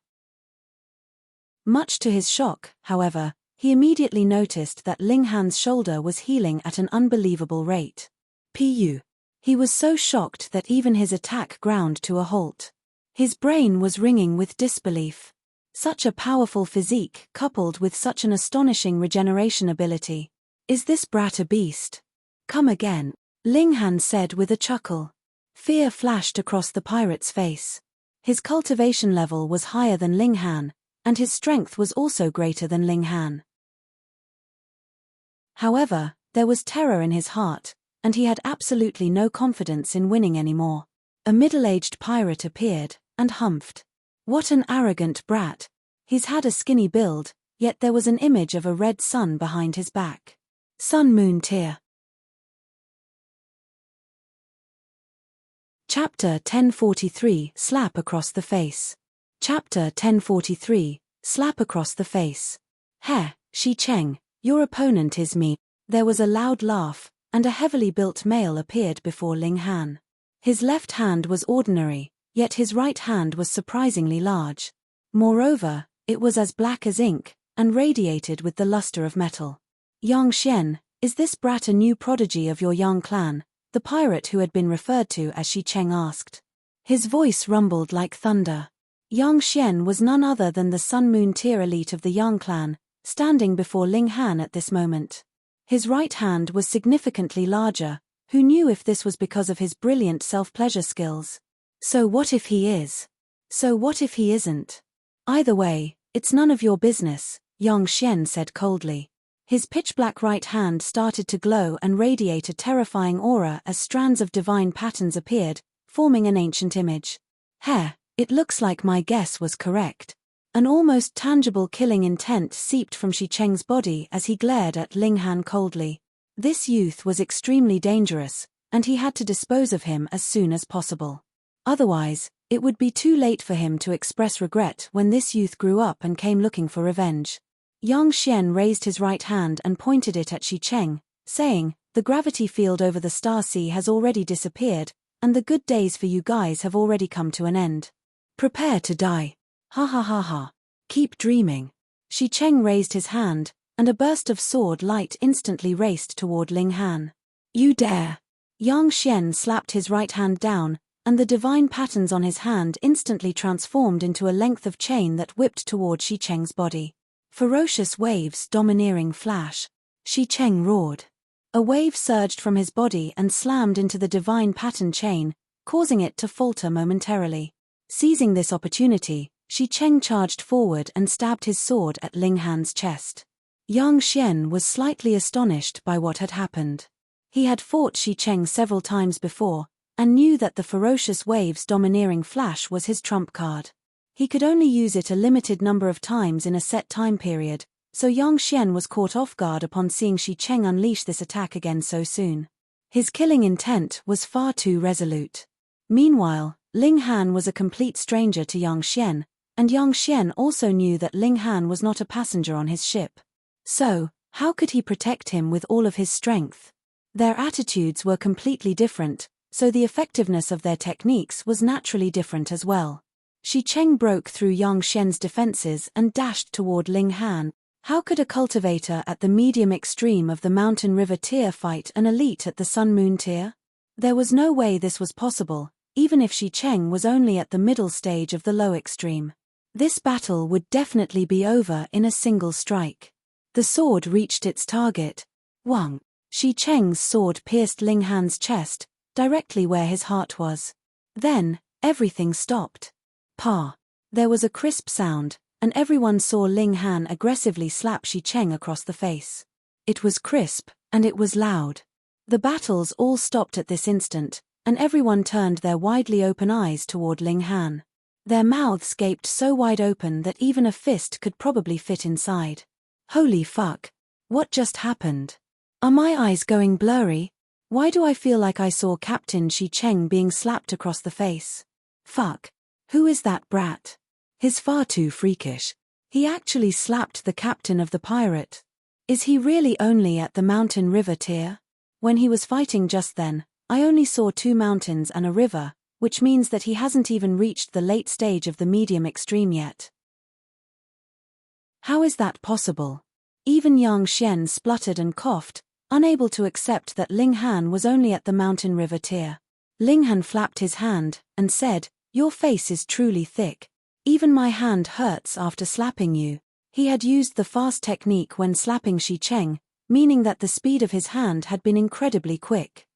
Much to his shock, however, he immediately noticed that Ling Han's shoulder was healing at an unbelievable rate. He was so shocked that even his attack ground to a halt. His brain was ringing with disbelief. Such a powerful physique coupled with such an astonishing regeneration ability. Is this brat a beast? Come again, Ling Han said with a chuckle. Fear flashed across the pirate's face. His cultivation level was higher than Ling Han, and his strength was also greater than Ling Han. However, there was terror in his heart, and he had absolutely no confidence in winning anymore. A middle-aged pirate appeared, and humphed. What an arrogant brat. He's had a skinny build, yet there was an image of a red sun behind his back. Sun Moon Tear. Chapter 1043 Slap Across the Face. Chapter 1043 Slap Across the Face. Heh, Shi Cheng, your opponent is me. There was a loud laugh, and a heavily built male appeared before Ling Han. His left hand was ordinary, yet his right hand was surprisingly large. Moreover, it was as black as ink, and radiated with the luster of metal. Yang Xian, is this brat a new prodigy of your young clan? The pirate who had been referred to as Shi Cheng asked. His voice rumbled like thunder. Yang Xian was none other than the Sun Moon tier elite of the Yang clan, standing before Ling Han at this moment. His right hand was significantly larger. Who knew if this was because of his brilliant self-pleasure skills? So what if he is? So what if he isn't? Either way, it's none of your business, Yang Xian said coldly. His pitch-black right hand started to glow and radiate a terrifying aura as strands of divine patterns appeared, forming an ancient image. Heh, it looks like my guess was correct. An almost tangible killing intent seeped from Shi Cheng's body as he glared at Ling Han coldly. This youth was extremely dangerous, and he had to dispose of him as soon as possible. Otherwise, it would be too late for him to express regret when this youth grew up and came looking for revenge. Yang Xian raised his right hand and pointed it at Shi Cheng, saying, "The gravity field over the star sea has already disappeared, and the good days for you guys have already come to an end. Prepare to die. Ha ha ha ha. Keep dreaming." Shi Cheng raised his hand, and a burst of sword light instantly raced toward Ling Han. "You dare!" Yang Xian slapped his right hand down, and the divine patterns on his hand instantly transformed into a length of chain that whipped toward Shi Cheng's body. Ferocious waves, domineering flash. Shi Cheng roared. A wave surged from his body and slammed into the divine pattern chain, causing it to falter momentarily. Seizing this opportunity, Shi Cheng charged forward and stabbed his sword at Ling Han's chest. Yang Xian was slightly astonished by what had happened. He had fought Shi Cheng several times before, and knew that the ferocious waves domineering flash was his trump card. He could only use it a limited number of times in a set time period, so Yang Xian was caught off guard upon seeing Shi Cheng unleash this attack again so soon. His killing intent was far too resolute. Meanwhile, Ling Han was a complete stranger to Yang Xian, and Yang Xian also knew that Ling Han was not a passenger on his ship. So, how could he protect him with all of his strength? Their attitudes were completely different, so the effectiveness of their techniques was naturally different as well. Shi Cheng broke through Yang Xian's defenses and dashed toward Ling Han. How could a cultivator at the medium extreme of the Mountain River tier fight an elite at the Sun Moon tier? There was no way this was possible, even if Shi Cheng was only at the middle stage of the low extreme. This battle would definitely be over in a single strike. The sword reached its target. Wang. Shi Cheng's sword pierced Ling Han's chest, directly where his heart was. Then, everything stopped. Pa. There was a crisp sound, and everyone saw Ling Han aggressively slap Shi Cheng across the face. It was crisp, and it was loud. The battles all stopped at this instant, and everyone turned their widely open eyes toward Ling Han. Their mouths gaped so wide open that even a fist could probably fit inside. Holy fuck. What just happened? Are my eyes going blurry? Why do I feel like I saw Captain Shi Cheng being slapped across the face? Fuck. Who is that brat? He's far too freakish. He actually slapped the captain of the pirate. Is he really only at the Mountain River tier? When he was fighting just then, I only saw 2 mountains and a river, which means that he hasn't even reached the late stage of the medium extreme yet. How is that possible? Even Yang Xian spluttered and coughed, unable to accept that Ling Han was only at the Mountain River tier. Ling Han flapped his hand, and said, "Your face is truly thick. Even my hand hurts after slapping you." He had used the fast technique when slapping Shi Cheng, meaning that the speed of his hand had been incredibly quick.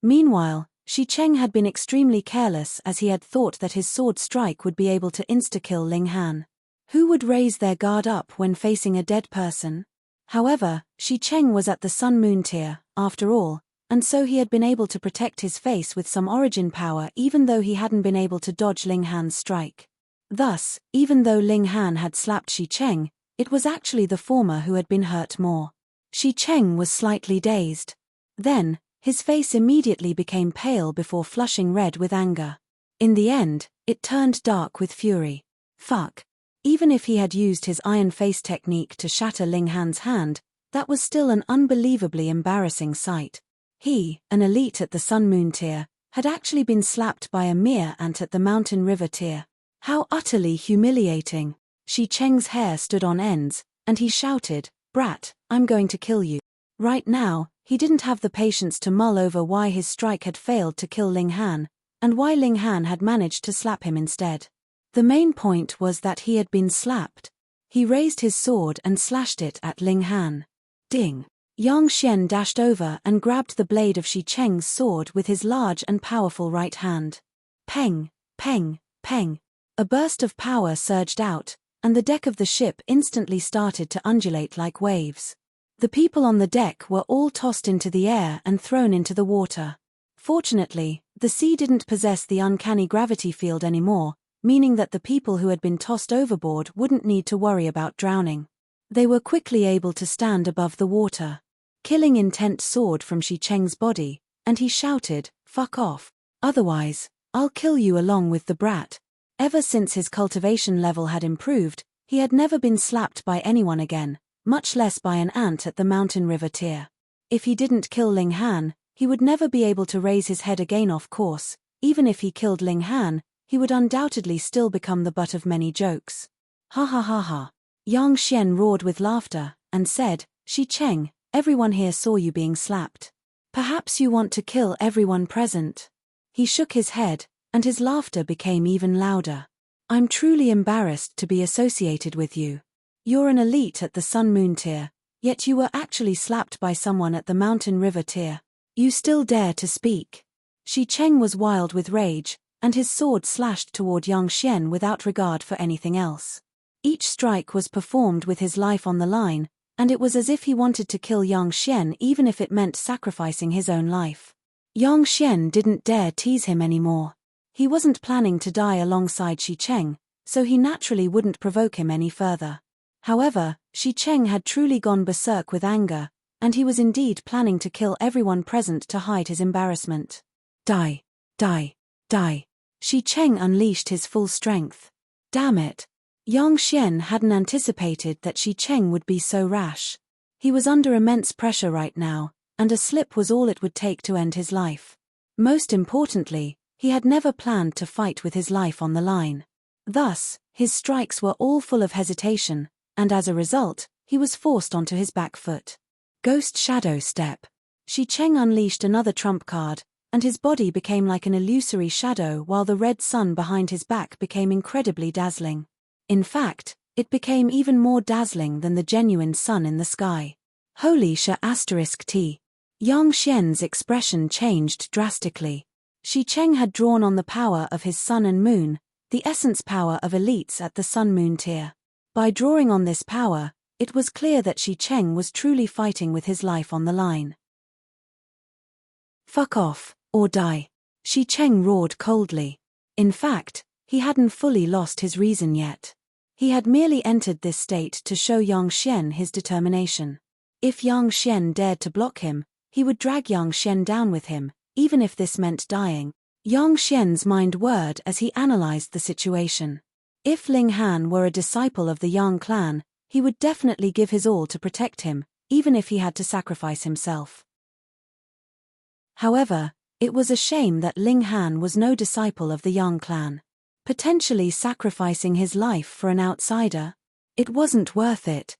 Meanwhile, Shi Cheng had been extremely careless as he had thought that his sword strike would be able to insta-kill Ling Han. Who would raise their guard up when facing a dead person? However, Shi Cheng was at the Sun Moon tier, after all, and so he had been able to protect his face with some origin power even though he hadn't been able to dodge Ling Han's strike. Thus, even though Ling Han had slapped Shi Cheng, it was actually the former who had been hurt more. Shi Cheng was slightly dazed. Then, His face immediately became pale before flushing red with anger. In the end, it turned dark with fury. Fuck. Even if he had used his iron face technique to shatter Ling Han's hand, that was still an unbelievably embarrassing sight. He, an elite at the Sun Moon tier, had actually been slapped by a mere ant at the Mountain River tier. How utterly humiliating. Shi Cheng's hair stood on ends, and he shouted, "Brat, I'm going to kill you." Right now, he didn't have the patience to mull over why his strike had failed to kill Ling Han, and why Ling Han had managed to slap him instead. The main point was that he had been slapped. He raised his sword and slashed it at Ling Han. Ding! Yang Xian dashed over and grabbed the blade of Shi Cheng's sword with his large and powerful right hand. Peng, peng, peng. A burst of power surged out, and the deck of the ship instantly started to undulate like waves. The people on the deck were all tossed into the air and thrown into the water. Fortunately, the sea didn't possess the uncanny gravity field anymore, meaning that the people who had been tossed overboard wouldn't need to worry about drowning. They were quickly able to stand above the water. Killing intent soared from Shi Cheng's body, and he shouted, "Fuck off. Otherwise, I'll kill you along with the brat." Ever since his cultivation level had improved, he had never been slapped by anyone again, much less by an ant at the Mountain River tier. If he didn't kill Ling Han, he would never be able to raise his head again. Of course, even if he killed Ling Han, he would undoubtedly still become the butt of many jokes. Ha ha ha ha. Yang Xian roared with laughter, and said, "Shi Cheng, everyone here saw you being slapped. Perhaps you want to kill everyone present." He shook his head, and his laughter became even louder. "I'm truly embarrassed to be associated with you. You're an elite at the Sun Moon tier, yet you were actually slapped by someone at the Mountain River tier. You still dare to speak." Shi Cheng was wild with rage, and his sword slashed toward Yang Xian without regard for anything else. Each strike was performed with his life on the line, and it was as if he wanted to kill Yang Xian even if it meant sacrificing his own life. Yang Xian didn't dare tease him anymore. He wasn't planning to die alongside Shi Cheng, so he naturally wouldn't provoke him any further. However, Shi Cheng had truly gone berserk with anger, and he was indeed planning to kill everyone present to hide his embarrassment. Die, die, die. Shi Cheng unleashed his full strength. Damn it. Yang Xian hadn't anticipated that Shi Cheng would be so rash. He was under immense pressure right now, and a slip was all it would take to end his life. Most importantly, he had never planned to fight with his life on the line. Thus, his strikes were all full of hesitation, and as a result, he was forced onto his back foot. Ghost Shadow Step. Shi Cheng unleashed another trump card, and his body became like an illusory shadow while the red sun behind his back became incredibly dazzling. In fact, it became even more dazzling than the genuine sun in the sky. Holy **T. Yang Xian's expression changed drastically. Shi Cheng had drawn on the power of his sun and moon, the essence power of elites at the Sun Moon tier. By drawing on this power, it was clear that Shi Cheng was truly fighting with his life on the line. "Fuck off, or die." Shi Cheng roared coldly. In fact, he hadn't fully lost his reason yet. He had merely entered this state to show Yang Xian his determination. If Yang Xian dared to block him, he would drag Yang Xian down with him, even if this meant dying. Yang Xian's mind whirred as he analyzed the situation. If Ling Han were a disciple of the Yang clan, he would definitely give his all to protect him, even if he had to sacrifice himself. However, it was a shame that Ling Han was no disciple of the Yang clan. Potentially sacrificing his life for an outsider? It wasn't worth it.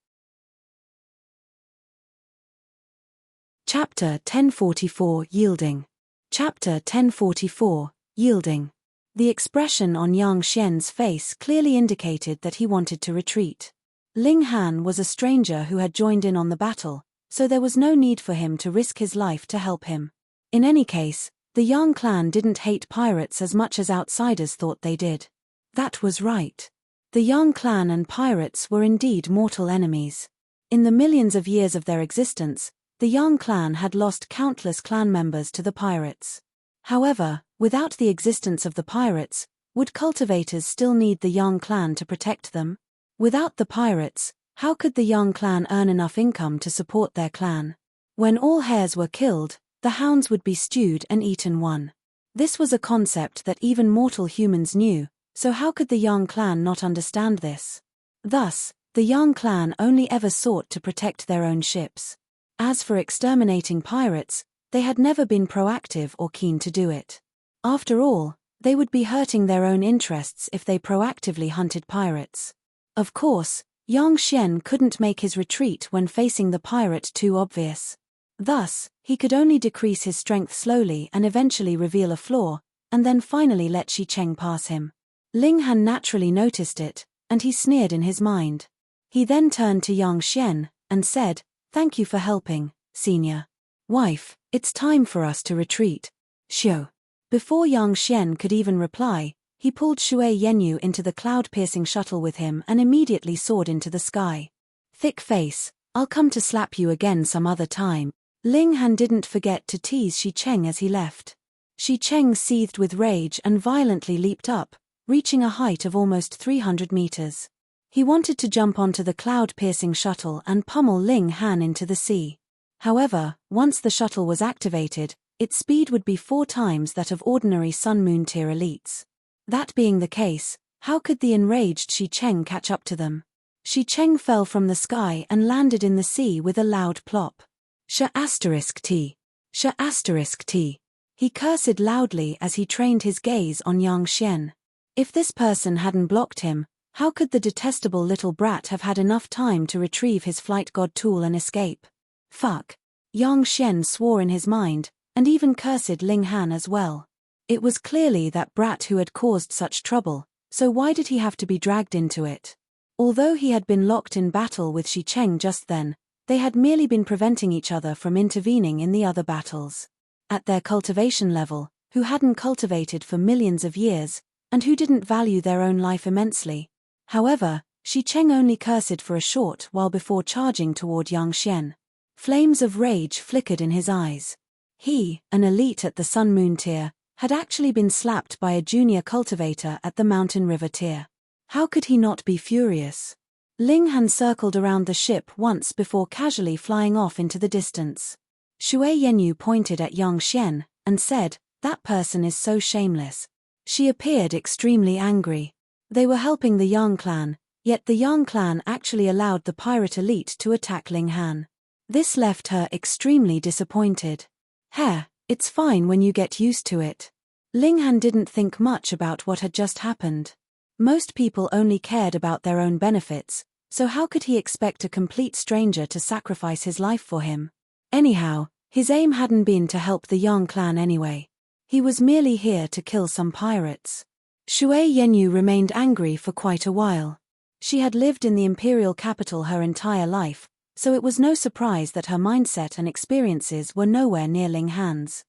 Chapter 1044 Yielding. Chapter 1044 Yielding. The expression on Yang Xian's face clearly indicated that he wanted to retreat. Ling Han was a stranger who had joined in on the battle, so there was no need for him to risk his life to help him. In any case, the Yang clan didn't hate pirates as much as outsiders thought they did. That was right. The Yang clan and pirates were indeed mortal enemies. In the millions of years of their existence, the Yang clan had lost countless clan members to the pirates. However, without the existence of the pirates, would cultivators still need the Yang clan to protect them? Without the pirates, how could the Yang clan earn enough income to support their clan? When all hares were killed, the hounds would be stewed and eaten one. This was a concept that even mortal humans knew, so how could the Yang clan not understand this? Thus, the Yang clan only ever sought to protect their own ships. As for exterminating pirates, they had never been proactive or keen to do it. After all, they would be hurting their own interests if they proactively hunted pirates. Of course, Yang Xian couldn't make his retreat when facing the pirate too obvious. Thus, he could only decrease his strength slowly and eventually reveal a flaw, and then finally let Shi Cheng pass him. Ling Han naturally noticed it, and he sneered in his mind. He then turned to Yang Xian, and said, "Thank you for helping, senior. Wife, it's time for us to retreat. Xiu." Before Yang Xian could even reply, he pulled Shui Yenyu into the cloud-piercing shuttle with him and immediately soared into the sky. "Thick face, I'll come to slap you again some other time." Ling Han didn't forget to tease Shi Cheng as he left. Shi Cheng seethed with rage and violently leaped up, reaching a height of almost 300 meters. He wanted to jump onto the cloud-piercing shuttle and pummel Ling Han into the sea. However, once the shuttle was activated, its speed would be 4 times that of ordinary Sun-Moon tier elites. That being the case, how could the enraged Shi Cheng catch up to them? Shi Cheng fell from the sky and landed in the sea with a loud plop. Sh**t. Sh**t. He cursed loudly as he trained his gaze on Yang Xian. If this person hadn't blocked him, how could the detestable little brat have had enough time to retrieve his flight god tool and escape? Fuck. Yang Xian swore in his mind, and even cursed Ling Han as well. It was clearly that brat who had caused such trouble, so why did he have to be dragged into it? Although he had been locked in battle with Shi Cheng just then, they had merely been preventing each other from intervening in the other battles. At their cultivation level, who hadn't cultivated for millions of years, and who didn't value their own life immensely. However, Shi Cheng only cursed for a short while before charging toward Yang Xian. Flames of rage flickered in his eyes. He, an elite at the Sun-Moon tier, had actually been slapped by a junior cultivator at the Mountain River tier. How could he not be furious? Ling Han circled around the ship once before casually flying off into the distance. Shui Yenyu pointed at Yang Xian, and said, "That person is so shameless." She appeared extremely angry. They were helping the Yang clan, yet the Yang clan actually allowed the pirate elite to attack Ling Han. This left her extremely disappointed. "Heh, it's fine when you get used to it." Ling Han didn't think much about what had just happened. Most people only cared about their own benefits, so how could he expect a complete stranger to sacrifice his life for him? Anyhow, his aim hadn't been to help the Yang clan anyway. He was merely here to kill some pirates. Shui Yenyu remained angry for quite a while. She had lived in the imperial capital her entire life, so it was no surprise that her mindset and experiences were nowhere near Ling Han's.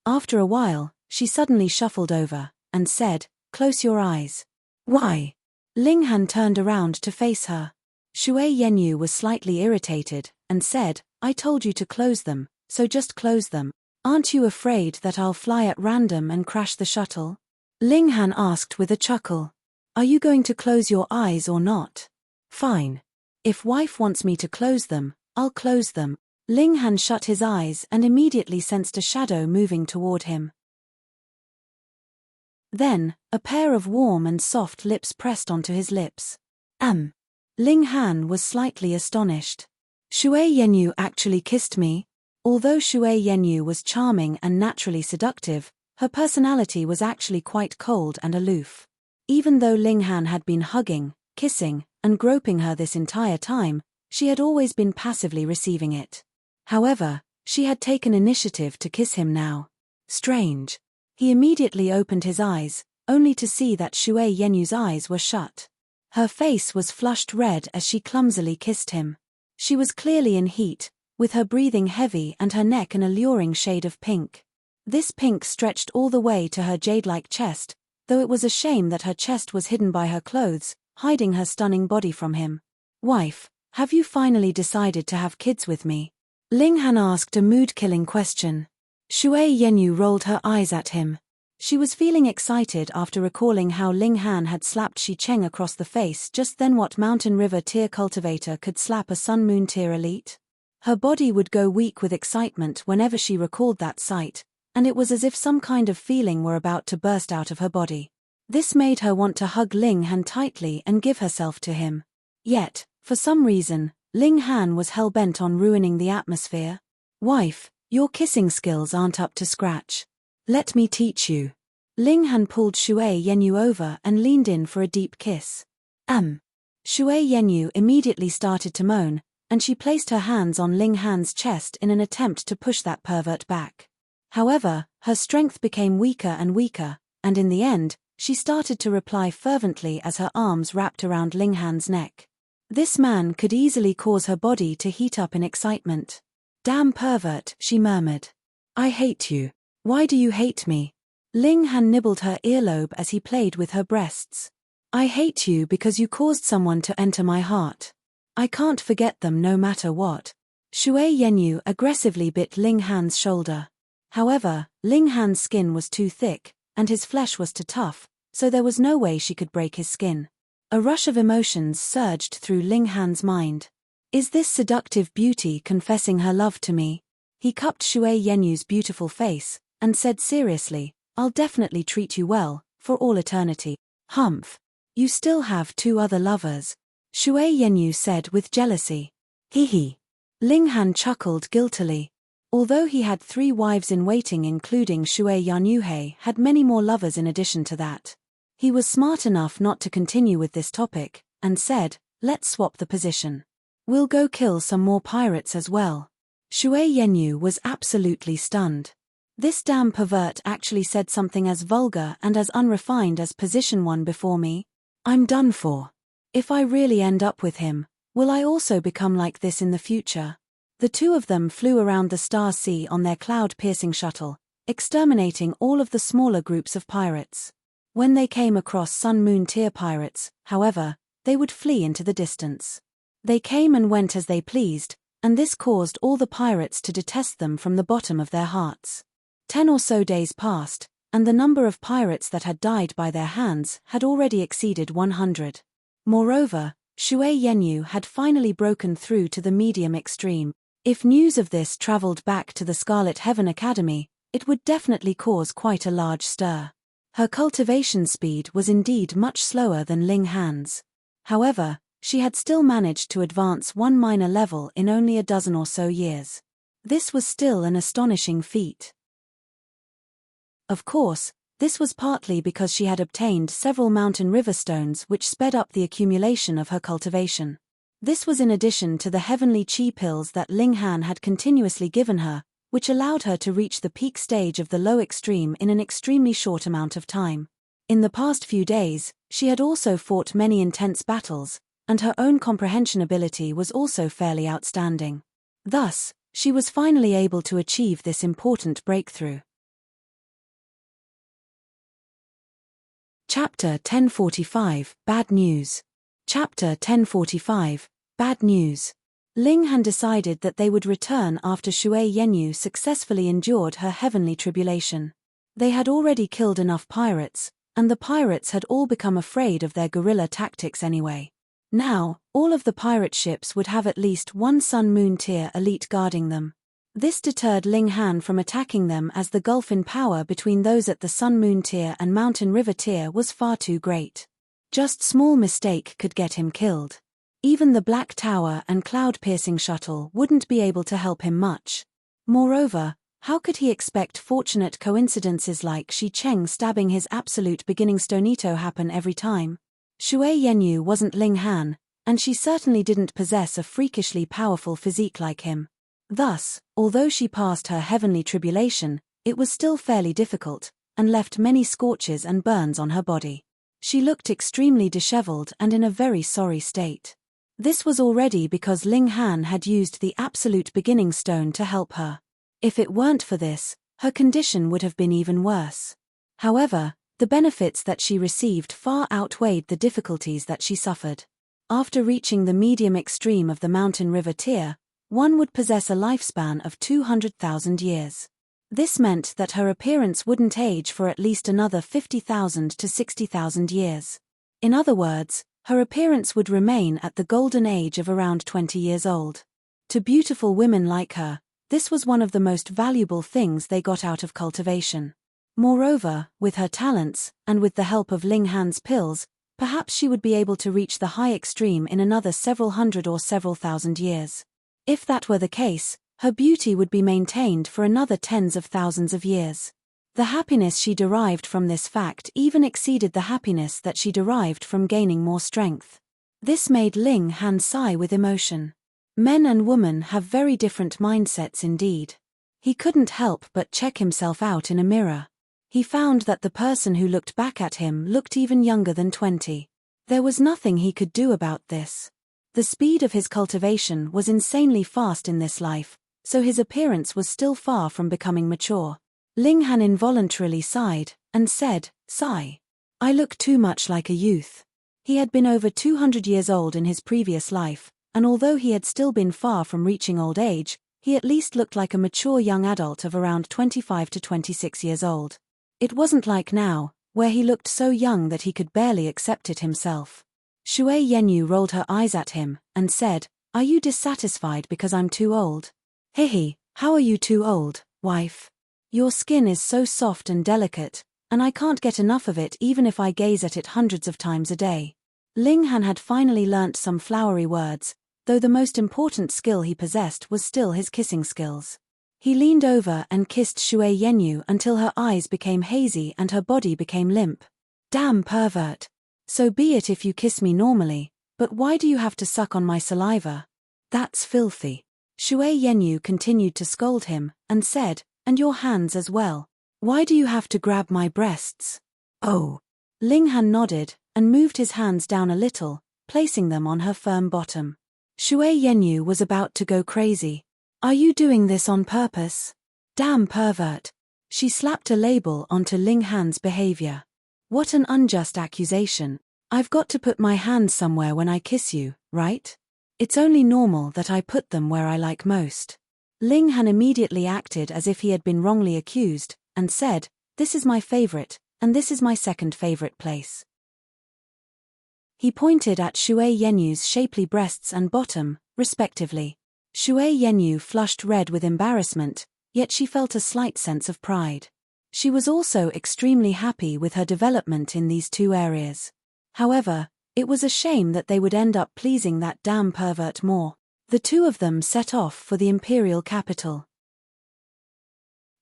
After a while, she suddenly shuffled over, and said, "Close your eyes." "Why?" Ling Han turned around to face her. Shui Yenyu was slightly irritated, and said, "I told you to close them, so just close them. Aren't you afraid that I'll fly at random and crash the shuttle?" Ling Han asked with a chuckle. "Are you going to close your eyes or not?" "Fine. If wife wants me to close them, I'll close them." Ling Han shut his eyes and immediately sensed a shadow moving toward him. Then, a pair of warm and soft lips pressed onto his lips. Ling Han was slightly astonished. "Shui Yenyu actually kissed me?" Although Shui Yenyu was charming and naturally seductive, her personality was actually quite cold and aloof. Even though Ling Han had been hugging, kissing, and groping her this entire time, she had always been passively receiving it. However, she had taken initiative to kiss him now. Strange. He immediately opened his eyes, only to see that Shui Yenyu's eyes were shut. Her face was flushed red as she clumsily kissed him. She was clearly in heat, with her breathing heavy and her neck an alluring shade of pink. This pink stretched all the way to her jade-like chest, though it was a shame that her chest was hidden by her clothes, hiding her stunning body from him. "Wife, have you finally decided to have kids with me?" Ling Han asked a mood-killing question. Shui Yenyu rolled her eyes at him. She was feeling excited after recalling how Ling Han had slapped Shi Cheng across the face just then. What Mountain River tier cultivator could slap a Sun Moon tier elite? Her body would go weak with excitement whenever she recalled that sight, and it was as if some kind of feeling were about to burst out of her body. This made her want to hug Ling Han tightly and give herself to him. Yet, for some reason, Ling Han was hell-bent on ruining the atmosphere. "Wife, your kissing skills aren't up to scratch. Let me teach you." Ling Han pulled Shui Yenyu over and leaned in for a deep kiss. Shui Yenyu immediately started to moan, and she placed her hands on Ling Han's chest in an attempt to push that pervert back. However, her strength became weaker and weaker, and in the end, she started to reply fervently as her arms wrapped around Ling Han's neck. This man could easily cause her body to heat up in excitement. "Damn pervert," she murmured. "I hate you. Why do you hate me?" Ling Han nibbled her earlobe as he played with her breasts. "I hate you because you caused someone to enter my heart. I can't forget them no matter what." Shui Yenyu aggressively bit Ling Han's shoulder. However, Ling Han's skin was too thick, and his flesh was too tough, so there was no way she could break his skin. A rush of emotions surged through Ling Han's mind. Is this seductive beauty confessing her love to me? He cupped Shui Yenyu's beautiful face, and said seriously, "I'll definitely treat you well, for all eternity." "Humph. You still have 2 other lovers," Shui Yenyu said with jealousy. "Hee." Ling Han chuckled guiltily. Although he had 3 wives in waiting including Shui Yanyuhei had many more lovers in addition to that. He was smart enough not to continue with this topic, and said, "Let's swap the position. We'll go kill some more pirates as well." Shui Yenyu was absolutely stunned. This damn pervert actually said something as vulgar and as unrefined as position 1 before me. I'm done for. If I really end up with him, will I also become like this in the future? The 2 of them flew around the Star Sea on their cloud-piercing shuttle, exterminating all of the smaller groups of pirates. When they came across Sun-Moon tier pirates, however, they would flee into the distance. They came and went as they pleased, and this caused all the pirates to detest them from the bottom of their hearts. 10 or so days passed, and the number of pirates that had died by their hands had already exceeded 100. Moreover, Shui Yenyu had finally broken through to the medium extreme. If news of this traveled back to the Scarlet Heaven Academy, it would definitely cause quite a large stir. Her cultivation speed was indeed much slower than Ling Han's. However, she had still managed to advance 1 minor level in only a dozen or so years. This was still an astonishing feat. Of course, this was partly because she had obtained several mountain river stones which sped up the accumulation of her cultivation. This was in addition to the heavenly chi pills that Ling Han had continuously given her, which allowed her to reach the peak stage of the low extreme in an extremely short amount of time. In the past few days, she had also fought many intense battles, and her own comprehension ability was also fairly outstanding. Thus, she was finally able to achieve this important breakthrough. Chapter 1045, Bad News. Chapter 1045, Bad News. Ling Han decided that they would return after Shui Yenyu successfully endured her heavenly tribulation. They had already killed enough pirates, and the pirates had all become afraid of their guerrilla tactics anyway. Now, all of the pirate ships would have at least 1 Sun-Moon tier elite guarding them. This deterred Ling Han from attacking them as the gulf in power between those at the Sun-Moon tier and Mountain River tier was far too great. Just small mistake could get him killed. Even the Black Tower and cloud-piercing shuttle wouldn't be able to help him much. Moreover, how could he expect fortunate coincidences like Shi Cheng stabbing his absolute beginning Stonito happen every time? Shui Yenyu wasn't Ling Han, and she certainly didn't possess a freakishly powerful physique like him. Thus, although she passed her heavenly tribulation, it was still fairly difficult, and left many scorches and burns on her body. She looked extremely disheveled and in a very sorry state. This was already because Ling Han had used the absolute beginning stone to help her. If it weren't for this, her condition would have been even worse. However, the benefits that she received far outweighed the difficulties that she suffered. After reaching the medium extreme of the Mountain River tier, one would possess a lifespan of 200,000 years. This meant that her appearance wouldn't age for at least another 50,000 to 60,000 years. In other words, her appearance would remain at the golden age of around 20 years old. To beautiful women like her, this was one of the most valuable things they got out of cultivation. Moreover, with her talents, and with the help of Ling Han's pills, perhaps she would be able to reach the high extreme in another several hundred or several thousand years. If that were the case, her beauty would be maintained for another tens of thousands of years. The happiness she derived from this fact even exceeded the happiness that she derived from gaining more strength. This made Ling Han sigh with emotion. Men and women have very different mindsets indeed. He couldn't help but check himself out in a mirror. He found that the person who looked back at him looked even younger than 20. There was nothing he could do about this. The speed of his cultivation was insanely fast in this life, so his appearance was still far from becoming mature. Ling Han involuntarily sighed, and said, "Sigh. I look too much like a youth." He had been over 200 years old in his previous life, and although he had still been far from reaching old age, he at least looked like a mature young adult of around 25 to 26 years old. It wasn't like now, where he looked so young that he could barely accept it himself. Shui Yenyu rolled her eyes at him, and said, "Are you dissatisfied because I'm too old?" "Hehe, how are you too old, wife? Your skin is so soft and delicate, and I can't get enough of it even if I gaze at it hundreds of times a day." Ling Han had finally learnt some flowery words, though the most important skill he possessed was still his kissing skills. He leaned over and kissed Shui Yenyu until her eyes became hazy and her body became limp. "Damn pervert. So be it if you kiss me normally, but why do you have to suck on my saliva? That's filthy." Shui Yenyu continued to scold him, and said, "And your hands as well. Why do you have to grab my breasts?" "Oh." Ling Han nodded, and moved his hands down a little, placing them on her firm bottom. Shui Yenyu was about to go crazy. "Are you doing this on purpose? Damn pervert." She slapped a label onto Ling Han's behavior. "What an unjust accusation. I've got to put my hands somewhere when I kiss you, right? It's only normal that I put them where I like most." Ling Han immediately acted as if he had been wrongly accused, and said, "This is my favorite, and this is my second favorite place." He pointed at Shui Yenyu's shapely breasts and bottom, respectively. Shui Yenyu flushed red with embarrassment, yet she felt a slight sense of pride. She was also extremely happy with her development in these two areas. However, it was a shame that they would end up pleasing that damn pervert more. The two of them set off for the imperial capital.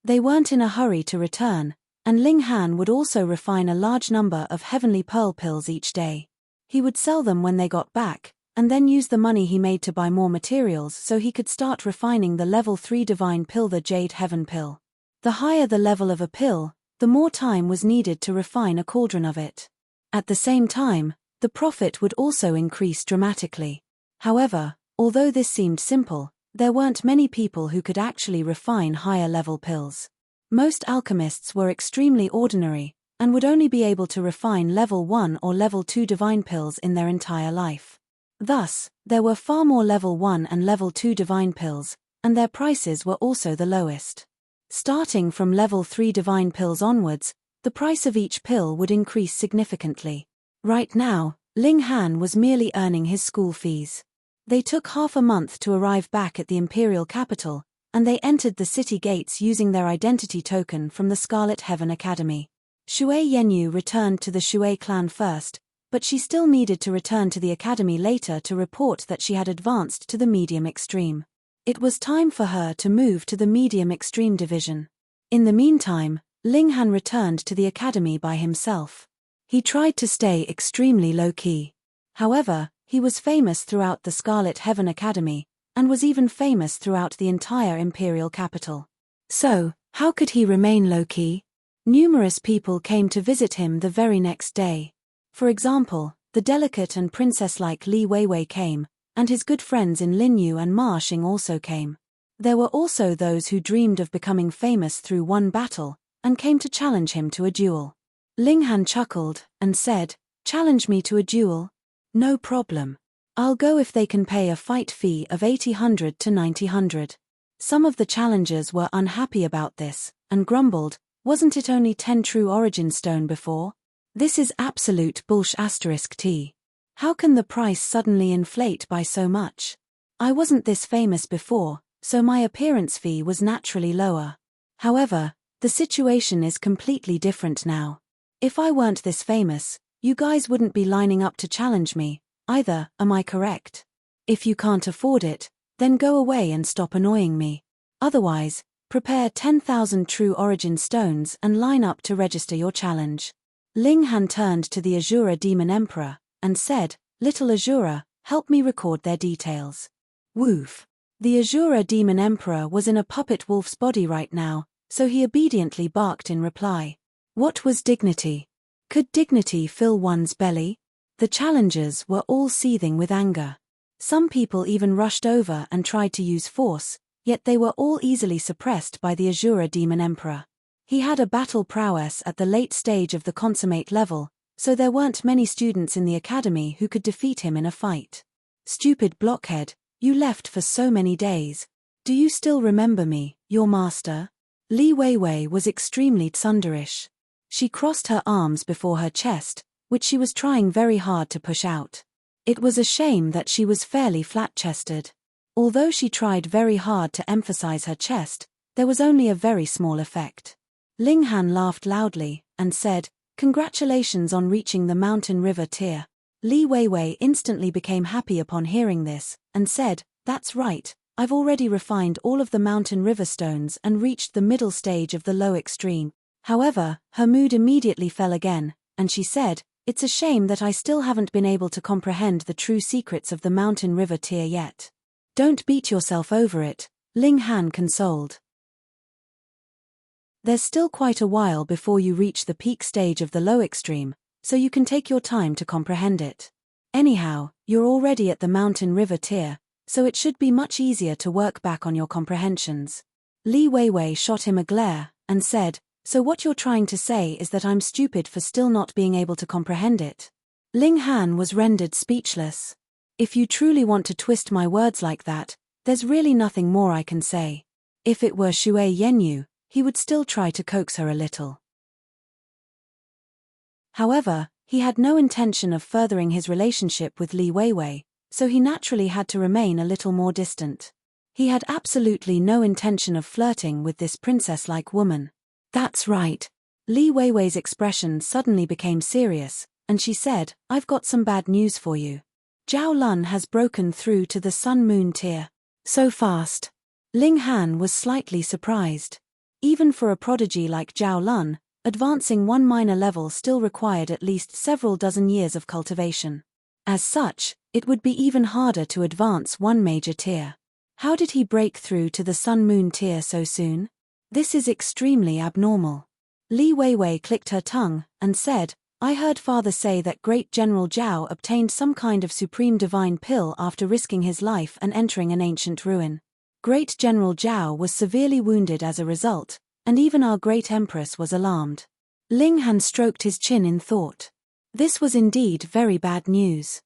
They weren't in a hurry to return, and Ling Han would also refine a large number of heavenly pearl pills each day. He would sell them when they got back, and then use the money he made to buy more materials so he could start refining the level 3 divine pill, the Jade Heaven pill. The higher the level of a pill, the more time was needed to refine a cauldron of it. At the same time, the profit would also increase dramatically. However, although this seemed simple, there weren't many people who could actually refine higher level pills. Most alchemists were extremely ordinary, and would only be able to refine level 1 or level 2 divine pills in their entire life. Thus, there were far more level 1 and level 2 divine pills, and their prices were also the lowest. Starting from level 3 divine pills onwards, the price of each pill would increase significantly. Right now, Ling Han was merely earning his school fees. They took half a month to arrive back at the imperial capital, and they entered the city gates using their identity token from the Scarlet Heaven Academy. Shui Yenyu returned to the Shui clan first, but she still needed to return to the academy later to report that she had advanced to the medium extreme. It was time for her to move to the medium extreme division. In the meantime, Ling Han returned to the academy by himself. He tried to stay extremely low-key. However, he was famous throughout the Scarlet Heaven Academy, and was even famous throughout the entire imperial capital. So, how could he remain low-key? Numerous people came to visit him the very next day. For example, the delicate and princess-like Li Weiwei came, and his good friends in Linyu and Ma Xing also came. There were also those who dreamed of becoming famous through one battle, and came to challenge him to a duel. Ling Han chuckled, and said, "Challenge me to a duel? No problem. I'll go if they can pay a fight fee of 8000 to 9000. Some of the challengers were unhappy about this, and grumbled, "Wasn't it only 10 true origin stone before? This is absolute bullsh*t. How can the price suddenly inflate by so much? I wasn't this famous before, so my appearance fee was naturally lower. However, the situation is completely different now. If I weren't this famous, you guys wouldn't be lining up to challenge me, either, am I correct? If you can't afford it, then go away and stop annoying me. Otherwise, prepare 10,000 true origin stones and line up to register your challenge. Ling Han turned to the Azura Demon Emperor and said, Little Azura, help me record their details. Woof. The Azura Demon Emperor was in a puppet wolf's body right now, so he obediently barked in reply. What was dignity? Could dignity fill one's belly? The challengers were all seething with anger. Some people even rushed over and tried to use force, yet they were all easily suppressed by the Azura Demon Emperor. He had a battle prowess at the late stage of the consummate level, so there weren't many students in the academy who could defeat him in a fight. Stupid blockhead, you left for so many days. Do you still remember me, your master? Li Weiwei was extremely tsunderish. She crossed her arms before her chest, which she was trying very hard to push out. It was a shame that she was fairly flat-chested. Although she tried very hard to emphasize her chest, there was only a very small effect. Ling Han laughed loudly and said, Congratulations on reaching the Mountain River tier. Li Weiwei instantly became happy upon hearing this, and said, That's right, I've already refined all of the Mountain River stones and reached the middle stage of the low extreme. However, her mood immediately fell again, and she said, It's a shame that I still haven't been able to comprehend the true secrets of the Mountain River tier yet. Don't beat yourself over it, Ling Han consoled. There's still quite a while before you reach the peak stage of the low extreme, so you can take your time to comprehend it. Anyhow, you're already at the Mountain River tier, so it should be much easier to work back on your comprehensions. Li Weiwei shot him a glare, and said, So what you're trying to say is that I'm stupid for still not being able to comprehend it? Ling Han was rendered speechless. If you truly want to twist my words like that, there's really nothing more I can say. If it were Shui Yenyu, he would still try to coax her a little. However, he had no intention of furthering his relationship with Li Weiwei, so he naturally had to remain a little more distant. He had absolutely no intention of flirting with this princess-like woman. That's right. Li Weiwei's expression suddenly became serious, and she said, I've got some bad news for you. Zhao Lun has broken through to the Sun-Moon tier. So fast. Ling Han was slightly surprised. Even for a prodigy like Zhao Lun, advancing one minor level still required at least several dozen years of cultivation. As such, it would be even harder to advance one major tier. How did he break through to the Sun-Moon tier so soon? This is extremely abnormal. Li Weiwei clicked her tongue and said, I heard father say that Great General Zhao obtained some kind of supreme divine pill after risking his life and entering an ancient ruin. Great General Zhao was severely wounded as a result, and even our great empress was alarmed. Ling Han stroked his chin in thought. This was indeed very bad news.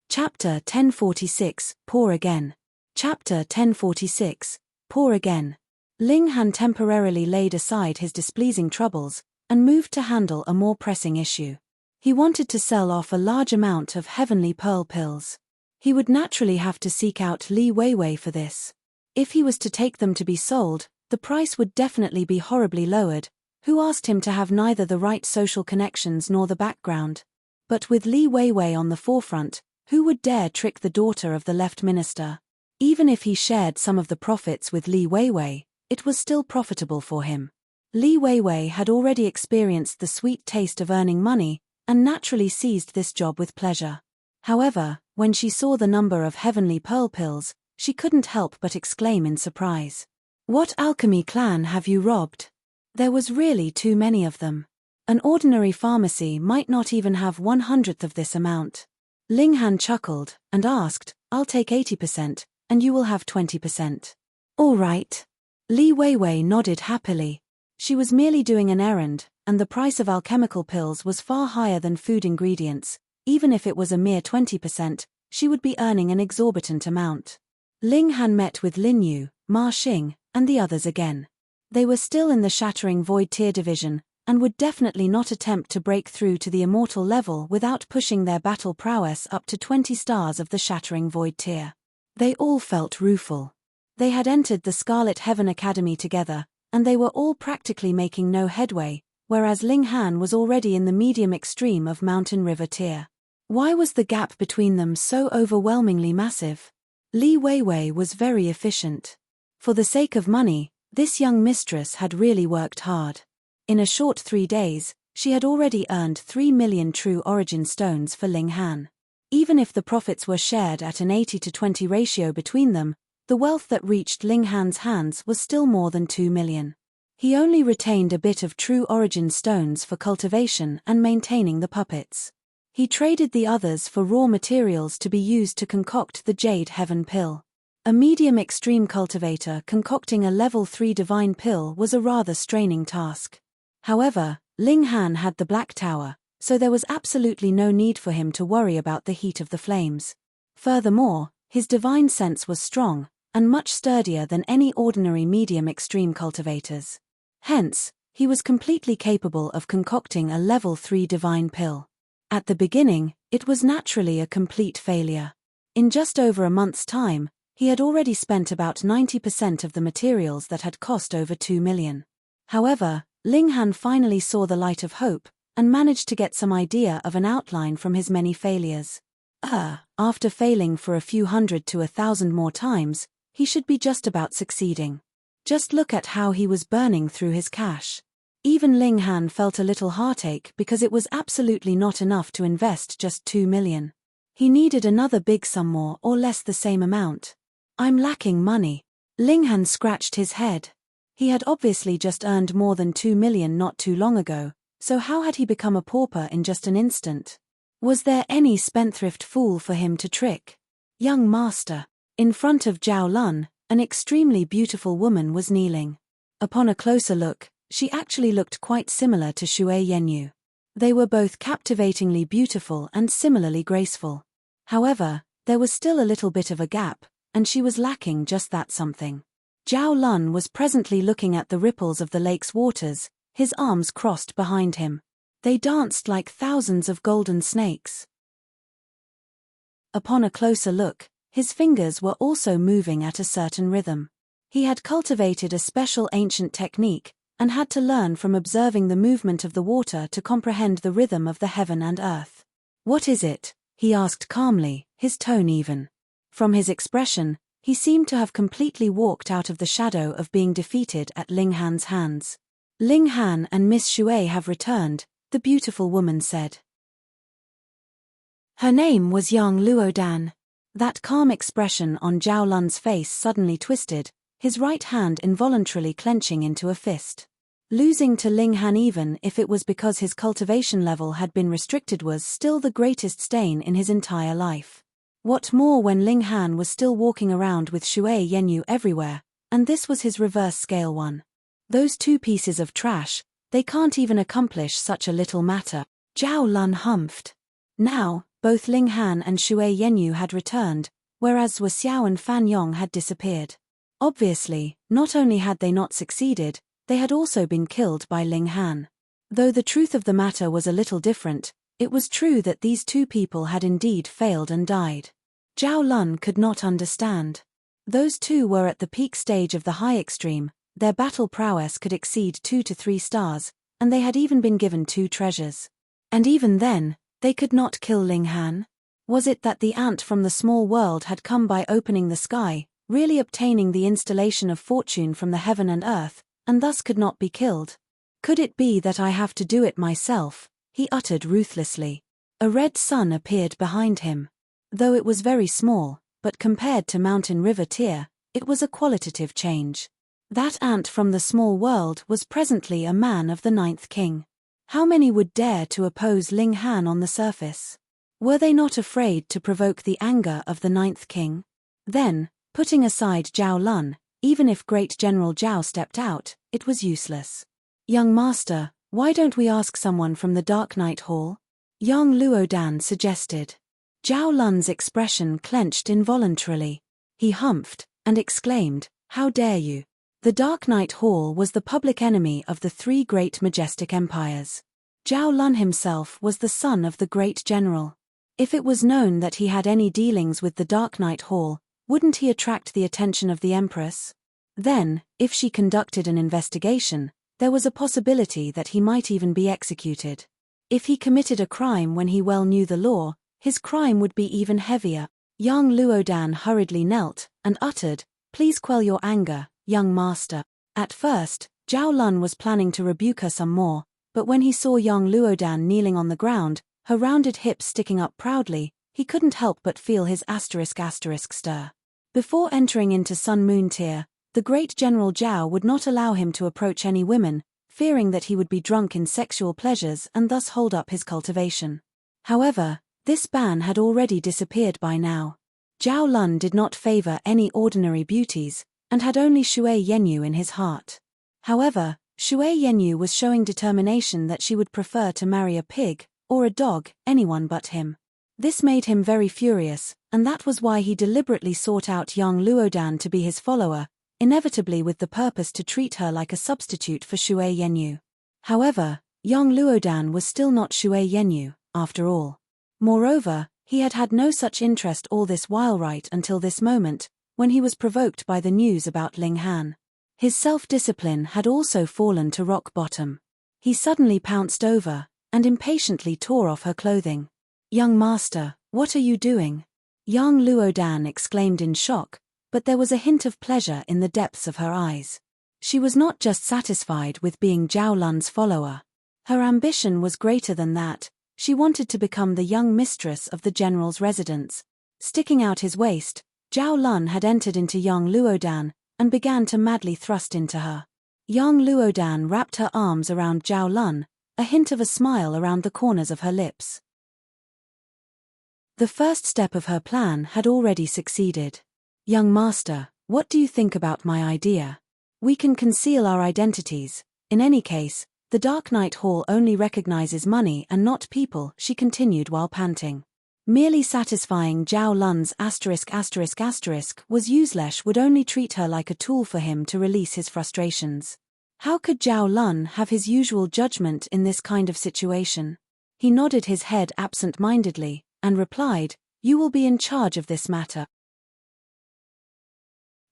Chapter 1046, Pour Again. Chapter 1046, Pour Again. Ling Han temporarily laid aside his displeasing troubles and moved to handle a more pressing issue. He wanted to sell off a large amount of heavenly pearl pills. He would naturally have to seek out Li Weiwei for this. If he was to take them to be sold, the price would definitely be horribly lowered, who asked him to have neither the right social connections nor the background. But with Li Weiwei on the forefront, who would dare trick the daughter of the left minister? Even if he shared some of the profits with Li Weiwei, it was still profitable for him. Li Weiwei had already experienced the sweet taste of earning money, and naturally seized this job with pleasure. However, when she saw the number of heavenly pearl pills, she couldn't help but exclaim in surprise. What alchemy clan have you robbed? There was really too many of them. An ordinary pharmacy might not even have 1/100th of this amount. Ling Han chuckled and asked, I'll take 80%, and you will have 20%. All right. Li Weiwei nodded happily. She was merely doing an errand, and the price of alchemical pills was far higher than food ingredients. Even if it was a mere 20%, she would be earning an exorbitant amount. Ling Han met with Lin Yu, Ma Xing, and the others again. They were still in the Shattering Void tier division, and would definitely not attempt to break through to the immortal level without pushing their battle prowess up to 20 stars of the shattering void tier. They all felt rueful. They had entered the Scarlet Heaven Academy together, and they were all practically making no headway, whereas Ling Han was already in the medium extreme of Mountain River tier. Why was the gap between them so overwhelmingly massive? Li Weiwei was very efficient. For the sake of money, this young mistress had really worked hard. In a short 3 days, she had already earned 3 million true origin stones for Ling Han. Even if the profits were shared at an 80-20 ratio between them, the wealth that reached Ling Han's hands was still more than 2 million. He only retained a bit of true origin stones for cultivation and maintaining the puppets. He traded the others for raw materials to be used to concoct the Jade Heaven pill. A medium extreme cultivator concocting a level 3 divine pill was a rather straining task. However, Ling Han had the Black Tower, so there was absolutely no need for him to worry about the heat of the flames. Furthermore, his divine sense was strong, and much sturdier than any ordinary medium extreme cultivators. Hence, he was completely capable of concocting a level 3 divine pill. At the beginning, it was naturally a complete failure. In just over a month's time, he had already spent about 90% of the materials that had cost over 2 million. However, Ling Han finally saw the light of hope, and managed to get some idea of an outline from his many failures. After failing for a few hundred to 1,000 more times, he should be just about succeeding. Just look at how he was burning through his cash. Even Ling Han felt a little heartache because it was absolutely not enough to invest just 2 million. He needed another big sum more or less the same amount. I'm lacking money. Ling Han scratched his head. He had obviously just earned more than 2 million not too long ago, so how had he become a pauper in just an instant? Was there any spendthrift fool for him to trick? Young master. In front of Zhao Lun, an extremely beautiful woman was kneeling. Upon a closer look, she actually looked quite similar to Shui Yenyu. They were both captivatingly beautiful and similarly graceful. However, there was still a little bit of a gap, and she was lacking just that something. Zhao Lun was presently looking at the ripples of the lake's waters, his arms crossed behind him. They danced like thousands of golden snakes. Upon a closer look, his fingers were also moving at a certain rhythm. He had cultivated a special ancient technique, and had to learn from observing the movement of the water to comprehend the rhythm of the heaven and earth. "What is it?" he asked calmly, his tone even. From his expression, he seemed to have completely walked out of the shadow of being defeated at Ling Han's hands. "Ling Han and Miss Shui have returned," the beautiful woman said. Her name was Yang Luodan. That calm expression on Zhao Lun's face suddenly twisted, his right hand involuntarily clenching into a fist. Losing to Ling Han even if it was because his cultivation level had been restricted was still the greatest stain in his entire life. What more when Ling Han was still walking around with Shui Yenyu everywhere, and this was his reverse scale one. Those two pieces of trash, they can't even accomplish such a little matter. Zhao Lun humphed. Now, both Ling Han and Shui Yenyu had returned, whereas Wu Xiao and Fan Yong had disappeared. Obviously, not only had they not succeeded, they had also been killed by Ling Han. Though the truth of the matter was a little different, it was true that these two people had indeed failed and died. Zhao Lun could not understand. Those two were at the peak stage of the high extreme, their battle prowess could exceed 2 to 3 stars, and they had even been given 2 treasures. And even then, they could not kill Ling Han? Was it that the ant from the small world had come by opening the sky, really obtaining the installation of fortune from the heaven and earth, and thus could not be killed? Could it be that I have to do it myself? He uttered ruthlessly. A red sun appeared behind him. Though it was very small, but compared to Mountain River tier, it was a qualitative change. That ant from the small world was presently a man of the 9th king. How many would dare to oppose Ling Han on the surface? Were they not afraid to provoke the anger of the 9th king? Then, putting aside Zhao Lun, even if Great General Zhao stepped out, it was useless. "Young master, why don't we ask someone from the Dark Night Hall?" Yang Luodan suggested. Zhao Lun's expression clenched involuntarily. He humphed, and exclaimed, "How dare you? The Dark Night Hall was the public enemy of the three great majestic empires. Zhao Lun himself was the son of the great general. If it was known that he had any dealings with the Dark Night Hall, wouldn't he attract the attention of the Empress? Then, if she conducted an investigation, there was a possibility that he might even be executed. If he committed a crime when he well knew the law, his crime would be even heavier. Young Luodan hurriedly knelt and uttered, "Please quell your anger, young master." At first, Zhao Lun was planning to rebuke her some more, but when he saw young Luodan kneeling on the ground, her rounded hips sticking up proudly, he couldn't help but feel his *** stir. Before entering into Sun Moon Tier, the great General Zhao would not allow him to approach any women, fearing that he would be drunk in sexual pleasures and thus hold up his cultivation. However, this ban had already disappeared by now. Zhao Lun did not favor any ordinary beauties, and had only Shui Yenyu in his heart. However, Shui Yenyu was showing determination that she would prefer to marry a pig, or a dog, anyone but him. This made him very furious, and that was why he deliberately sought out young Luodan to be his follower, inevitably with the purpose to treat her like a substitute for Shui Yenyu. However, young Luodan was still not Shui Yenyu, after all. Moreover, he had had no such interest all this while right until this moment, when he was provoked by the news about Ling Han. His self-discipline had also fallen to rock bottom. He suddenly pounced over, and impatiently tore off her clothing. "Young master, what are you doing?" Young Luodan exclaimed in shock, but there was a hint of pleasure in the depths of her eyes. She was not just satisfied with being Zhao Lun's follower. Her ambition was greater than that. She wanted to become the young mistress of the general's residence. Sticking out his waist, Zhao Lun had entered into young Luodan, and began to madly thrust into her. Young Luodan wrapped her arms around Zhao Lun, a hint of a smile around the corners of her lips. The first step of her plan had already succeeded. "Young master, what do you think about my idea? We can conceal our identities. In any case, the Dark Night Hall only recognizes money and not people," she continued while panting. Merely satisfying Zhao Lun's **** was useless, would only treat her like a tool for him to release his frustrations. How could Zhao Lun have his usual judgment in this kind of situation? He nodded his head absent-mindedly, and replied, "You will be in charge of this matter."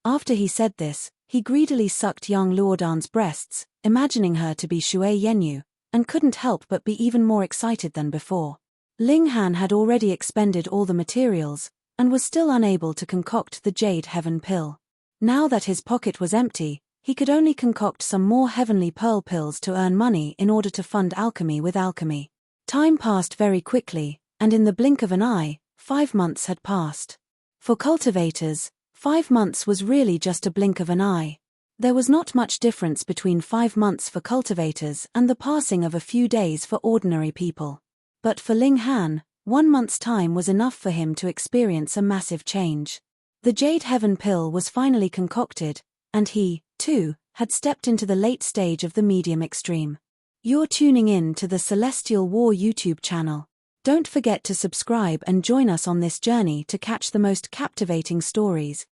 After he said this, he greedily sucked young Luodan's breasts, imagining her to be Shui Yenyu, and couldn't help but be even more excited than before. Ling Han had already expended all the materials, and was still unable to concoct the Jade Heaven Pill. Now that his pocket was empty, he could only concoct some more Heavenly Pearl pills to earn money in order to fund alchemy with alchemy. Time passed very quickly, and in the blink of an eye, 5 months had passed. For cultivators, 5 months was really just a blink of an eye. There was not much difference between 5 months for cultivators and the passing of a few days for ordinary people. But for Ling Han, 1 month's time was enough for him to experience a massive change. The Jade Heaven Pill was finally concocted, and he, too, had stepped into the late stage of the medium extreme. You're tuning in to the Celestial War YouTube channel. Don't forget to subscribe and join us on this journey to catch the most captivating stories,